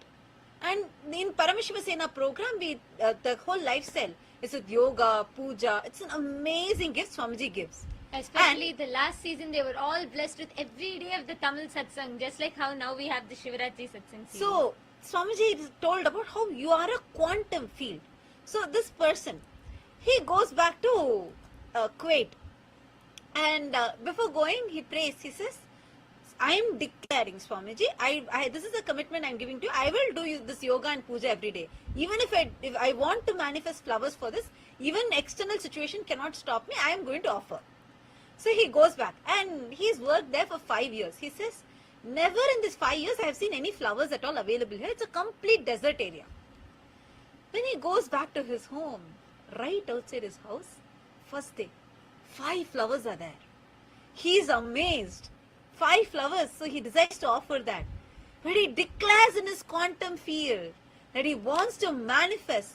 And in Paramashiva program, the whole lifestyle is with yoga, puja. It's an amazing gift Swamiji gives. Especially the last season, they were all blessed with every day of the Tamil Satsang, just like how now we have the Shivaratri Satsang season. So, Swamiji is told about how you are a quantum field. So, this person, he goes back to Kuwait. And before going, he prays. He says, I am declaring, Swamiji, this is a commitment I am giving to you. I will do this yoga and puja every day. Even if I want to manifest flowers for this, even external situation cannot stop me. I am going to offer. So he goes back and he's worked there for 5 years. He says, never in these 5 years I have seen any flowers at all available here. It's a complete desert area. When he goes back to his home, right outside his house, first day, 5 flowers are there. He is amazed. 5 flowers, so he decides to offer that. But he declares in his quantum field that he wants to manifest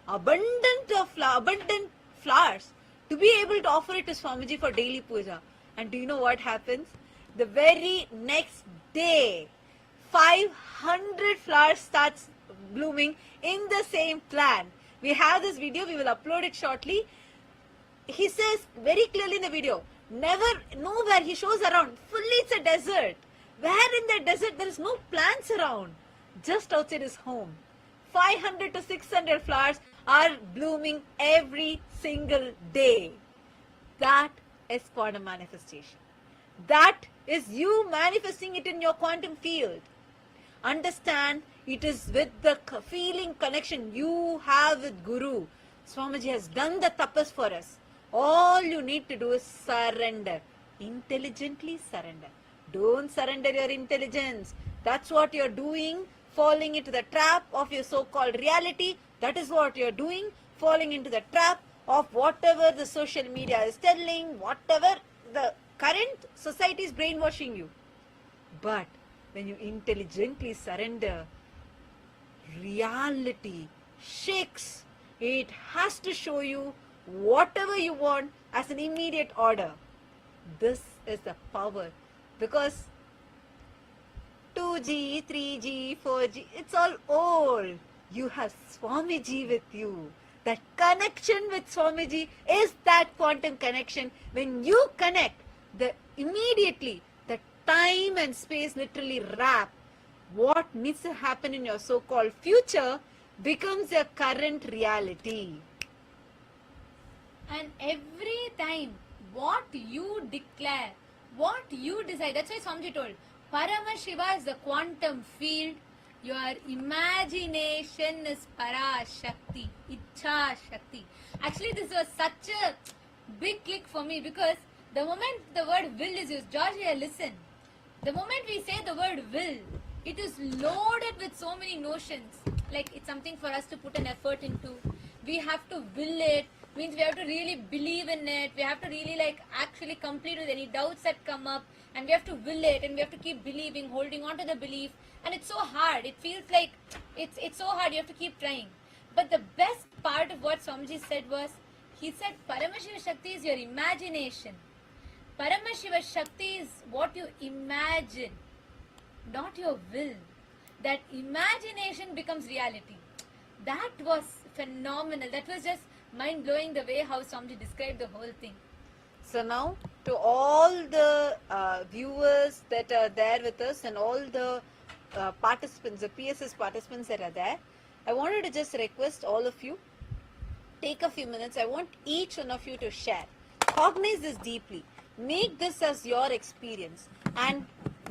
abundant flowers to be able to offer it to Swamiji for daily puja. And do you know what happens? The very next day, 500 flowers starts blooming in the same plant. We have this video, we will upload it shortly. He says very clearly in the video, nowhere he shows around, fully it's a desert. Where in the desert there is no plants around, just outside his home. 500 to 600 flowers are blooming every single day. That is quantum manifestation. That is you manifesting it in your quantum field. Understand, it is with the feeling connection you have with Guru. Swamiji has done the tapas for us. All you need to do is surrender. Intelligently surrender. Don't surrender your intelligence. That's what you're doing. Falling into the trap of your so-called reality. That is what you're doing. Falling into the trap of whatever the social media is telling, whatever the current society is brainwashing you. But when you intelligently surrender, reality shakes. It has to show you whatever you want as an immediate order. This is the power, because 2G, 3G, 4G, it's all old. You have Swamiji with you. That connection with Swamiji is that quantum connection. When you connect, immediately the time and space literally wrap. What needs to happen in your so-called future becomes your current reality. And every time, what you declare, what you decide, that's why Swamiji told, Paramashiva is the quantum field, your imagination is Parashakti, Ichha Shakti. Actually, this was such a big click for me because the moment the word will is used, George, here, listen. The moment we say the word will, it is loaded with so many notions. Like it's something for us to put an effort into. We have to will it, means we have to really believe in it. We have to really like actually complete with any doubts that come up, and we have to will it, and we have to keep believing, holding on to the belief. And it's so hard. It feels like it's so hard. You have to keep trying. But the best part of what Swamiji said was, he said Paramashiva Shakti is your imagination. Paramashiva Shakti is what you imagine, not your will. That imagination becomes reality. That was phenomenal. That was just mind-blowing the way how Swamiji described the whole thing. So now, to all the viewers that are there with us and all the participants, the PSS participants that are there, I wanted to just request all of you, take a few minutes. I want each one of you to share. Cognize this deeply. Make this as your experience. And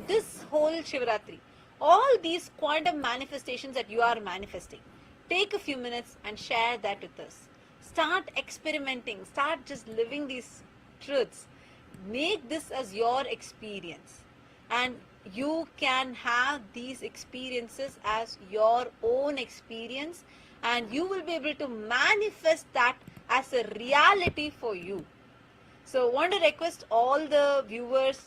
this whole Shivaratri, all these quantum manifestations that you are manifesting, take a few minutes and share that with us. Start experimenting. Start just living these truths. Make this as your experience. And you can have these experiences as your own experience, and you will be able to manifest that as a reality for you. So I want to request all the viewers,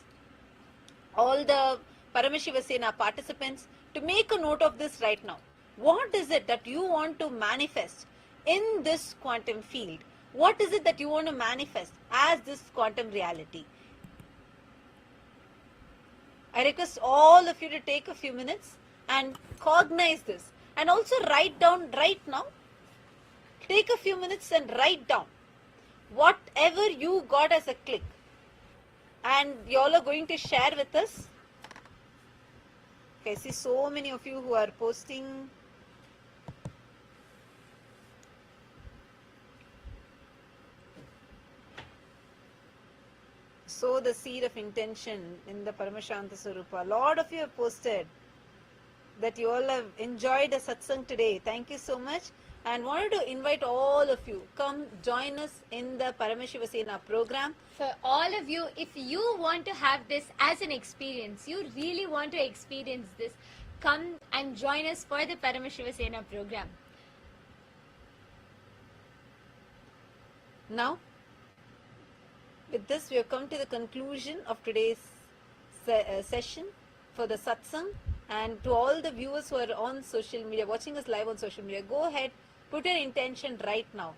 all the Paramashiva Sena participants to make a note of this right now. What is it that you want to manifest in this quantum field? What is it that you want to manifest as this quantum reality? I request all of you to take a few minutes and cognize this. And also write down right now. Take a few minutes and write down whatever you got as a click. And you all are going to share with us. Okay, I see so many of you who are posting. Sow the seed of intention in the Paramashanta Swarupa. A lot of you have posted that you all have enjoyed the satsang today. Thank you so much. And wanted to invite all of you, come join us in the Paramashiva Sena program. For all of you, if you want to have this as an experience, you really want to experience this, come and join us for the Paramashiva Sena program. Now, with this, we have come to the conclusion of today's session for the satsang. And to all the viewers who are on social media, watching us live on social media, go ahead, put your intention right now.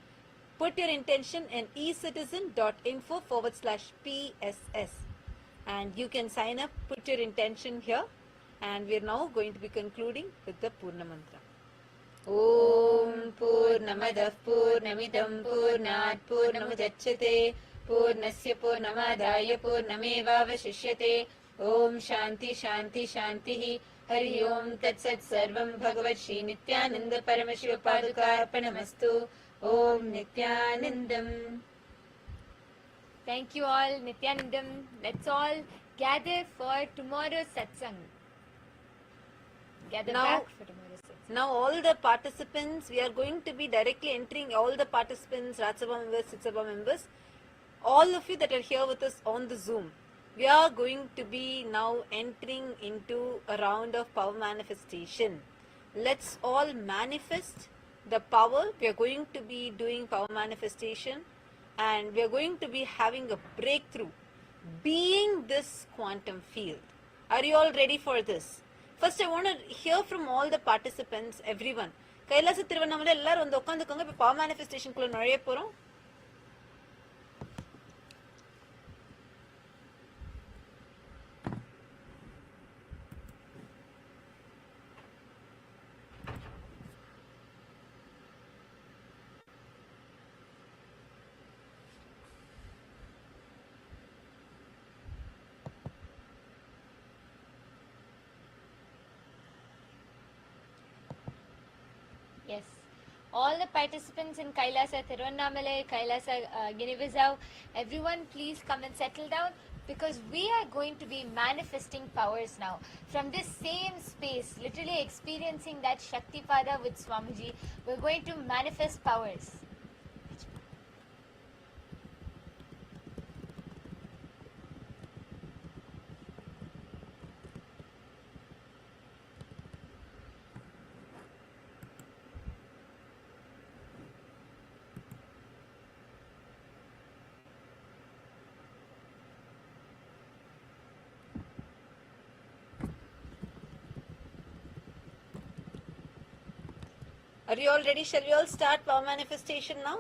Put your intention in ecitizen.info/PSS. And you can sign up, put your intention here. And we are now going to be concluding with the Purna Mantra. Om Purnamadah Purnamidam Purnat Purnamudachyate Purnasya Purnamadaya Purnamevavashishyate. Om Shanti Shanti Shanti. Hari Om Tat Sat Sarvam Bhagavat Shri Nityananda Paramashiva Paduka Arpanamastu. Om Nityanandam. Thank you all, Nityanandam. Let's all gather for tomorrow's satsang. Gather Now- back for tomorrow's satsang. Now all the participants, we are going to be directly entering, all the participants, Rajasabha members, Sitsabha members, all of you that are here with us on the Zoom. We are going to be now entering into a round of power manifestation. Let's all manifest the power. We are going to be doing power manifestation, and we are going to be having a breakthrough, being this quantum field. Are you all ready for this? First, I want to hear from all the participants, everyone. Kailasa Thiruvannamalai ellarum வந்து உட்கார்ந்துக்கோங்க. இப்போ power manifestation குள்ள நுழைய போறோம். Yes. All the participants in Kailasa Thiruvannamalai, Kailasa Guinea-Bissau, everyone please come and settle down, because we are going to be manifesting powers now. From this same space, literally experiencing that Shaktipada with Swamiji, we're going to manifest powers. Are you all ready? Shall we all start power manifestation now?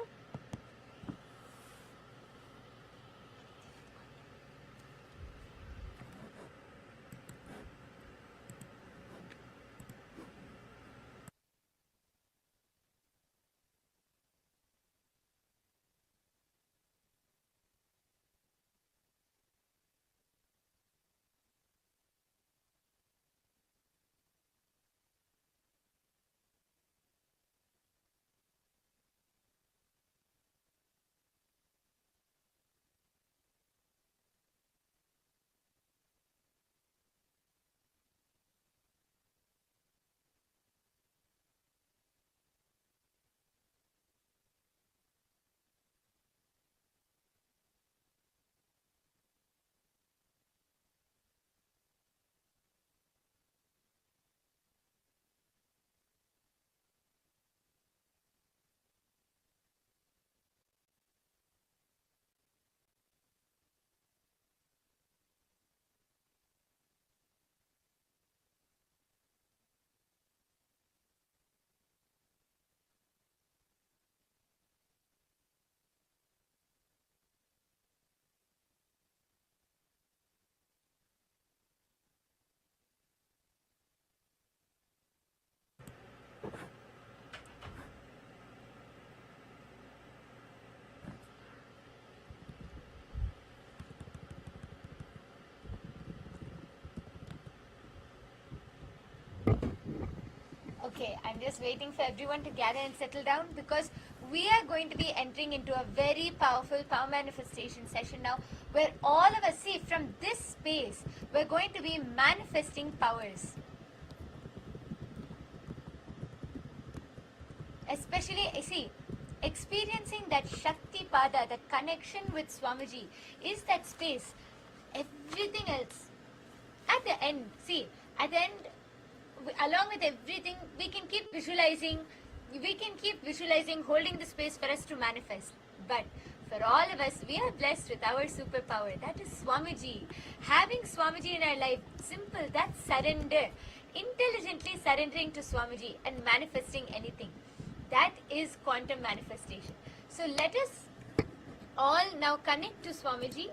Okay, I'm just waiting for everyone to gather and settle down, because we are going to be entering into a very powerful power manifestation session now, where all of us, see, from this space, we're going to be manifesting powers. Especially, see, experiencing that Shakti Pada, that connection with Swamiji, is that space. Everything else, at the end, see, at the end, along with everything, we can keep visualizing, holding the space for us to manifest. But for all of us, we are blessed with our superpower, that is Swamiji. Having Swamiji in our life, simple, that's surrender. Intelligently surrendering to Swamiji and manifesting anything. That is quantum manifestation. So let us all now connect to Swamiji.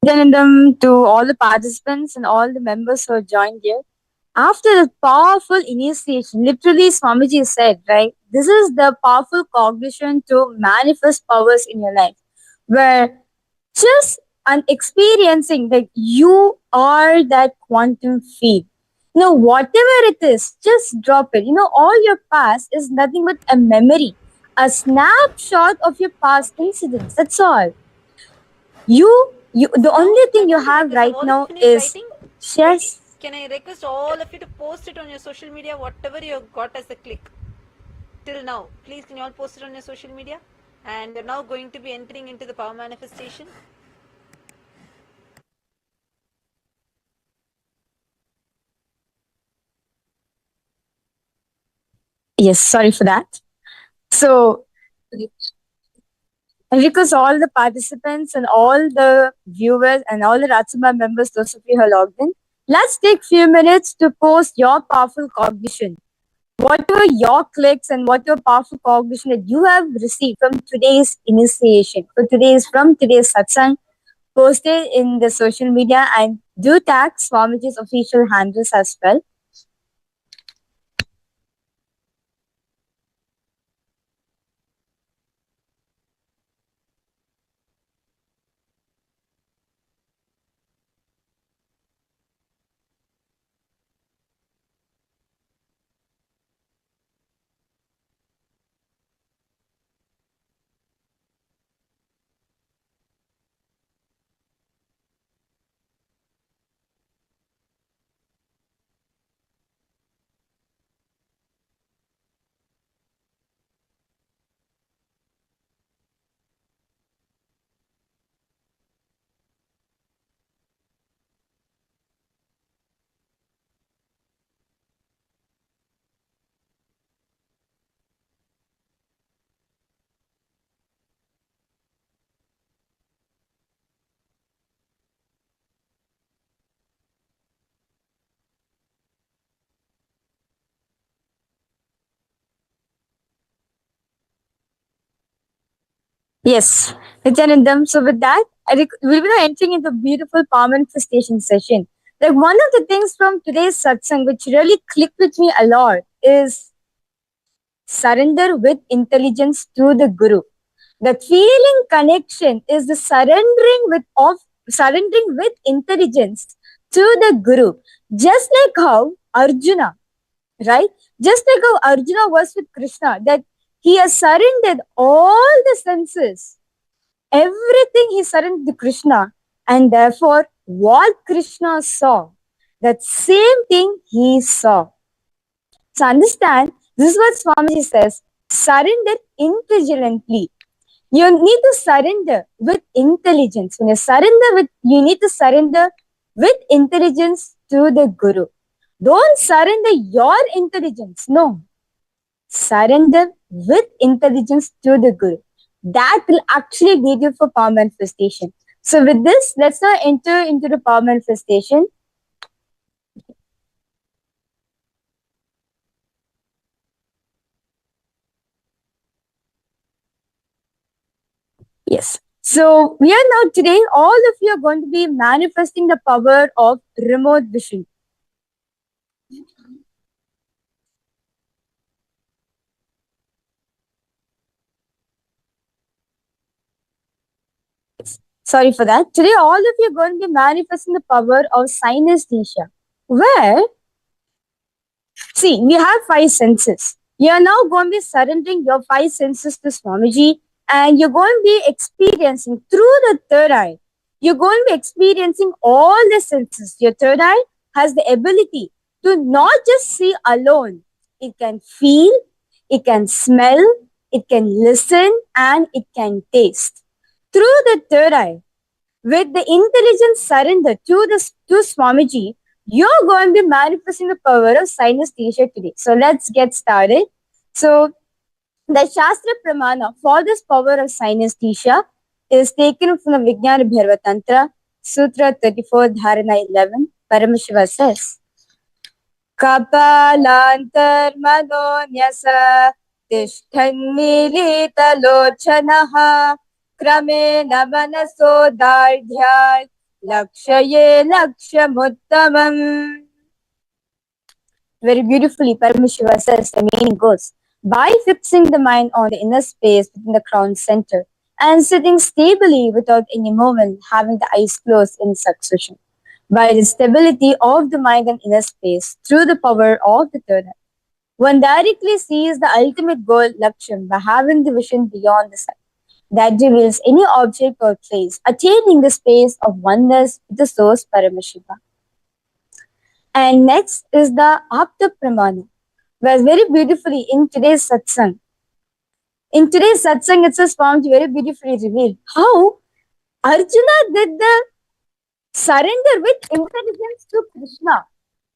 Nityanandam to all the participants and all the members who have joined here. After the powerful initiation, literally Swamiji said, right, this is the powerful cognition to manifest powers in your life, where just and experiencing that you are that quantum field. Whatever it is, just drop it. All your past is nothing but a memory, a snapshot of your past incidents. That's all. The only thing you have right now is just. Can I request all of you to post it on your social media, whatever you got as a click till now? Please, can you all post it on your social media? And we're now going to be entering into the power manifestation. Yes, sorry for that. So, because all the participants and all the viewers and all the Ratsuma members, those of you who are logged in, let's take few minutes to post your powerful cognition. Whatever your clicks and whatever powerful cognition that you have received from today's initiation, from today's satsang, post it in the social media and do tag Swamiji's official handles as well. Yes, Nityanandam. So with that, we'll be now entering into a beautiful power manifestation session. Like one of the things from today's satsang which really clicked with me a lot is surrender with intelligence to the Guru. The feeling connection is the surrendering with intelligence to the Guru. Just like how Arjuna, right? Just like how Arjuna was with Krishna, that he has surrendered all the senses. Everything he surrendered to Krishna, and therefore what Krishna saw, that same thing he saw. So understand, this is what Swamiji says, surrender intelligently. You need to surrender with intelligence. When you need to surrender with intelligence to the Guru. Don't surrender your intelligence. No. Surrender with intelligence to the Guru. That will actually lead you for power manifestation. So with this, let's now enter into the power manifestation. Yes. So we are now today, all of you are going to be manifesting the power of remote vision. Sorry for that. Today, all of you are going to be manifesting the power of synesthesia. Where, see, we have 5 senses. You are now going to be surrendering your 5 senses to Swamiji, and you're going to be experiencing through the third eye. You're going to be experiencing all the senses. Your third eye has the ability to not just see alone. It can feel, it can smell, it can listen, and it can taste. Through the third eye, with the intelligent surrender to Swamiji, you're going to be manifesting the power of synesthesia today. So let's get started. So the Shastra Pramana for this power of synesthesia is taken from the Vijnana Bhairava Tantra, Sutra 34, Dharana 11. Paramashiva says, Kapalantar manonyasa tishthan milita lochanaha Krame namanaso dardhyay lakshaye lakshamuttamam. Very beautifully, Paramashiva says, the meaning goes, by fixing the mind on the inner space within the crown center and sitting stably without any movement, having the eyes closed in succession. By the stability of the mind and inner space through the power of the third eye, one directly sees the ultimate goal, Lakshman, by having the vision beyond the sight that reveals any object or place, attaining the space of oneness with the source Paramashiva. And next is the Apta Pramana, where very beautifully in today's Satsang. In today's Satsang, it says Swamiji very beautifully revealed how Arjuna did the surrender with intelligence to Krishna.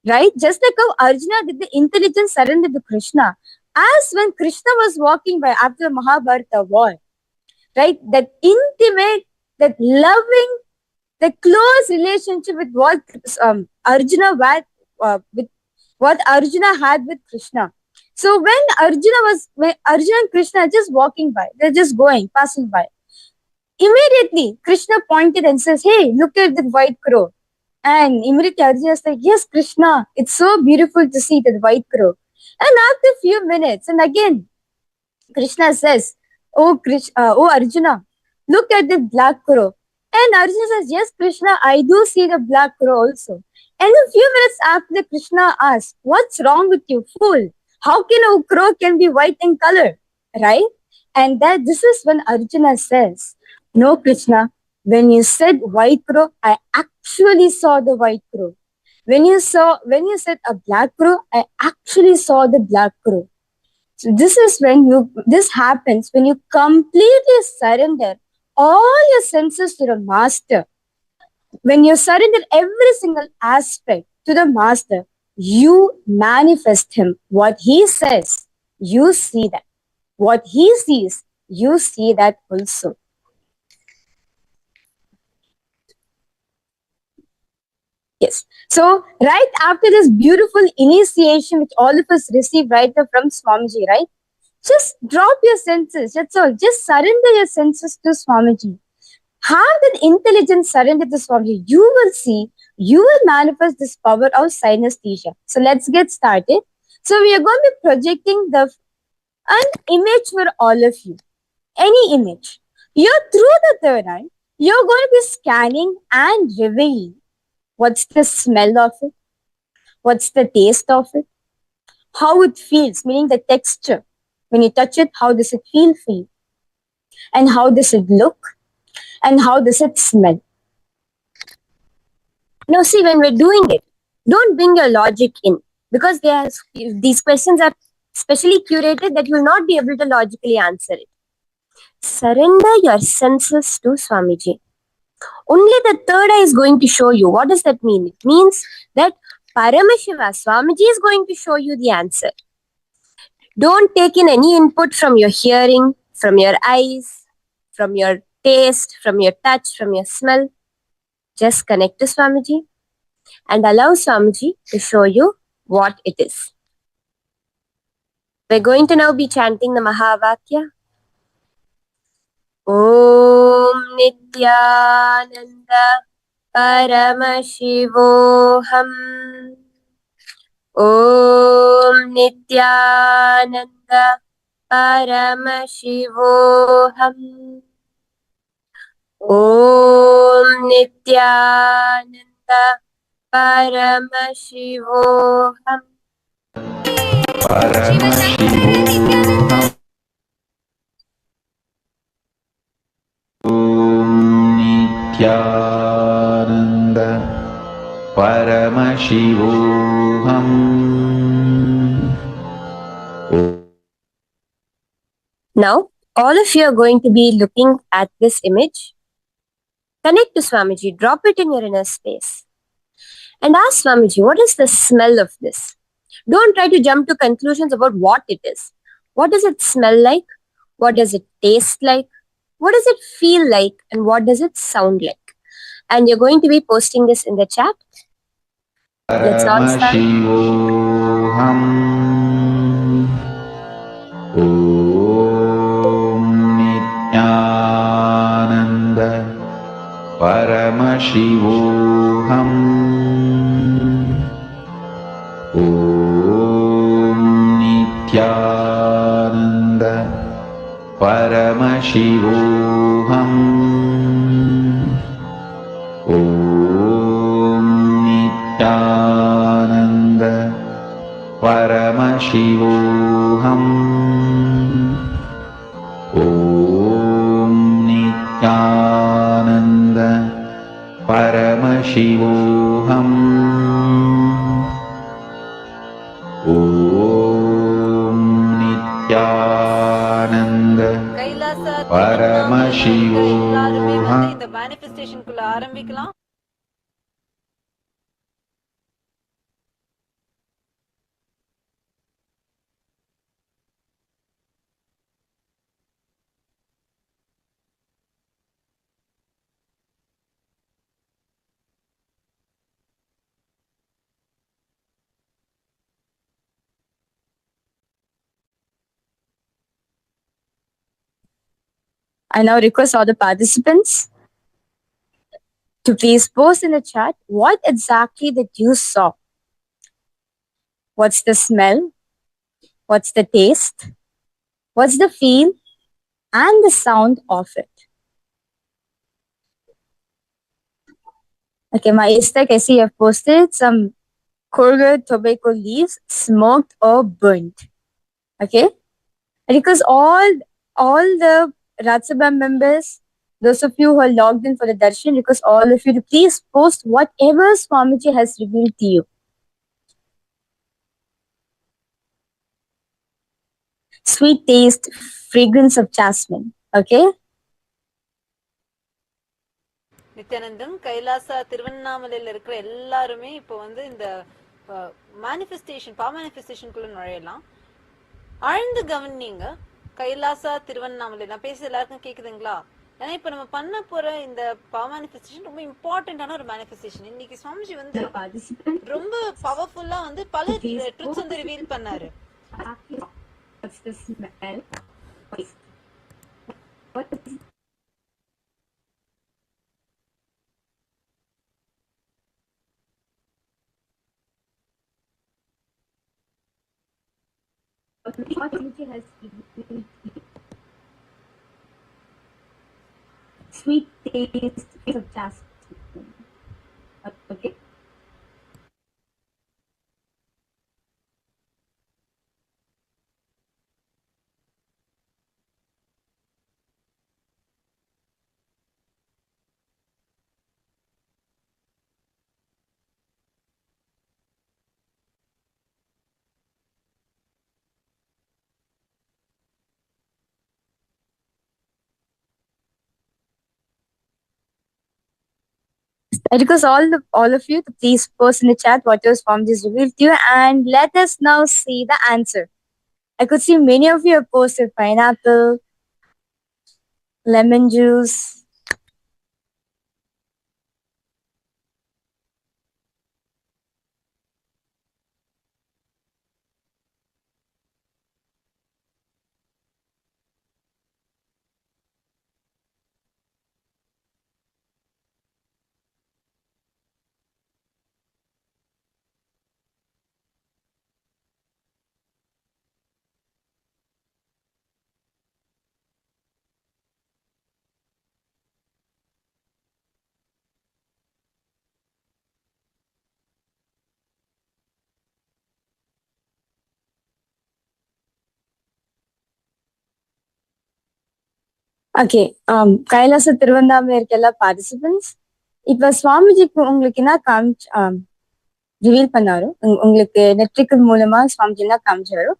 Right? Just like how Arjuna did the intelligence surrender to Krishna. As when Krishna was walking by after the Mahabharata war, right? That intimate, that loving, the close relationship with what Arjuna had with Krishna. So when Arjuna and Krishna are just walking by, they're just passing by. Immediately, Krishna pointed and says, "Hey, look at that white crow." And immediately Arjuna is like, "Yes, Krishna, it's so beautiful to see that white crow." And after a few minutes, and again, Krishna says, "Oh Arjuna, look at the black crow." And Arjuna says, "Yes, Krishna, I do see the black crow also." And a few minutes after, Krishna asks, "What's wrong with you, fool? How can a crow can be white in color?" Right? And this is when Arjuna says, "No, Krishna, when you said white crow, I actually saw the white crow. When you said a black crow, I actually saw the black crow." So this happens when you completely surrender all your senses to the master. When you surrender every single aspect to the master, you manifest him. What he says, you see that. What he sees, you see that also. Yes. So right after this beautiful initiation which all of us receive right there from Swamiji, right? Just drop your senses. That's all. Just surrender your senses to Swamiji. Have that intelligence surrender to Swamiji. You will see, you will manifest this power of synesthesia. So let's get started. So we are going to be projecting an image for all of you. Any image. You're through the third eye. You're going to be scanning and revealing. What's the smell of it? What's the taste of it? How it feels, meaning the texture. When you touch it, how does it feel for you? And how does it look? And how does it smell? Now, see, when we're doing it, don't bring your logic in, because these questions are specially curated that you will not be able to logically answer it. Surrender your senses to Swamiji. Only the third eye is going to show you. What does that mean? It means that Paramashiva, Swamiji, is going to show you the answer. Don't take in any input from your hearing, from your eyes, from your taste, from your touch, from your smell. Just connect to Swamiji and allow Swamiji to show you what it is. We're going to now be chanting the Mahavakya. Om Nityananda Paramashivoham. Om Nityananda Paramashivoham. Om Nityananda Paramashivoham. Paramashivoham. Om Nityananda Paramashivoham. Now, all of you are going to be looking at this image. Connect to Swamiji, drop it in your inner space. And ask Swamiji, what is the smell of this? Don't try to jump to conclusions about what it is. What does it smell like? What does it taste like? What does it feel like? And what does it sound like? And you're going to be posting this in the chat. Let's all start. Paramashivoham. Om Nityananda Paramashivoham. Om Nityananda Paramashivoham. Paramashivoham. Om Nityananda Paramashivoham. Om Nityananda Kailasa திருவண்ணாமலையில இருக்க எல்லாருமே Paramashivoham. இந்த மேனிஃபெஸ்டேஷனுக்குள்ள ஆரம்பிக்கலாம். I now request all the participants to please post in the chat what exactly that you saw. What's the smell? What's the taste? What's the feel? And the sound of it. Okay, my Istek, I see you have posted some Kruger tobacco leaves, smoked or burnt. Okay? Because all the Ratsabha members, those of you who are logged in for the darshan, request all of you to please post whatever Swamiji has revealed to you. Sweet taste, fragrance of jasmine. Okay? Nithyanandam Kailasa திருவண்ணாமலையில இருக்கிற எல்லாருமே இப்போ இந்த manifestation மேனிஃபெஸ்டேஷனுக்குள்ள நுழையலாம். ஆழ்ந்து கவனிங்க. கைலாசா திருவண்ணாமலை நான் பேச எல்லாருக்கும் கேக்குதுங்களா? ஏன்னா இப்ப நம்ம பண்ண போற இந்த மேனிஃபெஸ்டேஷன் ரொம்ப இம்பார்ட்டன்டான ஒரு மேனிஃபெஸ்டேஷன். இன்னைக்கு சுவாமிஜி ரொம்ப பவர்ஃபுல்லா பல ட்ரூத்ஸ் ரிவீல் பண்ணாரு. Sweet taste of jasmine. Okay. I request all of you to please post in the chat whatever Swamiji is revealed to you, and let us now see the answer. I could see many of you have posted pineapple, lemon juice. Okay, கைலாச திருவண்ணாமலை இருக்க எல்லா participants, இப்ப சுவாமிஜிக்கு உங்களுக்கு என்ன reveal பண்ணாரோ, உங்களுக்கு நெட்ரிக்கல் மூலமா சுவாமிஜி என்ன காமிச்சாரோ,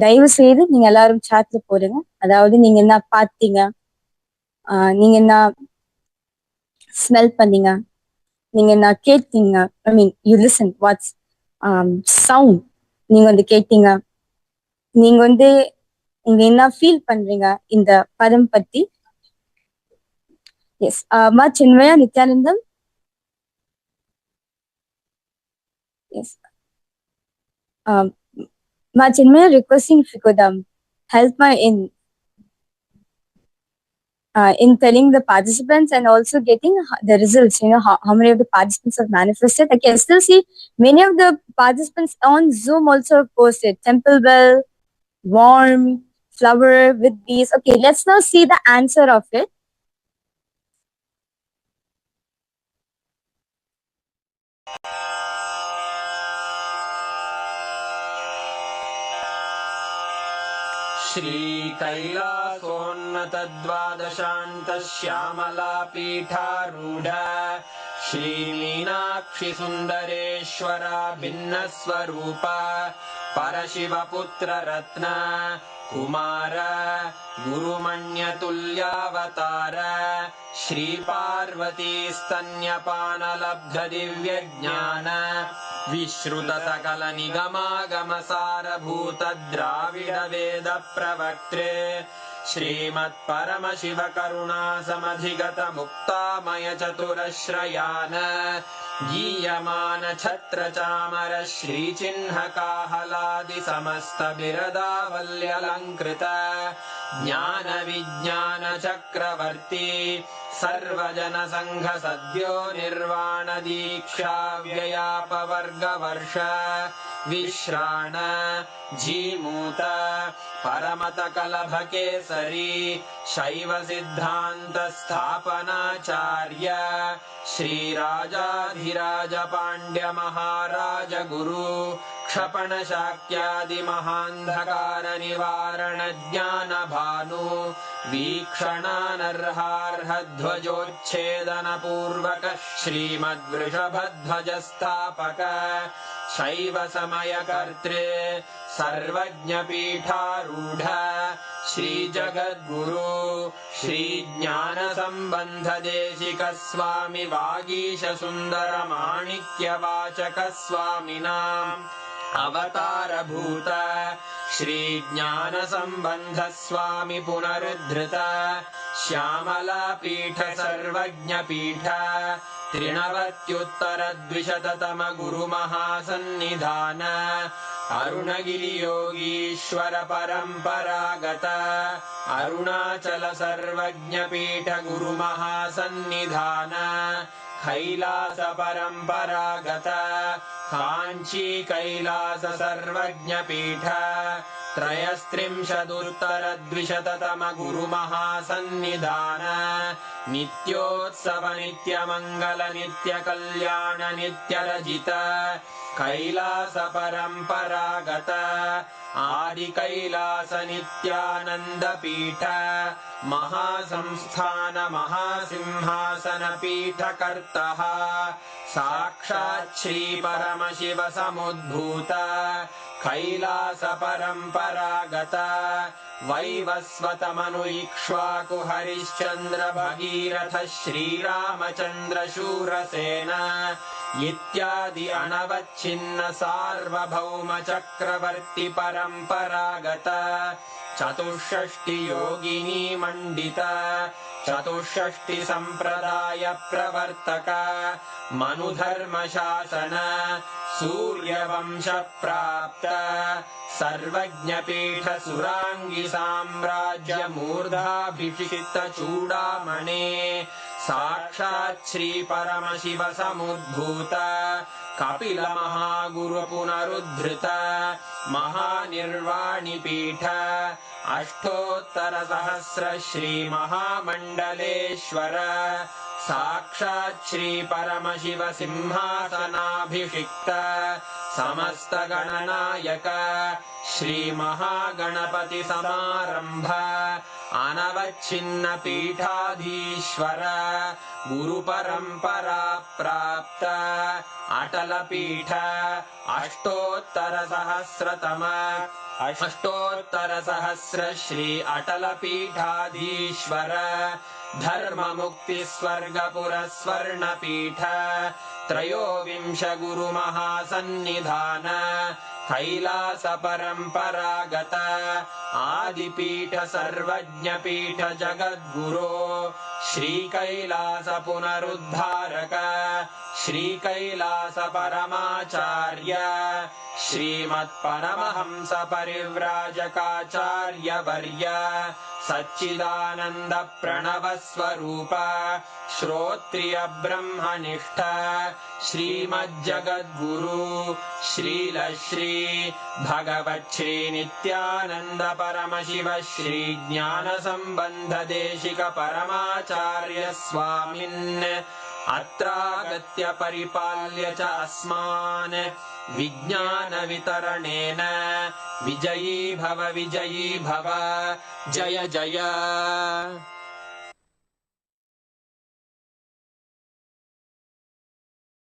தயவு செய்து நீங்க எல்லாரும் சாட்ல போடுங்க. அதாவது நீங்க என்ன பார்த்தீங்க, நீங்க என்ன ஸ்மெல் பண்ணீங்க, நீங்க என்ன கேட்டீங்க, I mean you listen what's sound நீங்க கேட்டீங்க, நீங்க நீங்க என்ன ஃபீல் பண்றீங்க இந்த பதம் பத்தி. எஸ், மா சின்மயா நித்யானந்தம். எஸ், மா Chinmaya requesting if you could help me in telling the participants and also getting the results, how many of the participants have manifested. I can still see many of the participants on Zoom also have posted temple bell, warm, flower with bees. Okay, let's now see the answer of it. श्रीकैलासोन्नतद्वादशान्तश्यामलापीठारूढ श्रीमीनाक्षिसुन्दरेश्वरा भिन्नस्वरूप परशिवपुत्ररत्न Kumar गुरुमण्यतुल्यावतार श्रीपार्वतीस्तन्यपानलब्धदिव्यज्ञान विश्रुतसकलनिगमागमसारभूतद्राविडवेदप्रवक्त्रे श्रीमत्परमशिवकरुणासमधिगतमुक्तामयचतुरश्रयान् गीयमानछत्रचामर श्रीचिह्नकाहलादिसमस्तबिरदावल्यलङ्कृत ज्ञानविज्ञानचक्रवर्ती सर्वजनसङ्घसद्यो निर्वाणदीक्षाव्ययापवर्गवर्ष विश्राण Jimuta परमतकलभकेसरी शैवसिद्धान्तस्थापनाचार्य श्रीराजाधिराजपाण्ड्यमहाराजगुरु क्षपणशाक्यादिमहान्धकारनिवारणज्ञानभानु वीक्षणानर्हार्हध्वजोच्छेदनपूर्वक श्रीमद्वृषभध्वजस्थापक शैवसमयकर्त्रे सर्वज्ञपीठारूढ श्रीजगद्गुरु श्रीज्ञानसम्बन्धदेशिकस्वामि वागीशसुन्दरमाणिक्यवाचकस्वामिनाम् अवतारभूत श्रीज्ञानसम्बन्धस्वामि पुनरुद्धृत श्यामलापीठ सर्वज्ञपीठ त्रिनवत्युत्तरद्विशततम गुरुमहासन्निधान अरुणगिरियोगीश्वर परम्परागत अरुणाचल सर्वज्ञपीठ गुरुमहासन्निधान कैलास परम्परागत काञ्ची कैलास सर्वज्ञपीठ त्रयस्त्रिंशदुत्तरद्विशततम गुरुमहासन्निधान नित्योत्सव नित्यमङ्गल नित्यकल्याण नित्यरजित कैलास परम्परागत आदिकैलास नित्यानन्दपीठ महासंस्थान महासिंहासनपीठकर्तः साक्षात् श्रीपरमशिव समुद्भूत कैलास परम्परागत वैवस्वतमनु इक्ष्वाकु हरिश्चन्द्र भगीरथ श्रीरामचन्द्र शूरसेन इत्यादि अनवच्छिन्न सार्वभौम चक्रवर्ति परम्परागत चतुष्षष्टि योगिनी मण्डित चतुष्षष्टि सम्प्रदाय प्रवर्तक मनुधर्मशासन सूर्यवंश प्राप्त सर्वज्ञपीठ सुराङ्गी साम्राज्य मूर्धाभिषिक्त चूडामणे साक्षात् श्री परमशिव समुद्भूत कपिल महागुरु पुनरुद्धृत महानिर्वाणिपीठ अष्टोत्तर सहस्र श्री महामण्डलेश्वर साक्षात् श्री परमशिव सिंहासनाभिषिक्त समस्त गणनायक श्री महागणपति समारंभ अनवच्छिन्न पीठाधीश्वर गुरु परंपरा प्राप्त अटल पीठ अष्टोत्तर सहस्र श्री अटल पीठाधीश्वर धर्म मुक्ति स्वर्गपुर स्वर्ण पीठ त्रयोविंश गुरु महासन्निधान कैलास परम्परागत आदिपीठ सर्वज्ञपीठ जगद्गुरो श्री कैलास पुनरुद्धारक श्री कैलास परमाचार्य श्रीमत्परमहंस परिव्राजकाचार्य वर्य सच्चिदानंद प्रणव स्वरूप श्रोत्रिय ब्रह्मनिष्ठ श्रीमज्जगद्गुरु श्रील श्री भगवत् श्री नित्यानंद परमशिव श्री ज्ञान संबंध देशिक परमाचार्य स्वामिन् अत्रागत्य परिपाल्य च अस्मान् विज्ञानवितरणेन विजयी भव जय जय।